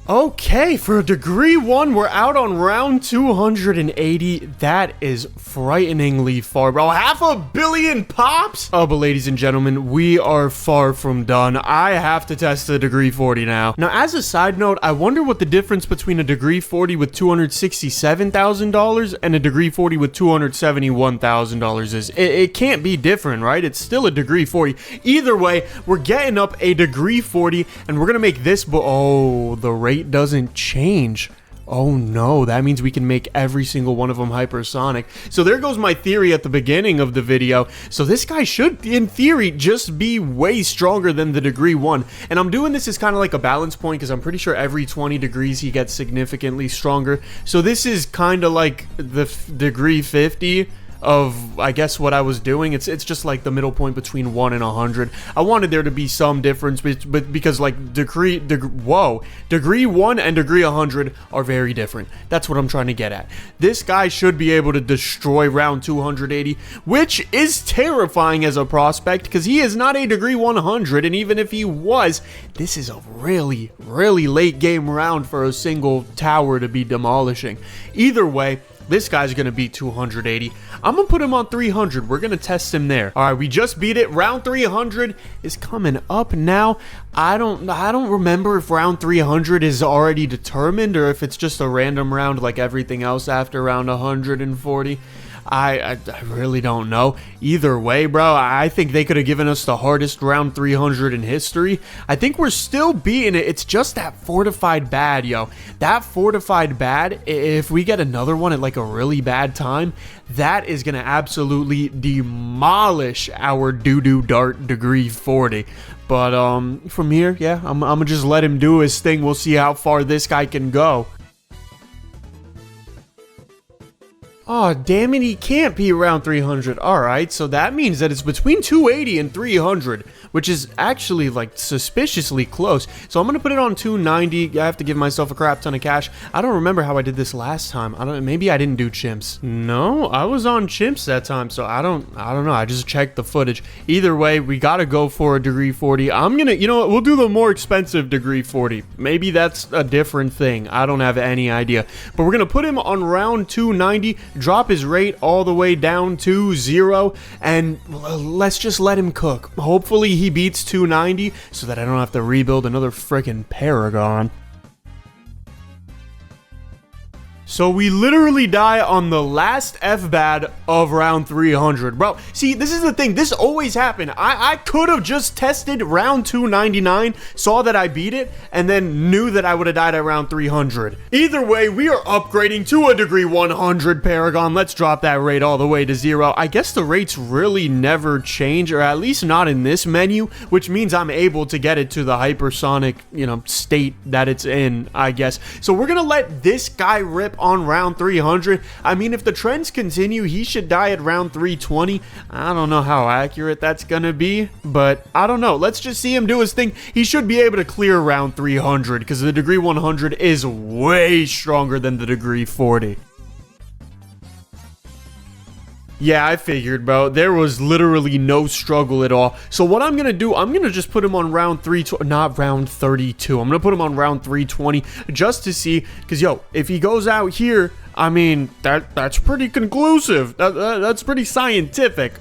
Okay, for degree 1, we're out on round 280. That is frighteningly far, bro. 500 million pops? Oh, but ladies and gentlemen, we are far from done. I have to test the degree 40 now. Now, as a side note, I wonder what the difference between a degree 40 with $267,000 and a degree 40 with $271,000 is. It can't be different, right? It's still a degree 40. Either way, we're getting up a degree 40, and we're gonna make this, oh, the rate doesn't change. Oh no, that means we can make every single one of them hypersonic. So there goes my theory at the beginning of the video. So this guy should, in theory, just be way stronger than the degree 1. And I'm doing this as kind of like a balance point because I'm pretty sure every 20 degrees he gets significantly stronger. So this is kind of like the degree 50 of, I guess, what I was doing. It's just like the middle point between 1 and 100. I wanted there to be some difference, but because like degree 1 and degree 100 are very different. That's what I'm trying to get at. This guy should be able to destroy round 280, which is terrifying as a prospect because he is not a degree 100, and even if he was, this is a really, really late game round for a single tower to be demolishing. Either way, this guy's gonna beat 280. I'm gonna put him on 300. We're gonna test him there. All right, we just beat it. Round 300 is coming up now. I don't remember if round 300 is already determined or if it's just a random round like everything else after round 140. I really don't know. Either way, bro, I think they could have given us the hardest round 300 in history. I think we're still beating it. It's just that fortified bad, yo. That fortified bad, if we get another one at like a really bad time, that is going to absolutely demolish our doo-doo dart degree 40. But from here, yeah, I'm going to just let him do his thing. We'll see how far this guy can go. Oh, damn it, he can't be around 300. Alright, so that means that it's between 280 and 300, which is actually, like, suspiciously close. So I'm gonna put it on 290. I have to give myself a crap ton of cash. I don't remember how I did this last time. Maybe I didn't do chimps. No, I was on chimps that time, so I don't know. I just checked the footage. Either way, we gotta go for a degree 40. I'm gonna, you know what, we'll do the more expensive degree 40. Maybe that's a different thing. I don't have any idea. But we're gonna put him on round 290. Drop his rate all the way down to 0, and let's just let him cook. Hopefully he beats 290 so that I don't have to rebuild another freaking Paragon. So we literally die on the last FBAD of round 300. Bro, see, this is the thing. This always happened. I could have just tested round 299, saw that I beat it, and then knew that I would have died at round 300. Either way, we are upgrading to a degree 100 Paragon. Let's drop that rate all the way to 0. I guess the rates really never change, or at least not in this menu, which means I'm able to get it to the hypersonic, you know, state that it's in, I guess. So we're gonna let this guy rip on round 300. I mean, if the trends continue, he should die at round 320. I don't know how accurate that's gonna be, but I don't know. Let's just see him do his thing. He should be able to clear round 300 because the degree 100 is way stronger than the degree 40. Yeah, I figured, bro. There was literally no struggle at all. So what I'm gonna do, I'm gonna just put him on round 320, not round 32. I'm gonna put him on round 320 just to see, because yo, if he goes out here, I mean, that's pretty conclusive. That's pretty scientific.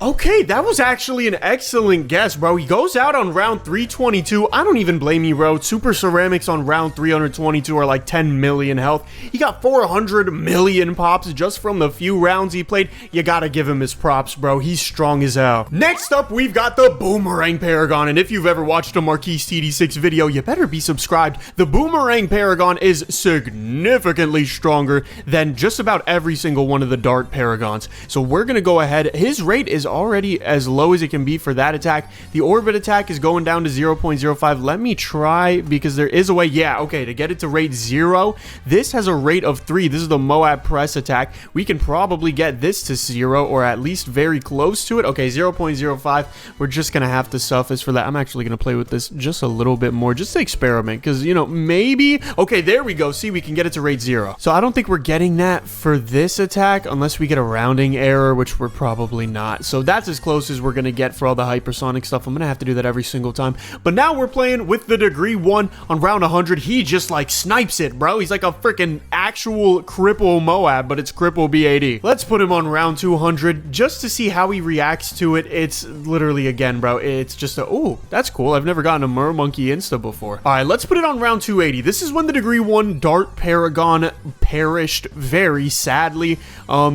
Okay, that was actually an excellent guess, bro. He goes out on round 322. I don't even blame you, bro. Super Ceramics on round 322 are like 10 million health. He got 400 million pops just from the few rounds he played. You gotta give him his props, bro. He's strong as hell. Next up, we've got the Boomerang Paragon. And if you've ever watched a Marquise TD6 video, you better be subscribed. The Boomerang Paragon is significantly stronger than just about every single one of the Dart Paragons. So we're gonna go ahead. His rate is already as low as it can be for that attack. The orbit attack is going down to 0.05. Let me try, because there is a way. Yeah, okay, to get it to rate 0. This has a rate of 3. This is the Moab press attack. We can probably get this to 0, or at least very close to it. Okay, 0.05. We're just gonna have to suffice for that. I'm actually gonna play with this just a little bit more, just to experiment, because, you know, maybe. Okay, there we go. See, we can get it to rate 0. So I don't think we're getting that for this attack unless we get a rounding error, which we're probably not. So that's as close as we're gonna get for all the hypersonic stuff. I'm gonna have to do that every single time. But now we're playing with the degree 1 on round 100. He just like snipes it, bro. He's like a freaking actual cripple Moab, but it's cripple BAD. Let's put him on round 200 just to see how he reacts to it. It's literally, again, bro, it's just a, oh, that's cool. I've never gotten a Mermonkey Insta before. All right, let's put it on round 280. This is when the degree 1 Dart Paragon perished very sadly.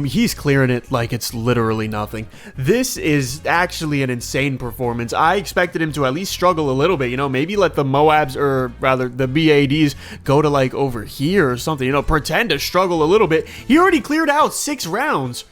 He's clearing it like it's literally nothing. This is actually an insane performance. I expected him to at least struggle a little bit, you know, maybe let the Moabs, or rather the BADs, go to like over here or something, you know, pretend to struggle a little bit. He already cleared out 6 rounds.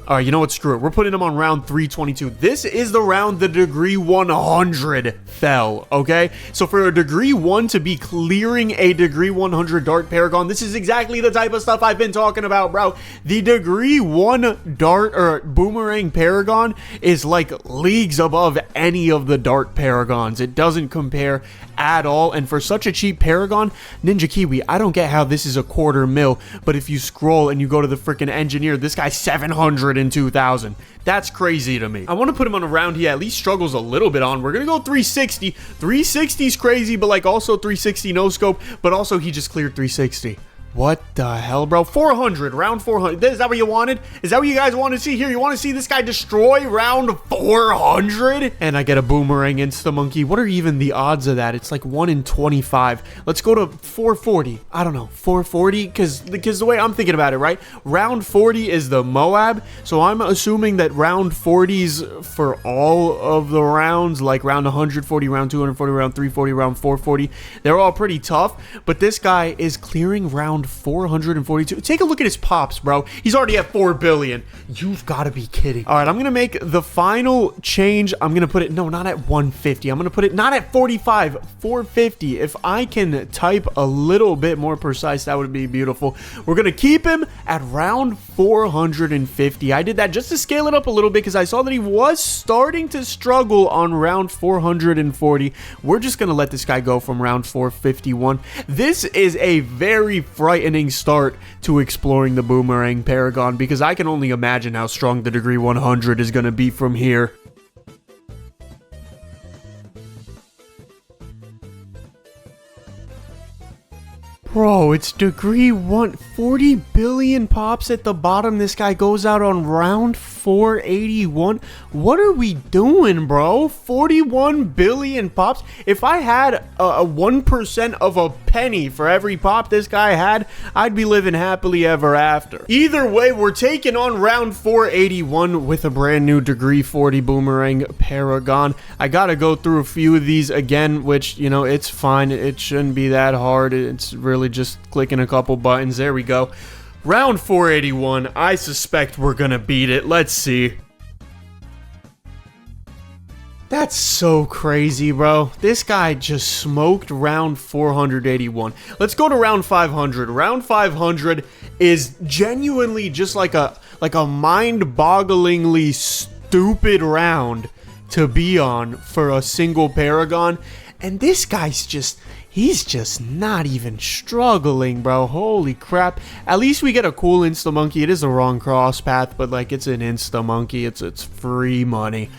All right, you know what? Screw it. We're putting him on round 322. This is the round the degree 100 fell, okay? So for a degree 1 to be clearing a degree 100 Dart Paragon, this is exactly the type of stuff I've been talking about, bro. The degree 1 Dart or Boomerang Paragon is like leagues above any of the Dart Paragons. It doesn't compare at all. And for such a cheap Paragon, Ninja Kiwi, I don't get how this is a $250,000, but if you scroll and you go to the freaking engineer, this guy's 702,000. That's crazy to me. I want to put him on a round he at least struggles a little bit on. We're gonna go 360. 360 is crazy, but like also 360 no scope, but also he just cleared 360. What the hell, bro? 400, round 400. Is that what you wanted? Is that what you guys want to see here? You want to see this guy destroy round 400? And I get a Boomerang Insta-Monkey. What are even the odds of that? It's like 1 in 25. Let's go to 440. I don't know, 440? Because the way I'm thinking about it, right? Round 40 is the Moab. So I'm assuming that round 40s for all of the rounds, like round 140, round 240, round 340, round 440, they're all pretty tough. But this guy is clearing round round 442. Take a look at his pops, bro. He's already at 4 billion. You've got to be kidding. All right, I'm going to make the final change. I'm going to put it, no, not at 150. I'm going to put it not at 45, 450. If I can type a little bit more precise, that would be beautiful. We're going to keep him at round 450. I did that just to scale it up a little bit because I saw that he was starting to struggle on round 440. We're just going to let this guy go from round 451. This is a very frightening start to exploring the Boomerang Paragon because I can only imagine how strong the Degree 100 is going to be from here. Bro, it's Degree 140 billion pops at the bottom. This guy goes out on round 481. What are we doing, bro? 41 billion pops. If I had a 1% of a penny for every pop this guy had, I'd be living happily ever after. Either way, we're taking on round 481 with a brand new Degree 40 Boomerang Paragon. I gotta go through a few of these again, which, you know, it's fine. It shouldn't be that hard. It's really just clicking a couple buttons. There we go. Round 481. I suspect we're gonna beat it. Let's see. That's so crazy, bro. This guy just smoked round 481. Let's go to round 500. Round 500 is genuinely just like a mind-bogglingly stupid round to be on for a single Paragon. And this guy's he's just not even struggling, bro. Holy crap. At least we get a cool Insta-Monkey. It is the wrong cross path, but like it's an Insta-Monkey. It's free money.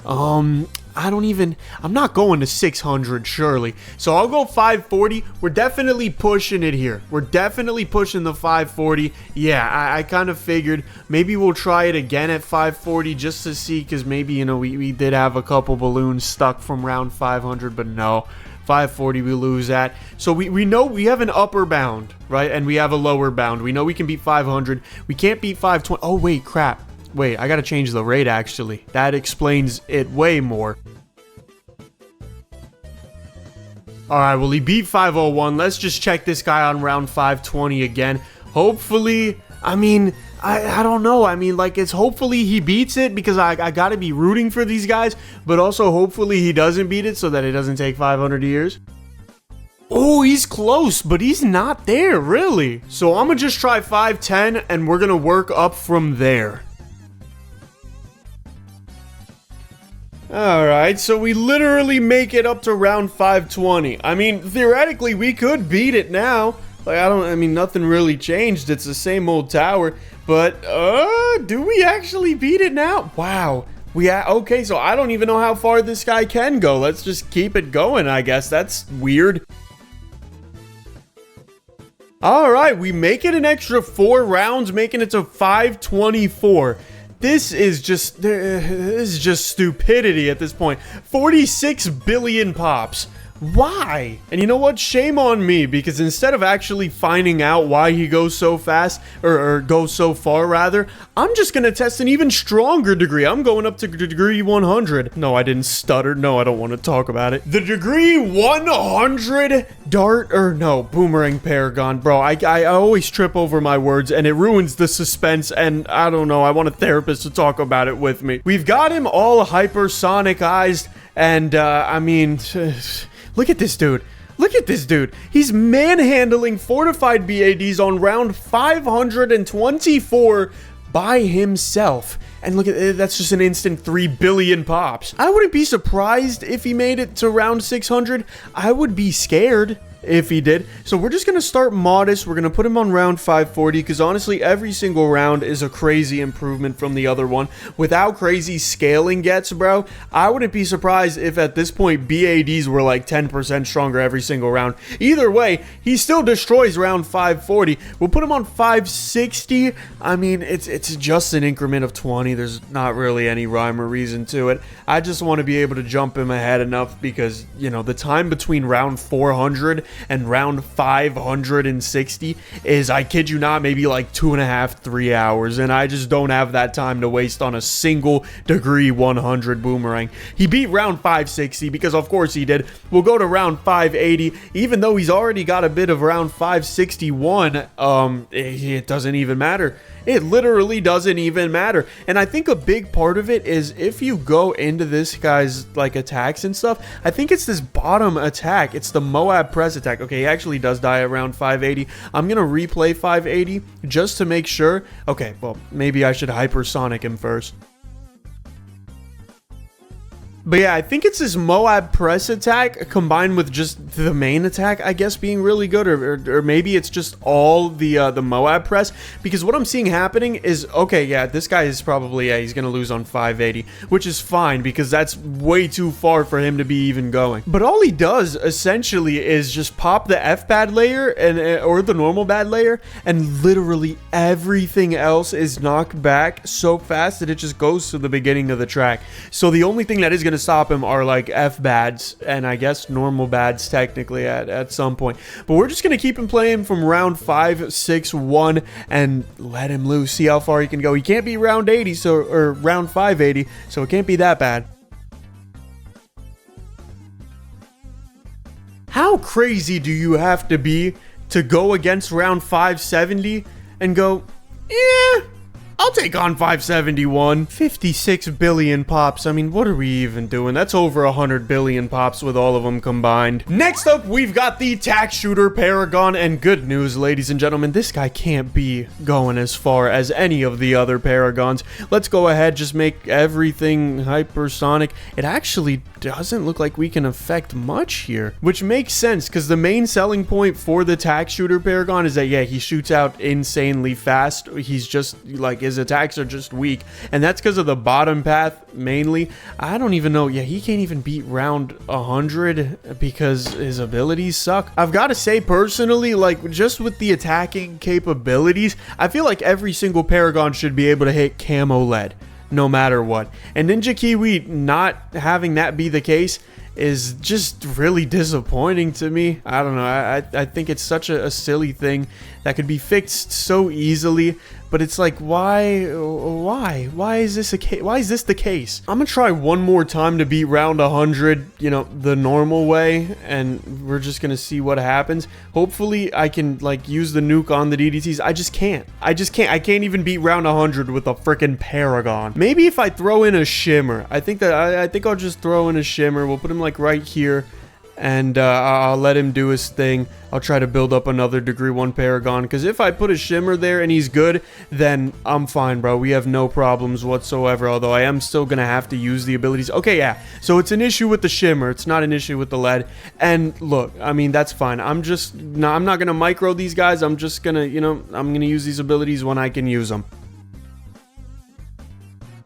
I'm not going to 600 surely. So I'll go 540. We're definitely pushing it here. We're definitely pushing the 540. Yeah, I kind of figured maybe we'll try it again at 540 just to see, because maybe, you know, we did have a couple balloons stuck from round 500, but no. 540 we lose at. So we know we have an upper bound, right? And we have a lower bound. We know we can beat 500. We can't beat 520. Oh, wait, crap. Wait, I gotta change the rate, actually. That explains it way more. Alright, well, he beat 501. Let's just check this guy on round 520 again. Hopefully, I mean, I don't know. I mean, like, it's hopefully he beats it because I gotta be rooting for these guys, but also hopefully he doesn't beat it so that it doesn't take 500 years. Oh, he's close, but he's not there, really. So I'm gonna just try 510 and we're gonna work up from there. Alright, so we literally make it up to round 520. I mean, theoretically, we could beat it now. Like, I mean, nothing really changed. It's the same old tower. But, do we actually beat it now? Wow. Okay, so I don't even know how far this guy can go. Let's just keep it going, I guess. That's weird. Alright, we make it an extra 4 rounds, making it to 524. This is just stupidity at this point. 46 billion pops. Why? And you know what? Shame on me, because instead of actually finding out why he goes so fast, or goes so far rather, I'm just gonna test an even stronger degree. I'm going up to Degree 100. No, I didn't stutter. No, I don't want to talk about it. The Degree 100 Boomerang Paragon. Bro, I always trip over my words and it ruins the suspense, and I don't know, I want a therapist to talk about it with me. We've got him all hypersonicized, and I mean, look at this dude. Look at this dude. He's manhandling fortified BADs on round 524 by himself. And look at that's just an instant 3 billion pops. I wouldn't be surprised if he made it to round 600. I would be scared if he did. So we're just gonna start modest. We're gonna put him on round 540 because honestly every single round is a crazy improvement from the other one. With how crazy scaling gets, bro, I wouldn't be surprised if at this point BADs were like 10% stronger every single round. Either way, he still destroys round 540. We'll put him on 560. I mean, it's just an increment of 20. There's not really any rhyme or reason to it. I just want to be able to jump him ahead enough because, you know, the time between round 400 and round 560 is, I kid you not, maybe like 2.5, 3 hours, and I just don't have that time to waste on a single degree 100 boomerang. He beat round 560 because of course he did. We'll go to round 580, even though he's already got a bit of round 561. It doesn't even matter. It literally doesn't even matter. And I think a big part of it is if you go into this guy's like attacks and stuff, I think it's this bottom attack. It's the Moab press attack. Okay, he actually does die around 580. I'm gonna replay 580 just to make sure. Okay, well, maybe I should hypersonic him first. But yeah, I think it's this Moab press attack combined with just the main attack, I guess, being really good, or maybe it's just all the Moab press, because what I'm seeing happening is, okay, yeah, this guy is probably, yeah, he's gonna lose on 580, which is fine because that's way too far for him to be even going. But all he does essentially is just pop the F bad layer and or the normal bad layer, and literally everything else is knocked back so fast that it just goes to the beginning of the track. So the only thing that is gonna stop him are like F bads and I guess normal bads technically at some point, but we're just gonna keep him playing from round 561 and let him loose, see how far he can go. He can't be round 80, or round 580, so it can't be that bad. How crazy do you have to be to go against round 570 and go, yeah, I'll take on 571. 56 billion pops. I mean, what are we even doing? That's over 100 billion pops with all of them combined. Next up, we've got the tack shooter Paragon, and good news, ladies and gentlemen, this guy can't be going as far as any of the other Paragons. Let's go ahead, just make everything hypersonic. It actually doesn't look like we can affect much here, which makes sense because the main selling point for the tack shooter Paragon is that, yeah, he shoots out insanely fast. He's just like, his attacks are just weak, and that's because of the bottom path mainly. I don't even know. Yeah, he can't even beat round 100 because his abilities suck. I've got to say personally, like, just with the attacking capabilities, I feel like every single Paragon should be able to hit camo lead no matter what, and Ninja Kiwi not having that be the case is just really disappointing to me. I don't know. I think it's such a silly thing that could be fixed so easily, but it's like, why is this the case? I'm gonna try one more time to beat round 100, you know, the normal way, and we're just gonna see what happens. Hopefully I can like use the nuke on the DDTs. I can't even beat round 100 with a freaking Paragon. Maybe if I throw in a shimmer, I think I'll just throw in a shimmer. We'll put him like right here, and I'll let him do his thing. I'll try to build up another degree 1 Paragon, because if I put a shimmer there and he's good, then I'm fine, bro. We have no problems whatsoever, although I am still gonna have to use the abilities. Okay, yeah, so it's an issue with the shimmer. It's not an issue with the lead. And look, I mean, that's fine. I'm not gonna micro these guys. I'm just gonna, you know, I'm gonna use these abilities when I can use them.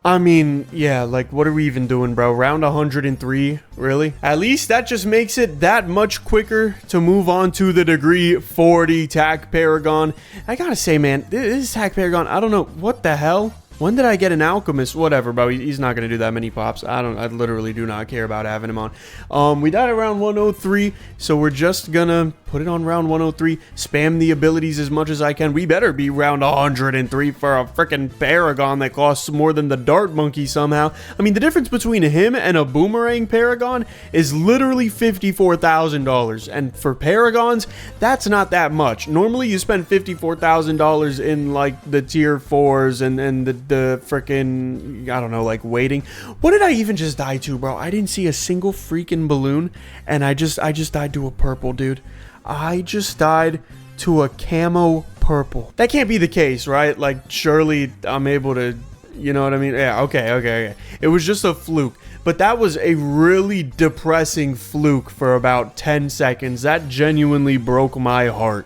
I mean, yeah, like, what are we even doing, bro? Round 103, really? At least that just makes it that much quicker to move on to the degree 40 tack Paragon. I gotta say, man, this tack Paragon, I don't know, what the hell? When did I get an alchemist? Whatever, bro. He's not gonna do that many pops. I literally do not care about having him on. We died at round 103, so we're just gonna put it on round 103. Spam the abilities as much as I can. We better be round 103 for a freaking Paragon that costs more than the Dart Monkey somehow. I mean, the difference between him and a Boomerang Paragon is literally $54,000, and for Paragons, that's not that much. Normally, you spend $54,000 in like the tier 4s and the freaking, I don't know, like waiting. What did I even just die to, bro? I didn't see a single freaking balloon, and I just died to a purple, dude. I just died to a camo purple. That can't be the case, right? Like, surely I'm able to, you know what I mean? Yeah, okay. It was just a fluke. But that was a really depressing fluke for about 10 seconds. That genuinely broke my heart.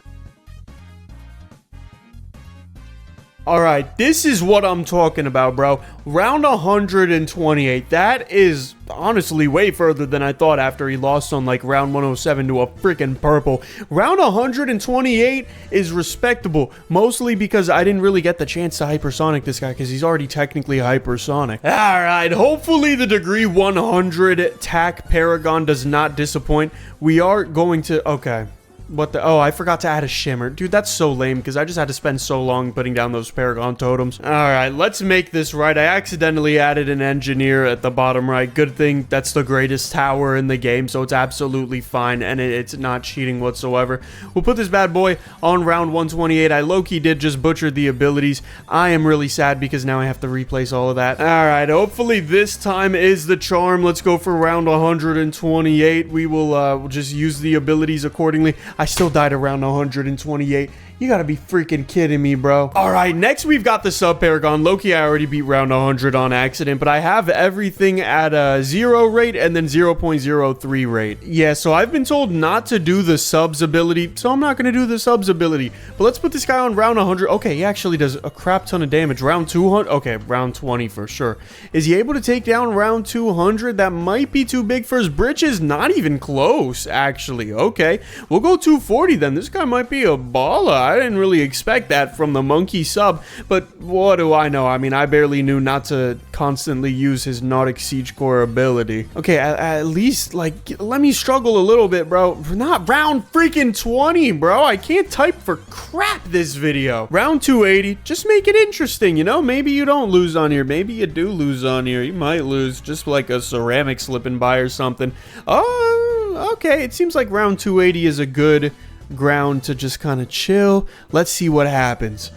Alright, this is what I'm talking about, bro. Round 128. That is honestly way further than I thought after he lost on like round 107 to a freaking purple. Round 128 is respectable, mostly because I didn't really get the chance to hypersonic this guy because he's already technically hypersonic. Alright, hopefully the degree 100 tack Paragon does not disappoint. We are going to... Okay. What the? Oh, I forgot to add a shimmer. Dude, that's so lame because I just had to spend so long putting down those Paragon totems. All right, let's make this right. I accidentally added an engineer at the bottom right. Good thing that's the greatest tower in the game, so it's absolutely fine, and it's not cheating whatsoever. We'll put this bad boy on round 128. I low-key did just butcher the abilities. I am really sad because now I have to replace all of that. All right, hopefully this time is the charm. Let's go for round 128. We will we'll just use the abilities accordingly. I still died around 128. You gotta be freaking kidding me, bro. All right, next we've got the sub Paragon. Loki, I already beat round 100 on accident, but I have everything at a 0 rate and then 0.03 rate. Yeah, so I've been told not to do the subs ability, so I'm not gonna do the subs ability. But let's put this guy on round 100. Okay, he actually does a crap ton of damage. Round 200. Okay, round 20 for sure. Is he able to take down round 200? That might be too big for his britches. Not even close, actually. Okay, we'll go 240 then. This guy might be a baller. I didn't really expect that from the monkey sub, but what do I know? I mean, I barely knew not to constantly use his Nautic Siege Core ability. Okay, at least, like, let me struggle a little bit, bro. Not round freaking 20, bro. I can't type for crap this video. Round 280, just make it interesting, you know? Maybe you don't lose on here. Maybe you do lose on here. You might lose just like a ceramic slipping by or something. Oh, okay. It seems like round 280 is a good ground to just kind of chill. Let's see what happens.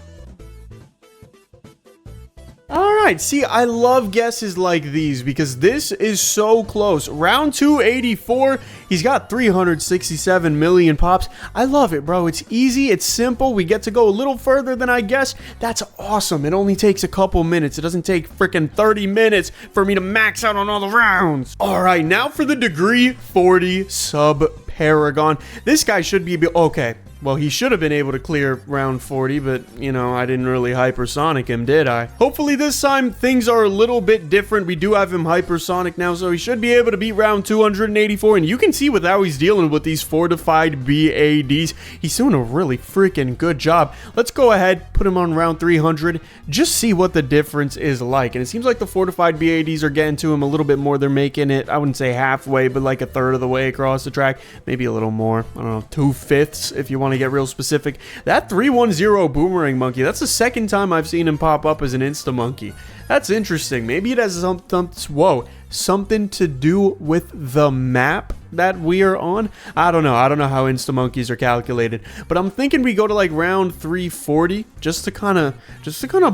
Alright, see, I love guesses like these because this is so close. Round 284, he's got 367 million pops. I love it, bro. It's easy, it's simple. We get to go a little further than I guess. That's awesome. It only takes a couple minutes. It doesn't take freaking 30 minutes for me to max out on all the rounds. Alright, now for the degree 40 sub Paragon. This guy should be okay. Well, he should have been able to clear round 40, but, you know, I didn't really hypersonic him, did I? Hopefully this time things are a little bit different. We do have him hypersonic now, so he should be able to beat round 284. And you can see with how he's dealing with these fortified BADs. He's doing a really freaking good job. Let's go ahead, put him on round 300, just see what the difference is like. And it seems like the fortified BADs are getting to him a little bit more. They're making it, I wouldn't say halfway, but like a third of the way across the track. Maybe a little more. I don't know, 2/5 if you want to get real specific. That 310 boomerang monkey, that's the second time I've seen him pop up as an insta monkey. That's interesting. Maybe it has something to do with the map that we are on. I don't know how insta monkeys are calculated, but I'm thinking we go to like round 340 just to kind of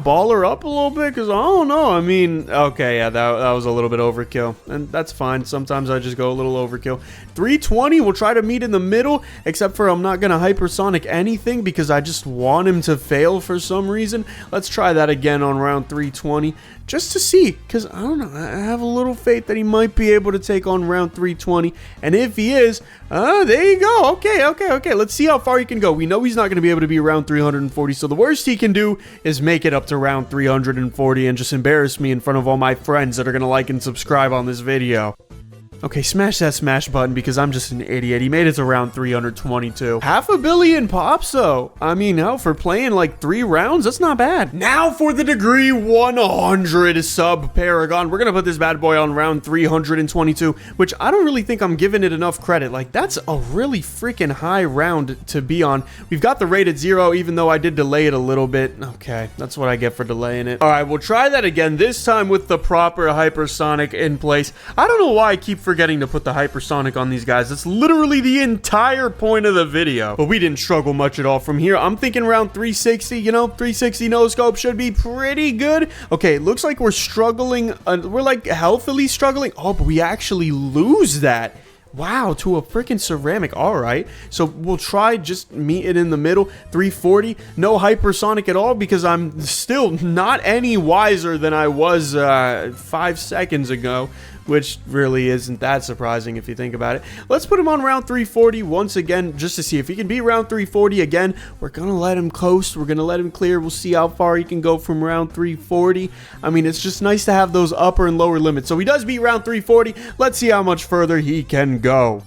ball her up a little bit, because I don't know. I mean, okay, yeah, that was a little bit overkill, and that's fine. Sometimes I just go a little overkill. 320, we'll try to meet in the middle, except for I'm not gonna hypersonic anything because I just want him to fail for some reason. Let's try that again on round 320 just to see, because I don't know, I have a little faith that he might be able to take on round 320. And if he is, there you go. Okay. Let's see how far he can go. We know he's not going to be able to be around 340, so the worst he can do is make it up to round 340 and just embarrass me in front of all my friends that are going to like and subscribe on this video. Okay, smash that smash button because I'm just an idiot. He made it to round 322. 500 million pops, though. I mean, hell, for playing like 3 rounds, that's not bad. Now for the degree 100 sub Paragon. We're going to put this bad boy on round 322, which I don't really think I'm giving it enough credit. Like, that's a really freaking high round to be on. We've got the rate at 0, even though I did delay it a little bit. Okay, that's what I get for delaying it. All right, we'll try that again, this time with the proper hypersonic in place. I don't know why I keep forgetting to put the hypersonic on these guys. That's literally the entire point of the video. But we didn't struggle much at all from here. I'm thinking around 360, you know, 360 no scope should be pretty good. Okay, it looks like we're struggling. We're like healthily struggling. Oh, but we actually lose that. Wow, to a freaking ceramic. All right, so we'll try just meet it in the middle. 340, no hypersonic at all because I'm still not any wiser than I was 5 seconds ago, which really isn't that surprising if you think about it. Let's put him on round 340 once again just to see if he can beat round 340 again. We're gonna let him coast. We're gonna let him clear. We'll see how far he can go from round 340. I mean, it's just nice to have those upper and lower limits. So he does beat round 340. Let's see how much further he can go.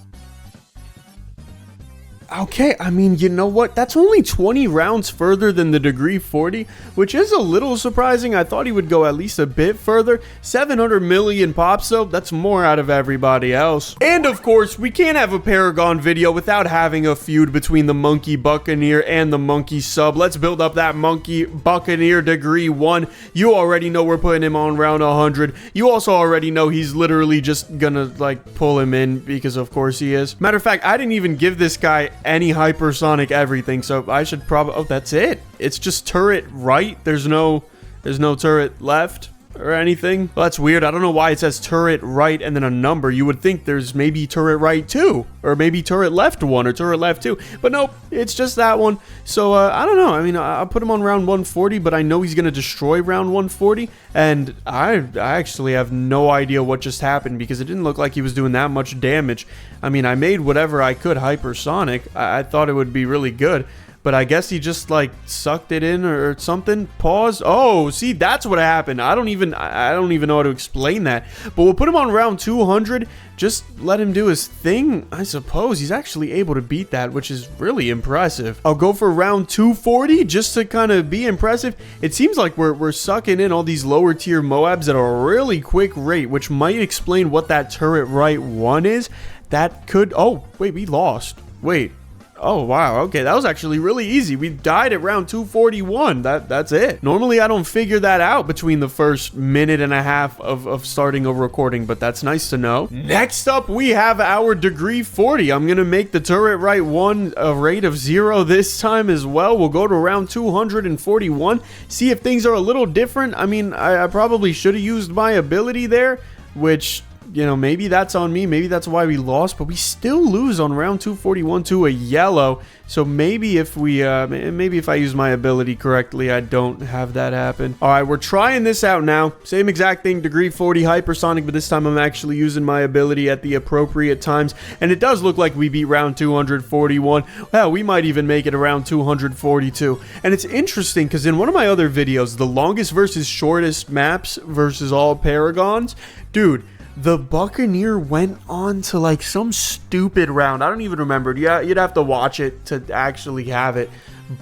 Okay, I mean, you know what? That's only 20 rounds further than the Degree 40, which is a little surprising. I thought he would go at least a bit further. 700 million pops, though. That's more out of everybody else. And, of course, we can't have a Paragon video without having a feud between the Monkey Buccaneer and the Monkey Sub. Let's build up that Monkey Buccaneer Degree 1. You already know we're putting him on round 100. You also already know he's literally just gonna, like, pull him in because, of course, he is. Matter of fact, I didn't even give this guy any hypersonic everything, so I should probably... Oh, that's it. It's just turret right. There's no turret left or anything. Well, that's weird. I don't know why it says turret right and then a number. You would think there's maybe turret right 2 or maybe turret left 1 or turret left 2, but nope, it's just that one. So I don't know. I mean, I'll put him on round 140, but I know he's gonna destroy round 140, and I actually have no idea what just happened because it didn't look like he was doing that much damage. I mean, I made whatever I could hypersonic. I thought it would be really good, but I guess he just, like, sucked it in or something. Pause. Oh, see, that's what happened. I don't even know how to explain that. But we'll put him on round 200. Just let him do his thing, I suppose. He's actually able to beat that, which is really impressive. I'll go for round 240 just to kind of be impressive. It seems like we're sucking in all these lower tier Moabs at a really quick rate, which might explain what that turret right 1 is. That could... Oh, wait, we lost. Wait. Oh, wow. Okay, that was actually really easy. We died at round 241. That's it. Normally, I don't figure that out between the first minute and a half of starting a recording, but that's nice to know. Next up, we have our Degree 40. I'm going to make the turret right 1 a rate of 0 this time as well. We'll go to round 241, see if things are a little different. I mean, I probably should have used my ability there, which... You know, maybe that's on me. Maybe that's why we lost, but we still lose on round 241 to a yellow. So maybe if we, maybe if I use my ability correctly, I don't have that happen. All right, we're trying this out now. Same exact thing, Degree 40 hypersonic, but this time I'm actually using my ability at the appropriate times. And it does look like we beat round 241. Well, we might even make it around 242. And it's interesting because in one of my other videos, the longest versus shortest maps versus all Paragons, dude, the Buccaneer went on to like some stupid round. I don't even remember. Yeah, you'd have to watch it to actually have it.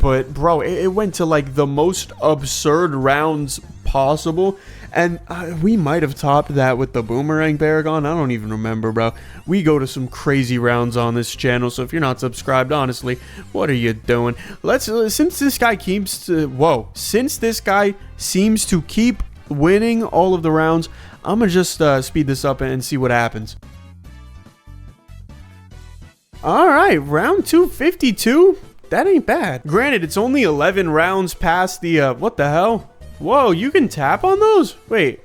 But bro, it went to like the most absurd rounds possible. And we might have topped that with the Boomerang Paragon. I don't even remember, bro. We go to some crazy rounds on this channel. So if you're not subscribed, honestly, what are you doing? Since this guy since this guy seems to keep winning all of the rounds, I'm gonna just speed this up and see what happens. Alright, round 252. That ain't bad. Granted, it's only 11 rounds past the, what the hell? Whoa, you can tap on those? Wait,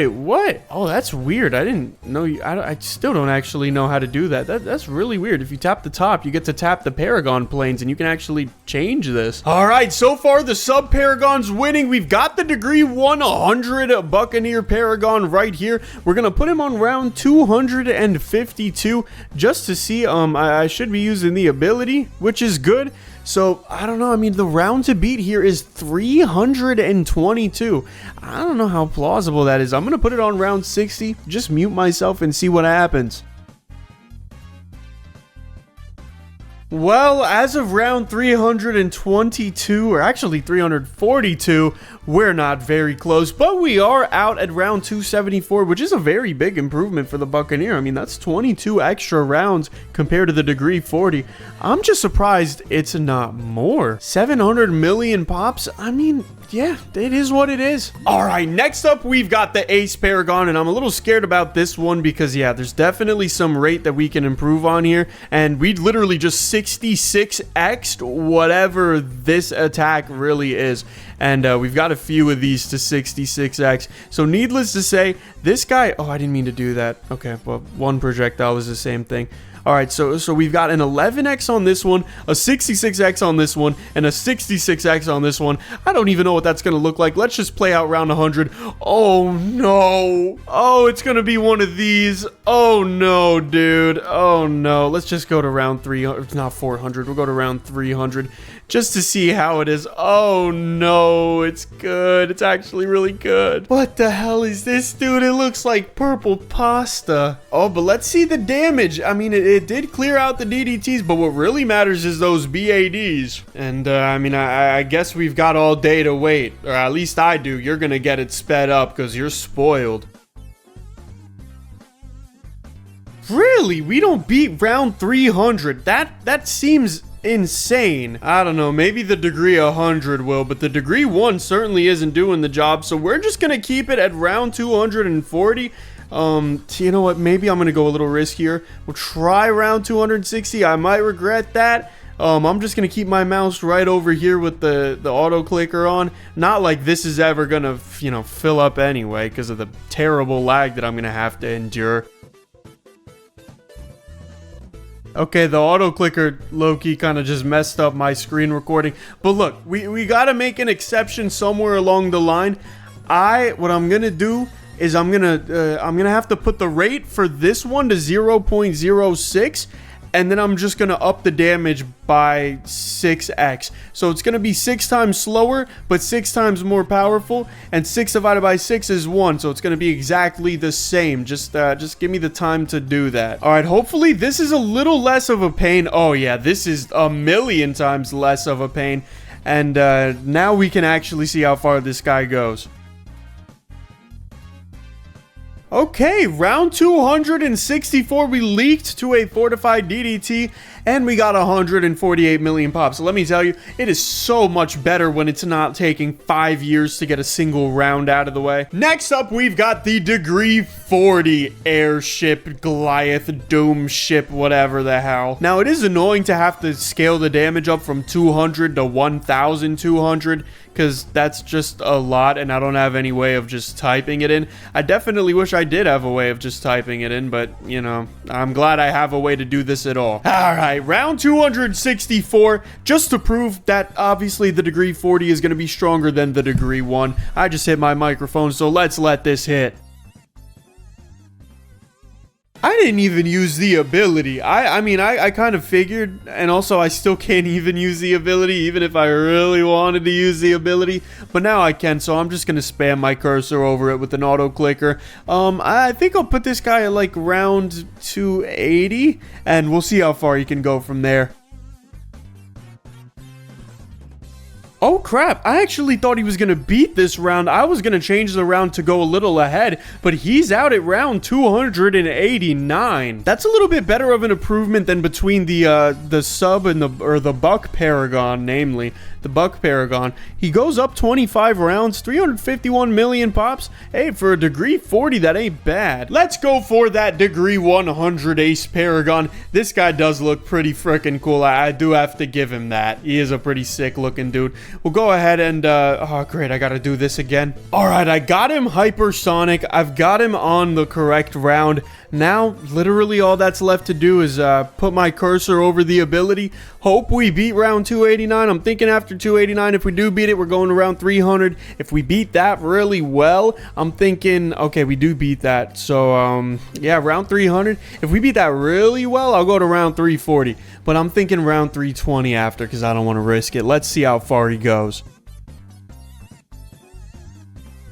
what? Oh, that's weird. I didn't know. I still don't actually know how to do that. That's really weird. If you tap the top, you get to tap the Paragon planes, and you can actually change this. All right, so far the sub Paragon's winning. We've got the Degree 100 Buccaneer Paragon right here. We're gonna put him on round 252 just to see. I should be using the ability, which is good. So, I don't know. I mean, the round to beat here is 322. I don't know how plausible that is. I'm going to put it on round 60. Just mute myself and see what happens. Well, as of round 322, or actually 342, we're not very close, but we are out at round 274, which is a very big improvement for the Buccaneer. I mean, that's 22 extra rounds compared to the Degree 40. I'm just surprised it's not more. 700 million pops? I mean, yeah, it is what it is. All right, next up, we've got the Ace Paragon, and I'm a little scared about this one because, yeah, there's definitely some rate that we can improve on here, and we literally just 66x'd whatever this attack really is. And we've got a few of these to 66x. So needless to say, this guy... Oh, I didn't mean to do that. Okay, well, one projectile was the same thing. All right, so we've got an 11x on this one, a 66x on this one, and a 66x on this one. I don't even know what that's going to look like. Let's just play out round 100. Oh, no. Oh, it's going to be one of these. Oh, no, dude. Oh, no. Let's just go to round 300. Not 400. We'll go to round 300. just to see how it is. Oh no, it's good. It's actually really good. What the hell is this, dude? It looks like purple pasta. Oh, but let's see the damage. I mean, it did clear out the DDTs, but what really matters is those BADs. And I mean, I guess we've got all day to wait, or at least I do. You're gonna get it sped up because you're spoiled. Really? We don't beat round 300? That seems insane. I don't know, maybe the degree 100 will, but the degree 1 certainly isn't doing the job, so we're just gonna keep it at round 240. You know what, maybe I'm gonna go a little riskier. We'll try round 260. I might regret that. I'm just gonna keep my mouse right over here with the auto clicker on. Not like this is ever gonna, you know, fill up anyway because of the terrible lag that I'm gonna have to endure. Okay, the auto clicker low-key kind of just messed up my screen recording. But look, we gotta make an exception somewhere along the line. What I'm gonna do is I'm gonna have to put the rate for this one to 0.06, and then I'm just gonna up the damage by 6x. So it's gonna be 6 times slower, but 6 times more powerful, and 6 divided by 6 is 1, so it's gonna be exactly the same. Just give me the time to do that. All right, hopefully this is a little less of a pain. Oh yeah, this is a million times less of a pain, and now we can actually see how far this guy goes. Okay, round 264, we leaked to a fortified DDT, and we got 148 million pops. So let me tell you, it is so much better when it's not taking 5 years to get a single round out of the way. Next up, we've got the degree 40 airship, Goliath, Doom ship, whatever the hell. Now, it is annoying to have to scale the damage up from 200 to 1,200, because that's just a lot, and I don't have any way of just typing it in. I definitely wish I did have a way of just typing it in, but, you know, I'm glad I have a way to do this at all. Alright, round 264, just to prove that, obviously, the degree 40 is going to be stronger than the degree 1. I just hit my microphone, so let's let this hit. I didn't even use the ability. I mean, I kind of figured, and also I still can't even use the ability, even if I really wanted to use the ability, but now I can, so I'm just gonna spam my cursor over it with an auto clicker. I think I'll put this guy at like round 280, and we'll see how far he can go from there. Oh crap, I actually thought he was going to beat this round. I was going to change the round to go a little ahead, but he's out at round 289. That's a little bit better of an improvement than between the sub and the buck paragon, namely the buck paragon. He goes up 25 rounds, 351 million pops. Hey, for a degree 40, that ain't bad. Let's go for that degree 100 ace paragon. This guy does look pretty freaking cool. I do have to give him that. He is a pretty sick looking dude. We'll go ahead and, oh great, I gotta do this again. Alright, I got him hypersonic. I've got him on the correct round. Now, literally all that's left to do is put my cursor over the ability. Hope we beat round 289. I'm thinking after 289, if we do beat it, we're going to round 300. If we beat that really well, I'm thinking, okay, we do beat that. So, yeah, round 300. If we beat that really well, I'll go to round 340. But I'm thinking round 320 after because I don't want to risk it. Let's see how far he goes.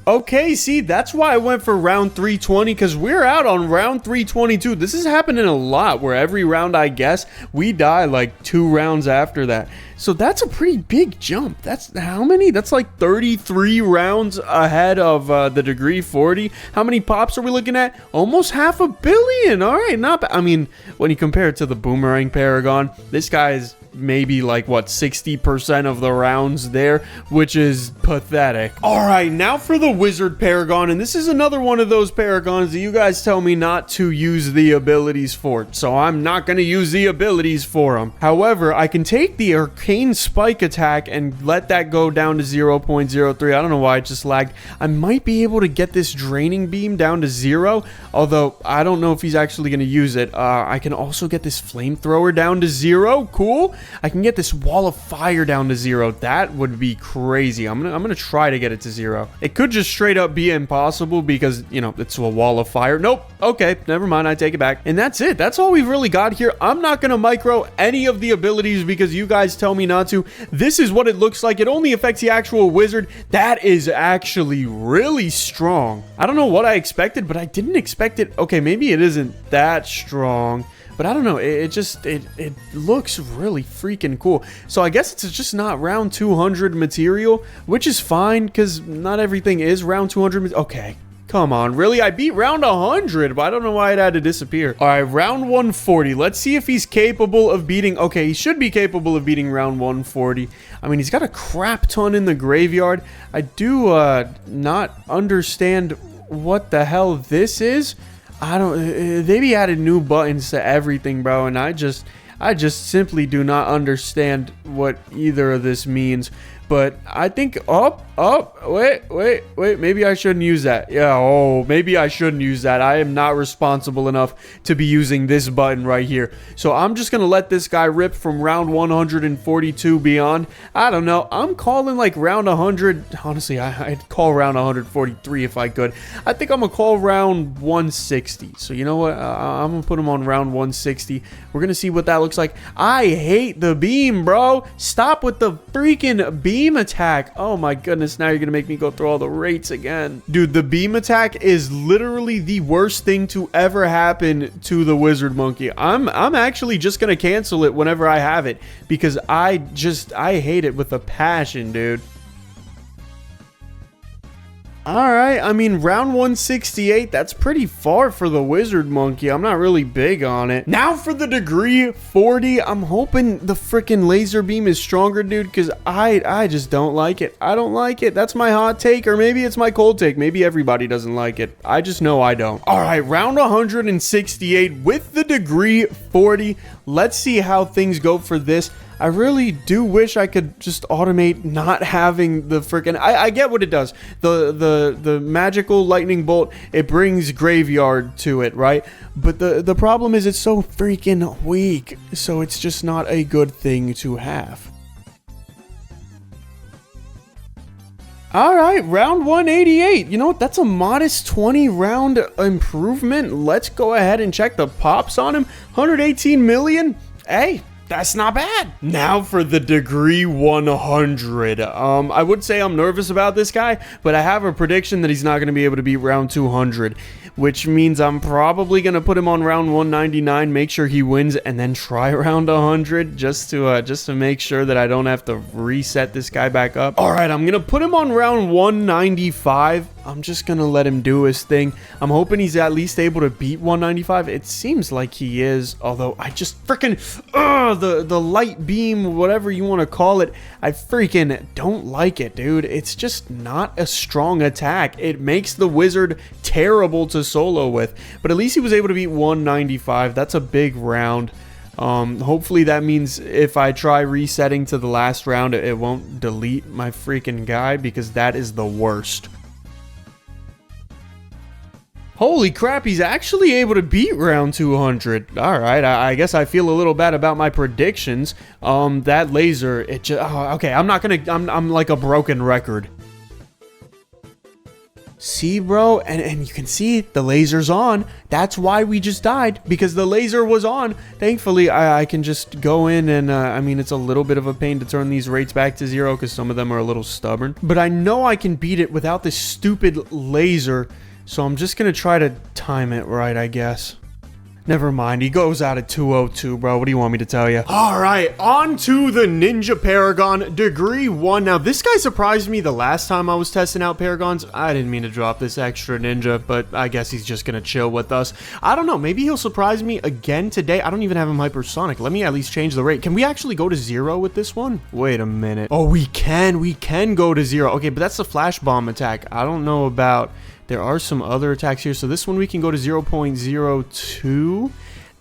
Okay, see, that's why I went for round 320, because we're out on round 322. This is happening a lot, where every round I guess, we die like 2 rounds after that. So that's a pretty big jump. That's how many? That's like 33 rounds ahead of the degree 40. How many pops are we looking at? Almost 500 million. All right, not bad. I mean, when you compare it to the boomerang paragon, this guy is maybe like what, 60% of the rounds there, which is pathetic. All right, now for the wizard paragon, and this is another one of those paragons that you guys tell me not to use the abilities for, so I'm not going to use the abilities for them. However, I can take the arcane spike attack and let that go down to 0.03. I don't know why it just lagged. I might be able to get this draining beam down to 0, although I don't know if he's actually going to use it. I can also get this flamethrower down to 0. Cool. I can get this wall of fire down to 0. That would be crazy. I'm gonna try to get it to 0. It could just straight up be impossible because, you know, it's a wall of fire. Nope. Okay, never mind. I take it back. And that's it. That's all we've really got here. I'm not gonna micro any of the abilities because you guys tell me not to. This is what it looks like. It only affects the actual wizard. That is actually really strong. I don't know what I expected, but I didn't expect it. Okay, maybe it isn't that strong. But I don't know, it looks really freaking cool. So I guess it's just not round 200 material, which is fine, because not everything is round 200. Okay, come on, really? I beat round 100, but I don't know why it had to disappear. All right, round 140. Let's see if he's capable of beating... Okay, he should be capable of beating round 140. I mean, he's got a crap ton in the graveyard. I do not understand what the hell this is. I don't... They added new buttons to everything, bro, and I just simply do not understand what either of this means. But I think... Wait. Maybe I shouldn't use that. Yeah, maybe I shouldn't use that. I am not responsible enough to be using this button right here. So I'm just going to let this guy rip from round 142 beyond. I don't know. I'm calling like round 100. Honestly, I'd call round 143 if I could. I think I'm going to call round 160. So you know what? I'm going to put him on round 160. We're going to see what that looks like. I hate the beam, bro. Stop with the freaking beam attack. Oh my goodness. Now you're gonna make me go through all the rates again. Dude, the beam attack is literally the worst thing to ever happen to the wizard monkey. I'm actually just gonna cancel it whenever I have it, because I hate it with a passion, dude. Alright, I mean, round 168, that's pretty far for the wizard monkey. I'm not really big on it. Now for the degree 40, I'm hoping the freaking laser beam is stronger, dude, because I just don't like it. I don't like it. That's my hot take, or maybe it's my cold take. Maybe everybody doesn't like it. I just know I don't. Alright, round 168 with the degree 40. Let's see how things go for this. I really do wish I could just automate not having the freaking... I get what it does. The magical lightning bolt, it brings graveyard to it, right? But the problem is it's so freaking weak. So it's just not a good thing to have. Alright, round 188. You know what? That's a modest 20 round improvement. Let's go ahead and check the pops on him. 118 million. Hey, that's not bad. Now for the degree 100. I would say I'm nervous about this guy, but I have a prediction that he's not going to be able to beat round 200, which means I'm probably going to put him on round 199, make sure he wins, and then try round 100 just to make sure that I don't have to reset this guy back up. All right, I'm going to put him on round 195. I'm just going to let him do his thing. I'm hoping he's at least able to beat 195. It seems like he is, although I just freaking... the light beam, whatever you want to call it, I freaking don't like it, dude. It's just not a strong attack. It makes the wizard terrible to solo with, but at least he was able to beat 195. That's a big round. Hopefully that means if I try resetting to the last round, it won't delete my freaking guy, because that is the worst. Holy crap, he's actually able to beat round 200. Alright, I guess I feel a little bad about my predictions. That laser, it just... okay, I'm not gonna... I'm like a broken record. See, bro? And you can see the laser's on. That's why we just died, because the laser was on. Thankfully, I can just go in and, I mean, it's a little bit of a pain to turn these rates back to 0, because some of them are a little stubborn. But I know I can beat it without this stupid laser. So I'm just going to try to time it right, I guess. Never mind, he goes out at 202, bro. What do you want me to tell you? All right, on to the Ninja Paragon, degree 1. Now, this guy surprised me the last time I was testing out Paragons. I didn't mean to drop this extra ninja, but I guess he's just going to chill with us. I don't know, maybe he'll surprise me again today. I don't even have him hypersonic. Let me at least change the rate. Can we actually go to 0 with this one? Wait a minute. Oh, we can go to 0. Okay, but that's the flash bomb attack. I don't know about... There are some other attacks here. So this one we can go to 0.02.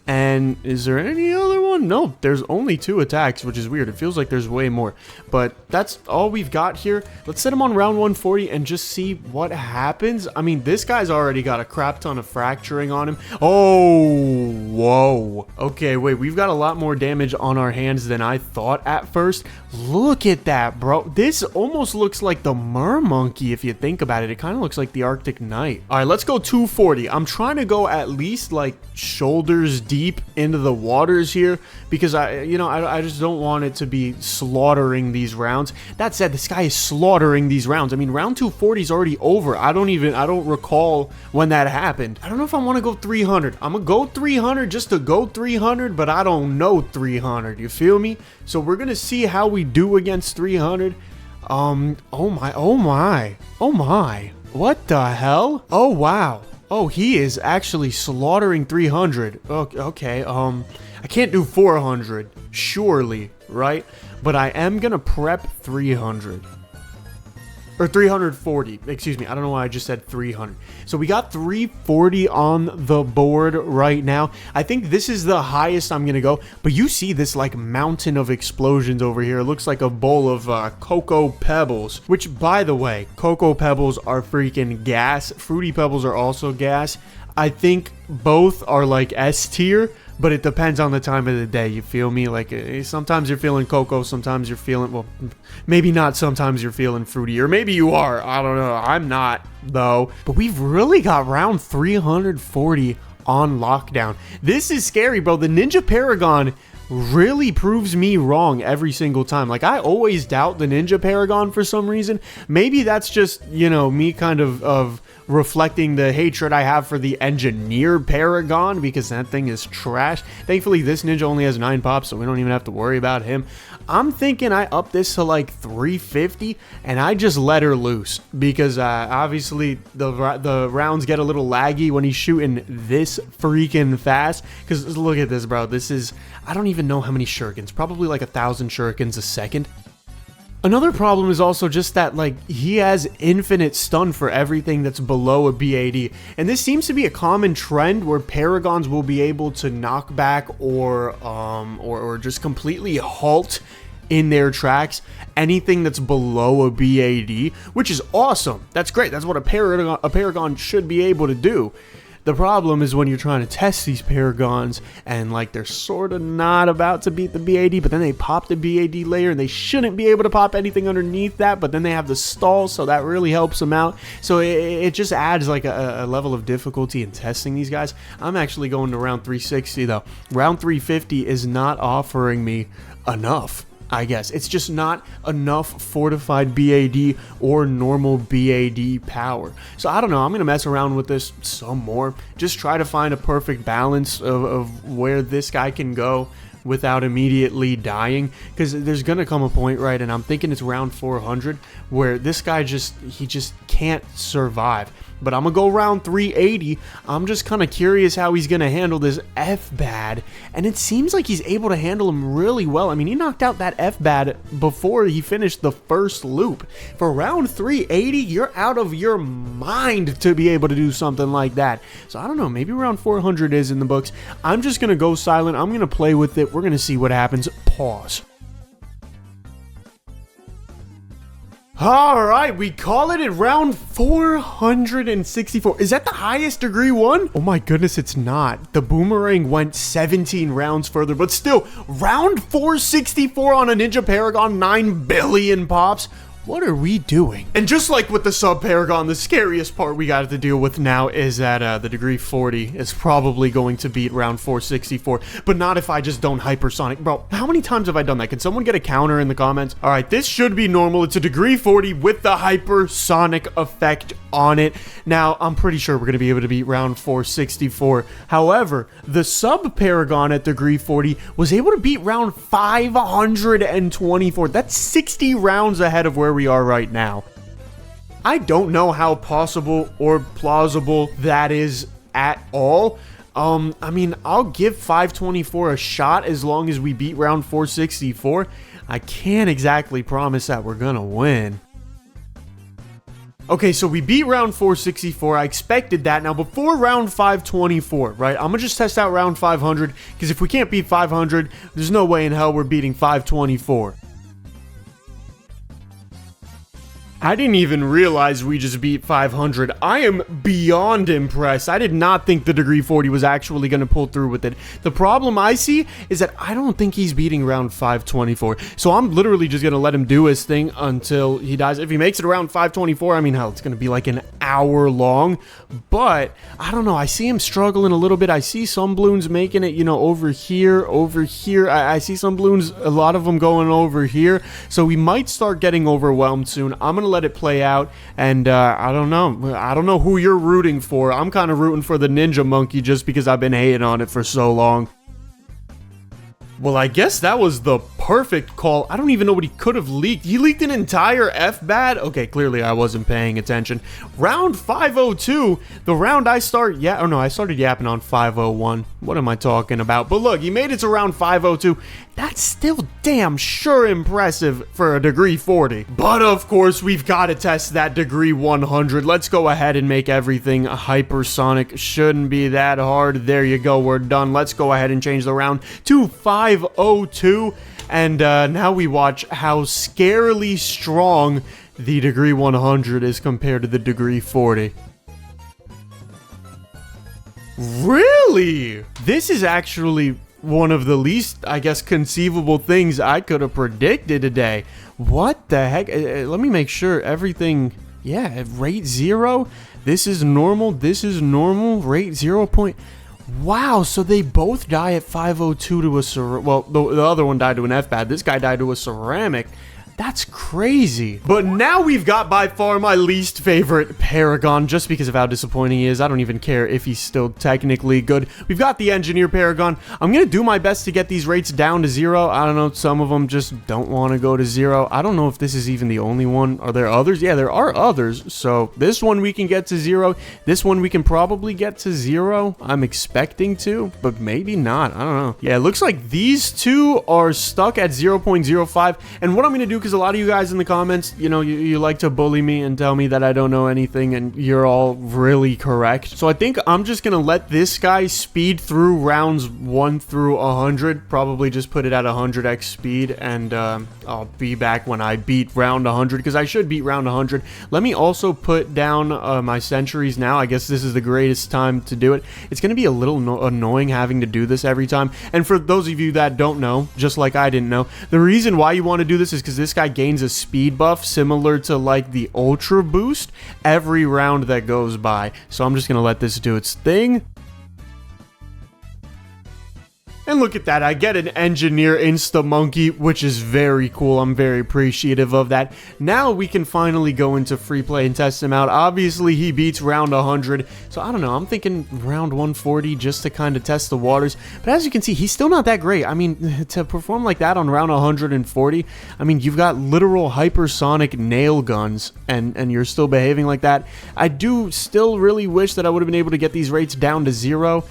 And is there any other one? No, there's only 2 attacks, which is weird. It feels like there's way more. But that's all we've got here. Let's set him on round 140 and just see what happens. I mean, this guy's already got a crap ton of fracturing on him. Oh, whoa. Okay, wait, we've got a lot more damage on our hands than I thought at first. Look at that, bro. This almost looks like the mermonkey if you think about it. It kind of looks like the Arctic Knight. All right, let's go 240. I'm trying to go at least like shoulders deep deep into the waters here because I just don't want it to be slaughtering these rounds. That said, this guy is slaughtering these rounds. I mean, round 240 is already over. I don't recall when that happened. I don't know if I want to go 300. I'm gonna go 300 just to go 300, but I don't know 300. You feel me? So we're gonna see how we do against 300. Oh my. What the hell? Oh, wow. Oh, he is actually slaughtering 300. Okay, I can't do 400, surely, right? But I am gonna prep 300. Or 340, excuse me. I don't know why I just said 300. So we got 340 on the board right now. I think this is the highest I'm going to go. But you see this like mountain of explosions over here. It looks like a bowl of Cocoa Pebbles. Which, by the way, Cocoa Pebbles are freaking gas. Fruity Pebbles are also gas. I think both are like S tier. But it depends on the time of the day, you feel me? Like, sometimes you're feeling cocoa, sometimes you're feeling, well, maybe not sometimes you're feeling fruity, or maybe you are, I don't know, I'm not, though. But we've really got round 340 on lockdown. This is scary, bro. The Ninja Paragon really proves me wrong every single time. Like, I always doubt the Ninja Paragon for some reason. Maybe that's just, you know, me kind of reflecting the hatred I have for the Engineer Paragon, because that thing is trash. Thankfully, this ninja only has 9 pops, so we don't even have to worry about him. I'm thinking I up this to like 350, and I just let her loose, because obviously the rounds get a little laggy when he's shooting this freaking fast. Because look at this, bro. This is, I don't even know how many shurikens, probably like 1,000 shurikens a second. Another problem is also just that, like, he has infinite stun for everything that's below a BAD. And this seems to be a common trend where Paragons will be able to knock back or just completely halt in their tracks anything that's below a BAD, which is awesome. That's great. That's what a Paragon should be able to do. The problem is when you're trying to test these Paragons and like they're sort of not about to beat the BAD, but then they pop the BAD layer and they shouldn't be able to pop anything underneath that, but then they have the stall, so that really helps them out. So it just adds like a level of difficulty in testing these guys. I'm actually going to round 360 though. Round 350 is not offering me enough. I guess it's just not enough fortified BAD or normal BAD power. So I don't know, I'm gonna mess around with this some more, just try to find a perfect balance of where this guy can go without immediately dying, because there's gonna come a point, right, and I'm thinking it's round 400 where this guy just can't survive. But I'm gonna go round 380. I'm just kind of curious how he's gonna handle this F-Bad, and it seems like he's able to handle him really well. I mean, he knocked out that F-Bad before he finished the first loop. For round 380, you're out of your mind to be able to do something like that. So I don't know, maybe round 400 is in the books. I'm just gonna go silent. I'm gonna play with it. We're gonna see what happens. Pause. Alright, we call it at round 464. Is that the highest degree one? Oh my goodness, it's not. The boomerang went 17 rounds further, but still, round 464 on a Ninja Paragon, 9 billion pops. What are we doing? And just like with the Sub Paragon, the scariest part we got to deal with now is that the degree 40 is probably going to beat round 464, but not if I just don't Hypersonic. Bro, how many times have I done that? Can someone get a counter in the comments? All right, this should be normal. It's a degree 40 with the Hypersonic effect on it. Now, I'm pretty sure we're going to be able to beat round 464. However, the Sub Paragon at degree 40 was able to beat round 524. That's 60 rounds ahead of where we are right now. I don't know how possible or plausible that is at all. I mean, I'll give 524 a shot as long as we beat round 464. I can't exactly promise that we're gonna win. Okay, so we beat round 464. I expected that. Now, before round 524, right, I'm gonna just test out round 500, because if we can't beat 500, there's no way in hell we're beating 524. I didn't even realize we just beat 500. I am beyond impressed. I did not think the degree 40 was actually going to pull through with it. The problem I see is that I don't think he's beating round 524. So I'm literally just going to let him do his thing until he dies. If he makes it around 524, I mean, hell, it's going to be like an hour long. But I don't know. I see him struggling a little bit. I see some balloons making it, you know, over here, over here. I see some balloons, a lot of them going over here. So we might start getting overwhelmed soon. I'm going to let it play out, and I don't know who you're rooting for. I'm kind of rooting for the ninja monkey just because I've been hating on it for so long. Well, I guess that was the perfect call. I don't even know what he could have leaked. He leaked an entire F-BAD? Okay, clearly I wasn't paying attention. Round 502, the round I started yapping on 501. What am I talking about? But look, he made it to round 502. That's still damn sure impressive for a degree 40. But of course, we've got to test that degree 100. Let's go ahead and make everything hypersonic. Shouldn't be that hard. There you go, we're done. Let's go ahead and change the round to 502. And now we watch how scarily strong the degree 100 is compared to the degree 40. Really? This is actually one of the least, I guess, conceivable things I could have predicted today. What the heck? Let me make sure everything... Yeah, rate 0. This is normal. This is normal. Rate 0. Wow, so they both die at 502 to a well, the other one died to an F-BAD. This guy died to a ceramic. That's crazy. But now we've got by far my least favorite Paragon, just because of how disappointing he is. I don't even care if he's still technically good. We've got the Engineer Paragon. I'm gonna do my best to get these rates down to 0. I don't know, some of them just don't want to go to 0. I don't know if this is even the only one. Are there others? Yeah, there are others. So this one we can get to 0. This one we can probably get to 0. I'm expecting to, but maybe not. I don't know. Yeah, it looks like these two are stuck at 0.05. And what I'm gonna do, because a lot of you guys in the comments, you know, you like to bully me and tell me that I don't know anything, and you're all really correct. So I think I'm just gonna let this guy speed through rounds 1 through 100, probably just put it at 100x speed, and I'll be back when I beat round 100, because I should beat round 100. Let me also put down my centuries now. I guess this is the greatest time to do it. It's gonna be a little annoying having to do this every time, and for those of you that don't know, just like I didn't know, the reason why you want to do this is because this guy gains a speed buff similar to like the Ultra Boost every round that goes by. So I'm just gonna let this do its thing. And look at that, I get an Engineer Insta-Monkey, which is very cool. I'm very appreciative of that. Now we can finally go into free play and test him out. Obviously, he beats round 100, so I don't know. I'm thinking round 140 just to kind of test the waters. But as you can see, he's still not that great. I mean, to perform like that on round 140, I mean, you've got literal hypersonic nail guns, and you're still behaving like that. I do still really wish that I would have been able to get these rates down to 0.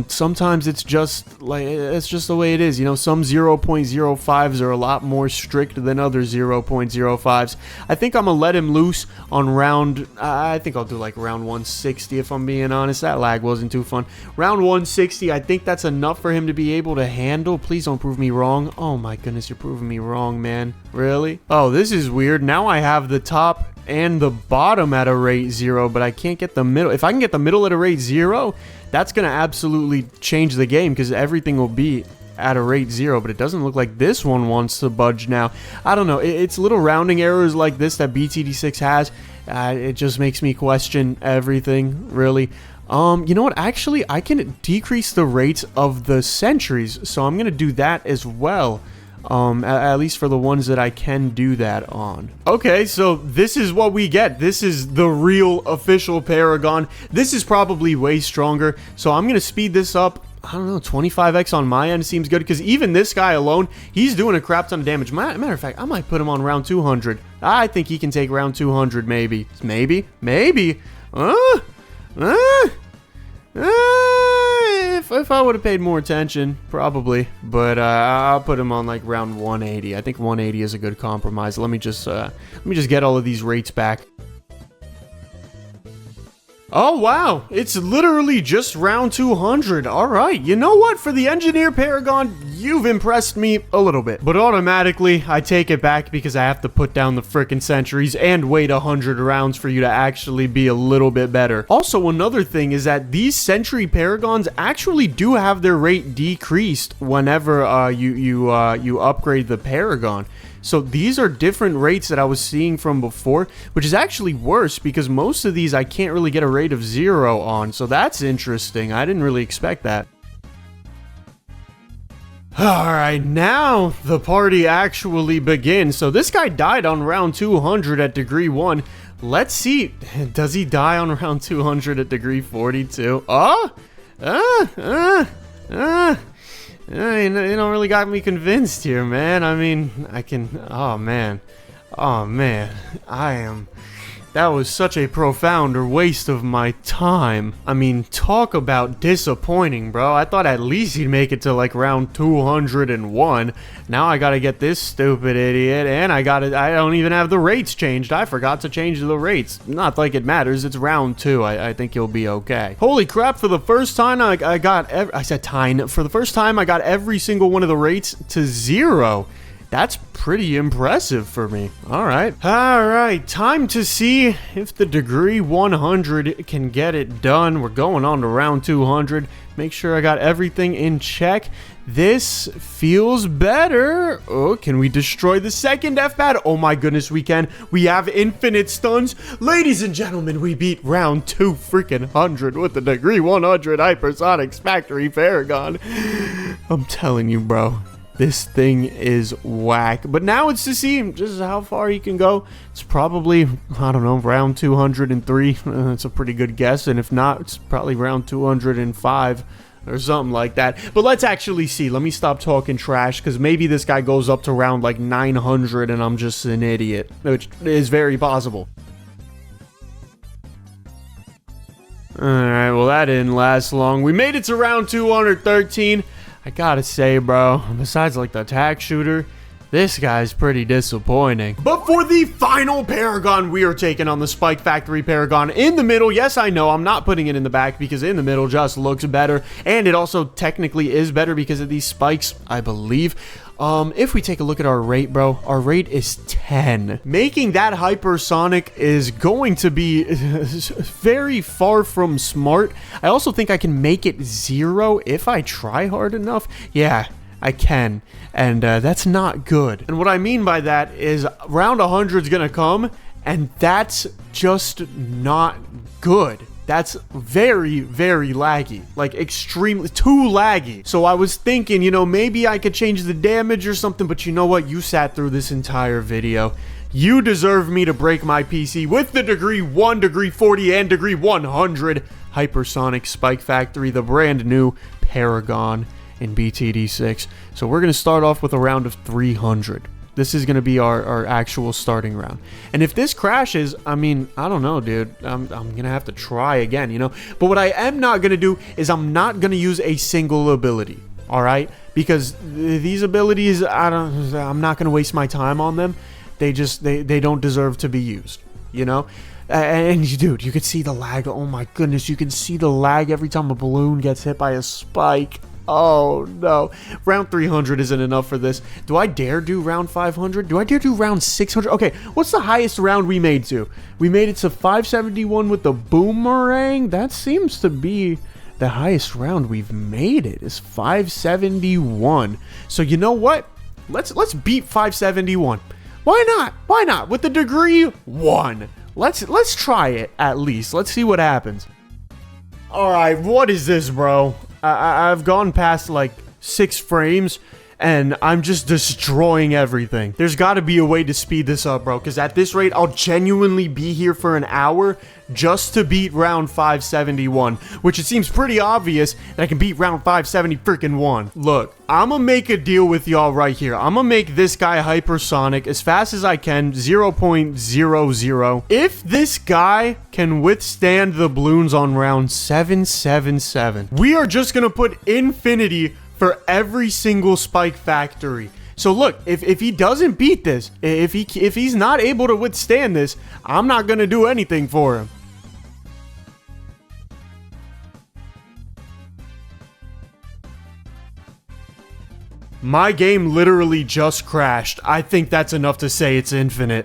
Sometimes it's just the way it is, you know. Some 0.05s are a lot more strict than other 0.05s. I think I'm gonna let him loose on round, I think I'll do like round 160 if I'm being honest. That lag wasn't too fun. Round 160, I think that's enough for him to be able to handle. Please don't prove me wrong. Oh my goodness, you're proving me wrong, man. Really? Oh, this is weird. Now I have the top and the bottom at a rate 0, but I can't get the middle. If I can get the middle at a rate 0, that's going to absolutely change the game, because everything will be at a rate 0, but it doesn't look like this one wants to budge now. I don't know. It's little rounding errors like this that BTD6 has. It just makes me question everything, really. You know what? Actually, I can decrease the rates of the centuries, so I'm going to do that as well. At least for the ones that I can do that on. Okay, so this is what we get. This is the real official Paragon. This is probably way stronger, so I'm gonna speed this up. I don't know, 25x on my end seems good, because even this guy alone, he's doing a crap ton of damage. Matter of fact, I might put him on round 200. I think he can take round 200, maybe. If I would have paid more attention, probably, but I'll put him on like round 180. I think 180 is a good compromise. Let me just get all of these rates back. Oh, wow. It's literally just round 200. All right. You know what? For the Engineer Paragon, you've impressed me a little bit. But automatically, I take it back because I have to put down the frickin' sentries and wait 100 rounds for you to actually be a little bit better. Also, another thing is that these Sentry Paragons actually do have their rate decreased whenever you upgrade the Paragon. So these are different rates that I was seeing from before, which is actually worse because most of these I can't really get a rate of 0 on. So that's interesting. I didn't really expect that. Alright, now the party actually begins. So this guy died on round 200 at degree 1. Let's see. Does he die on round 200 at degree 42? You don't really got me convinced here, man. I mean, oh man, that was such a profound waste of my time. I mean, talk about disappointing, bro. I thought at least he'd make it to like round 201. Now I gotta get this stupid idiot, and I don't even have the rates changed. I forgot to change the rates. Not like it matters. It's round 2. I think you'll be okay. Holy crap, for the first time I got every single one of the rates to 0. That's pretty impressive for me. All right, time to see if the degree 100 can get it done. We're going on to round 200. Make sure I got everything in check. This feels better. Oh, can we destroy the second F-pad? Oh my goodness, we can. We have infinite stuns. Ladies and gentlemen, we beat round 200 with the degree 100 Hypersonic Factory Paragon. I'm telling you, bro. This thing is whack. But now it's to see just how far he can go. It's probably, I don't know, round 203. That's a pretty good guess. And if not, it's probably round 205 or something like that. But let's actually see. Let me stop talking trash because maybe this guy goes up to round like 900 and I'm just an idiot, which is very possible. Alright, well that didn't last long. We made it to round 213. I gotta say, bro, besides like the attack shooter, this guy's pretty disappointing. But for the final Paragon, we are taking on the Spike Factory Paragon in the middle. Yes, I know, I'm not putting it in the back because in the middle just looks better. And it also technically is better because of these spikes, I believe. If we take a look at our rate, bro, our rate is 10. Making that hypersonic is going to be very far from smart. I also think I can make it 0 if I try hard enough. Yeah, I can. And that's not good. And what I mean by that is round 100 is going to come, and that's just not good. That's very, very laggy. Like, extremely, too laggy. So I was thinking, you know, maybe I could change the damage or something, but you know what? You sat through this entire video. You deserve me to break my PC with the degree 1, degree 40, and degree 100 Hypersonic Spike Factory, the brand new Paragon in BTD6. So we're going to start off with a round of 300. This is going to be our actual starting round. And if this crashes, I mean, I don't know, dude. I'm going to have to try again, you know? But what I am not going to do is I'm not going to use a single ability, all right? Because these abilities, I'm not going to waste my time on them. They don't deserve to be used, you know? And dude, you can see the lag. Oh my goodness, you can see the lag every time a balloon gets hit by a spike. Oh no, round 300 isn't enough for this. Do I dare do round 500? Do I dare do round 600? Okay, what's the highest round we made to? We made it to 571 with the boomerang. That seems to be the highest round we've made. It is 571. So you know what? Let's beat 571. Why not? Why not? With the degree 1. Let's try it at least. Let's see what happens. All right, what is this, bro? I've gone past like 6 frames and I'm just destroying everything. There's got to be a way to speed this up, bro, because at this rate, I'll genuinely be here for an hour just to beat round 571, which it seems pretty obvious that I can beat round 570 freaking 1. Look, I'm gonna make a deal with y'all right here. I'm gonna make this guy hypersonic as fast as I can, 0.00. If this guy can withstand the balloons on round 777, we are just gonna put infinity for every single Spike Factory. So look, if he doesn't beat this, if he's not able to withstand this, I'm not gonna do anything for him. My game literally just crashed. I think that's enough to say it's infinite.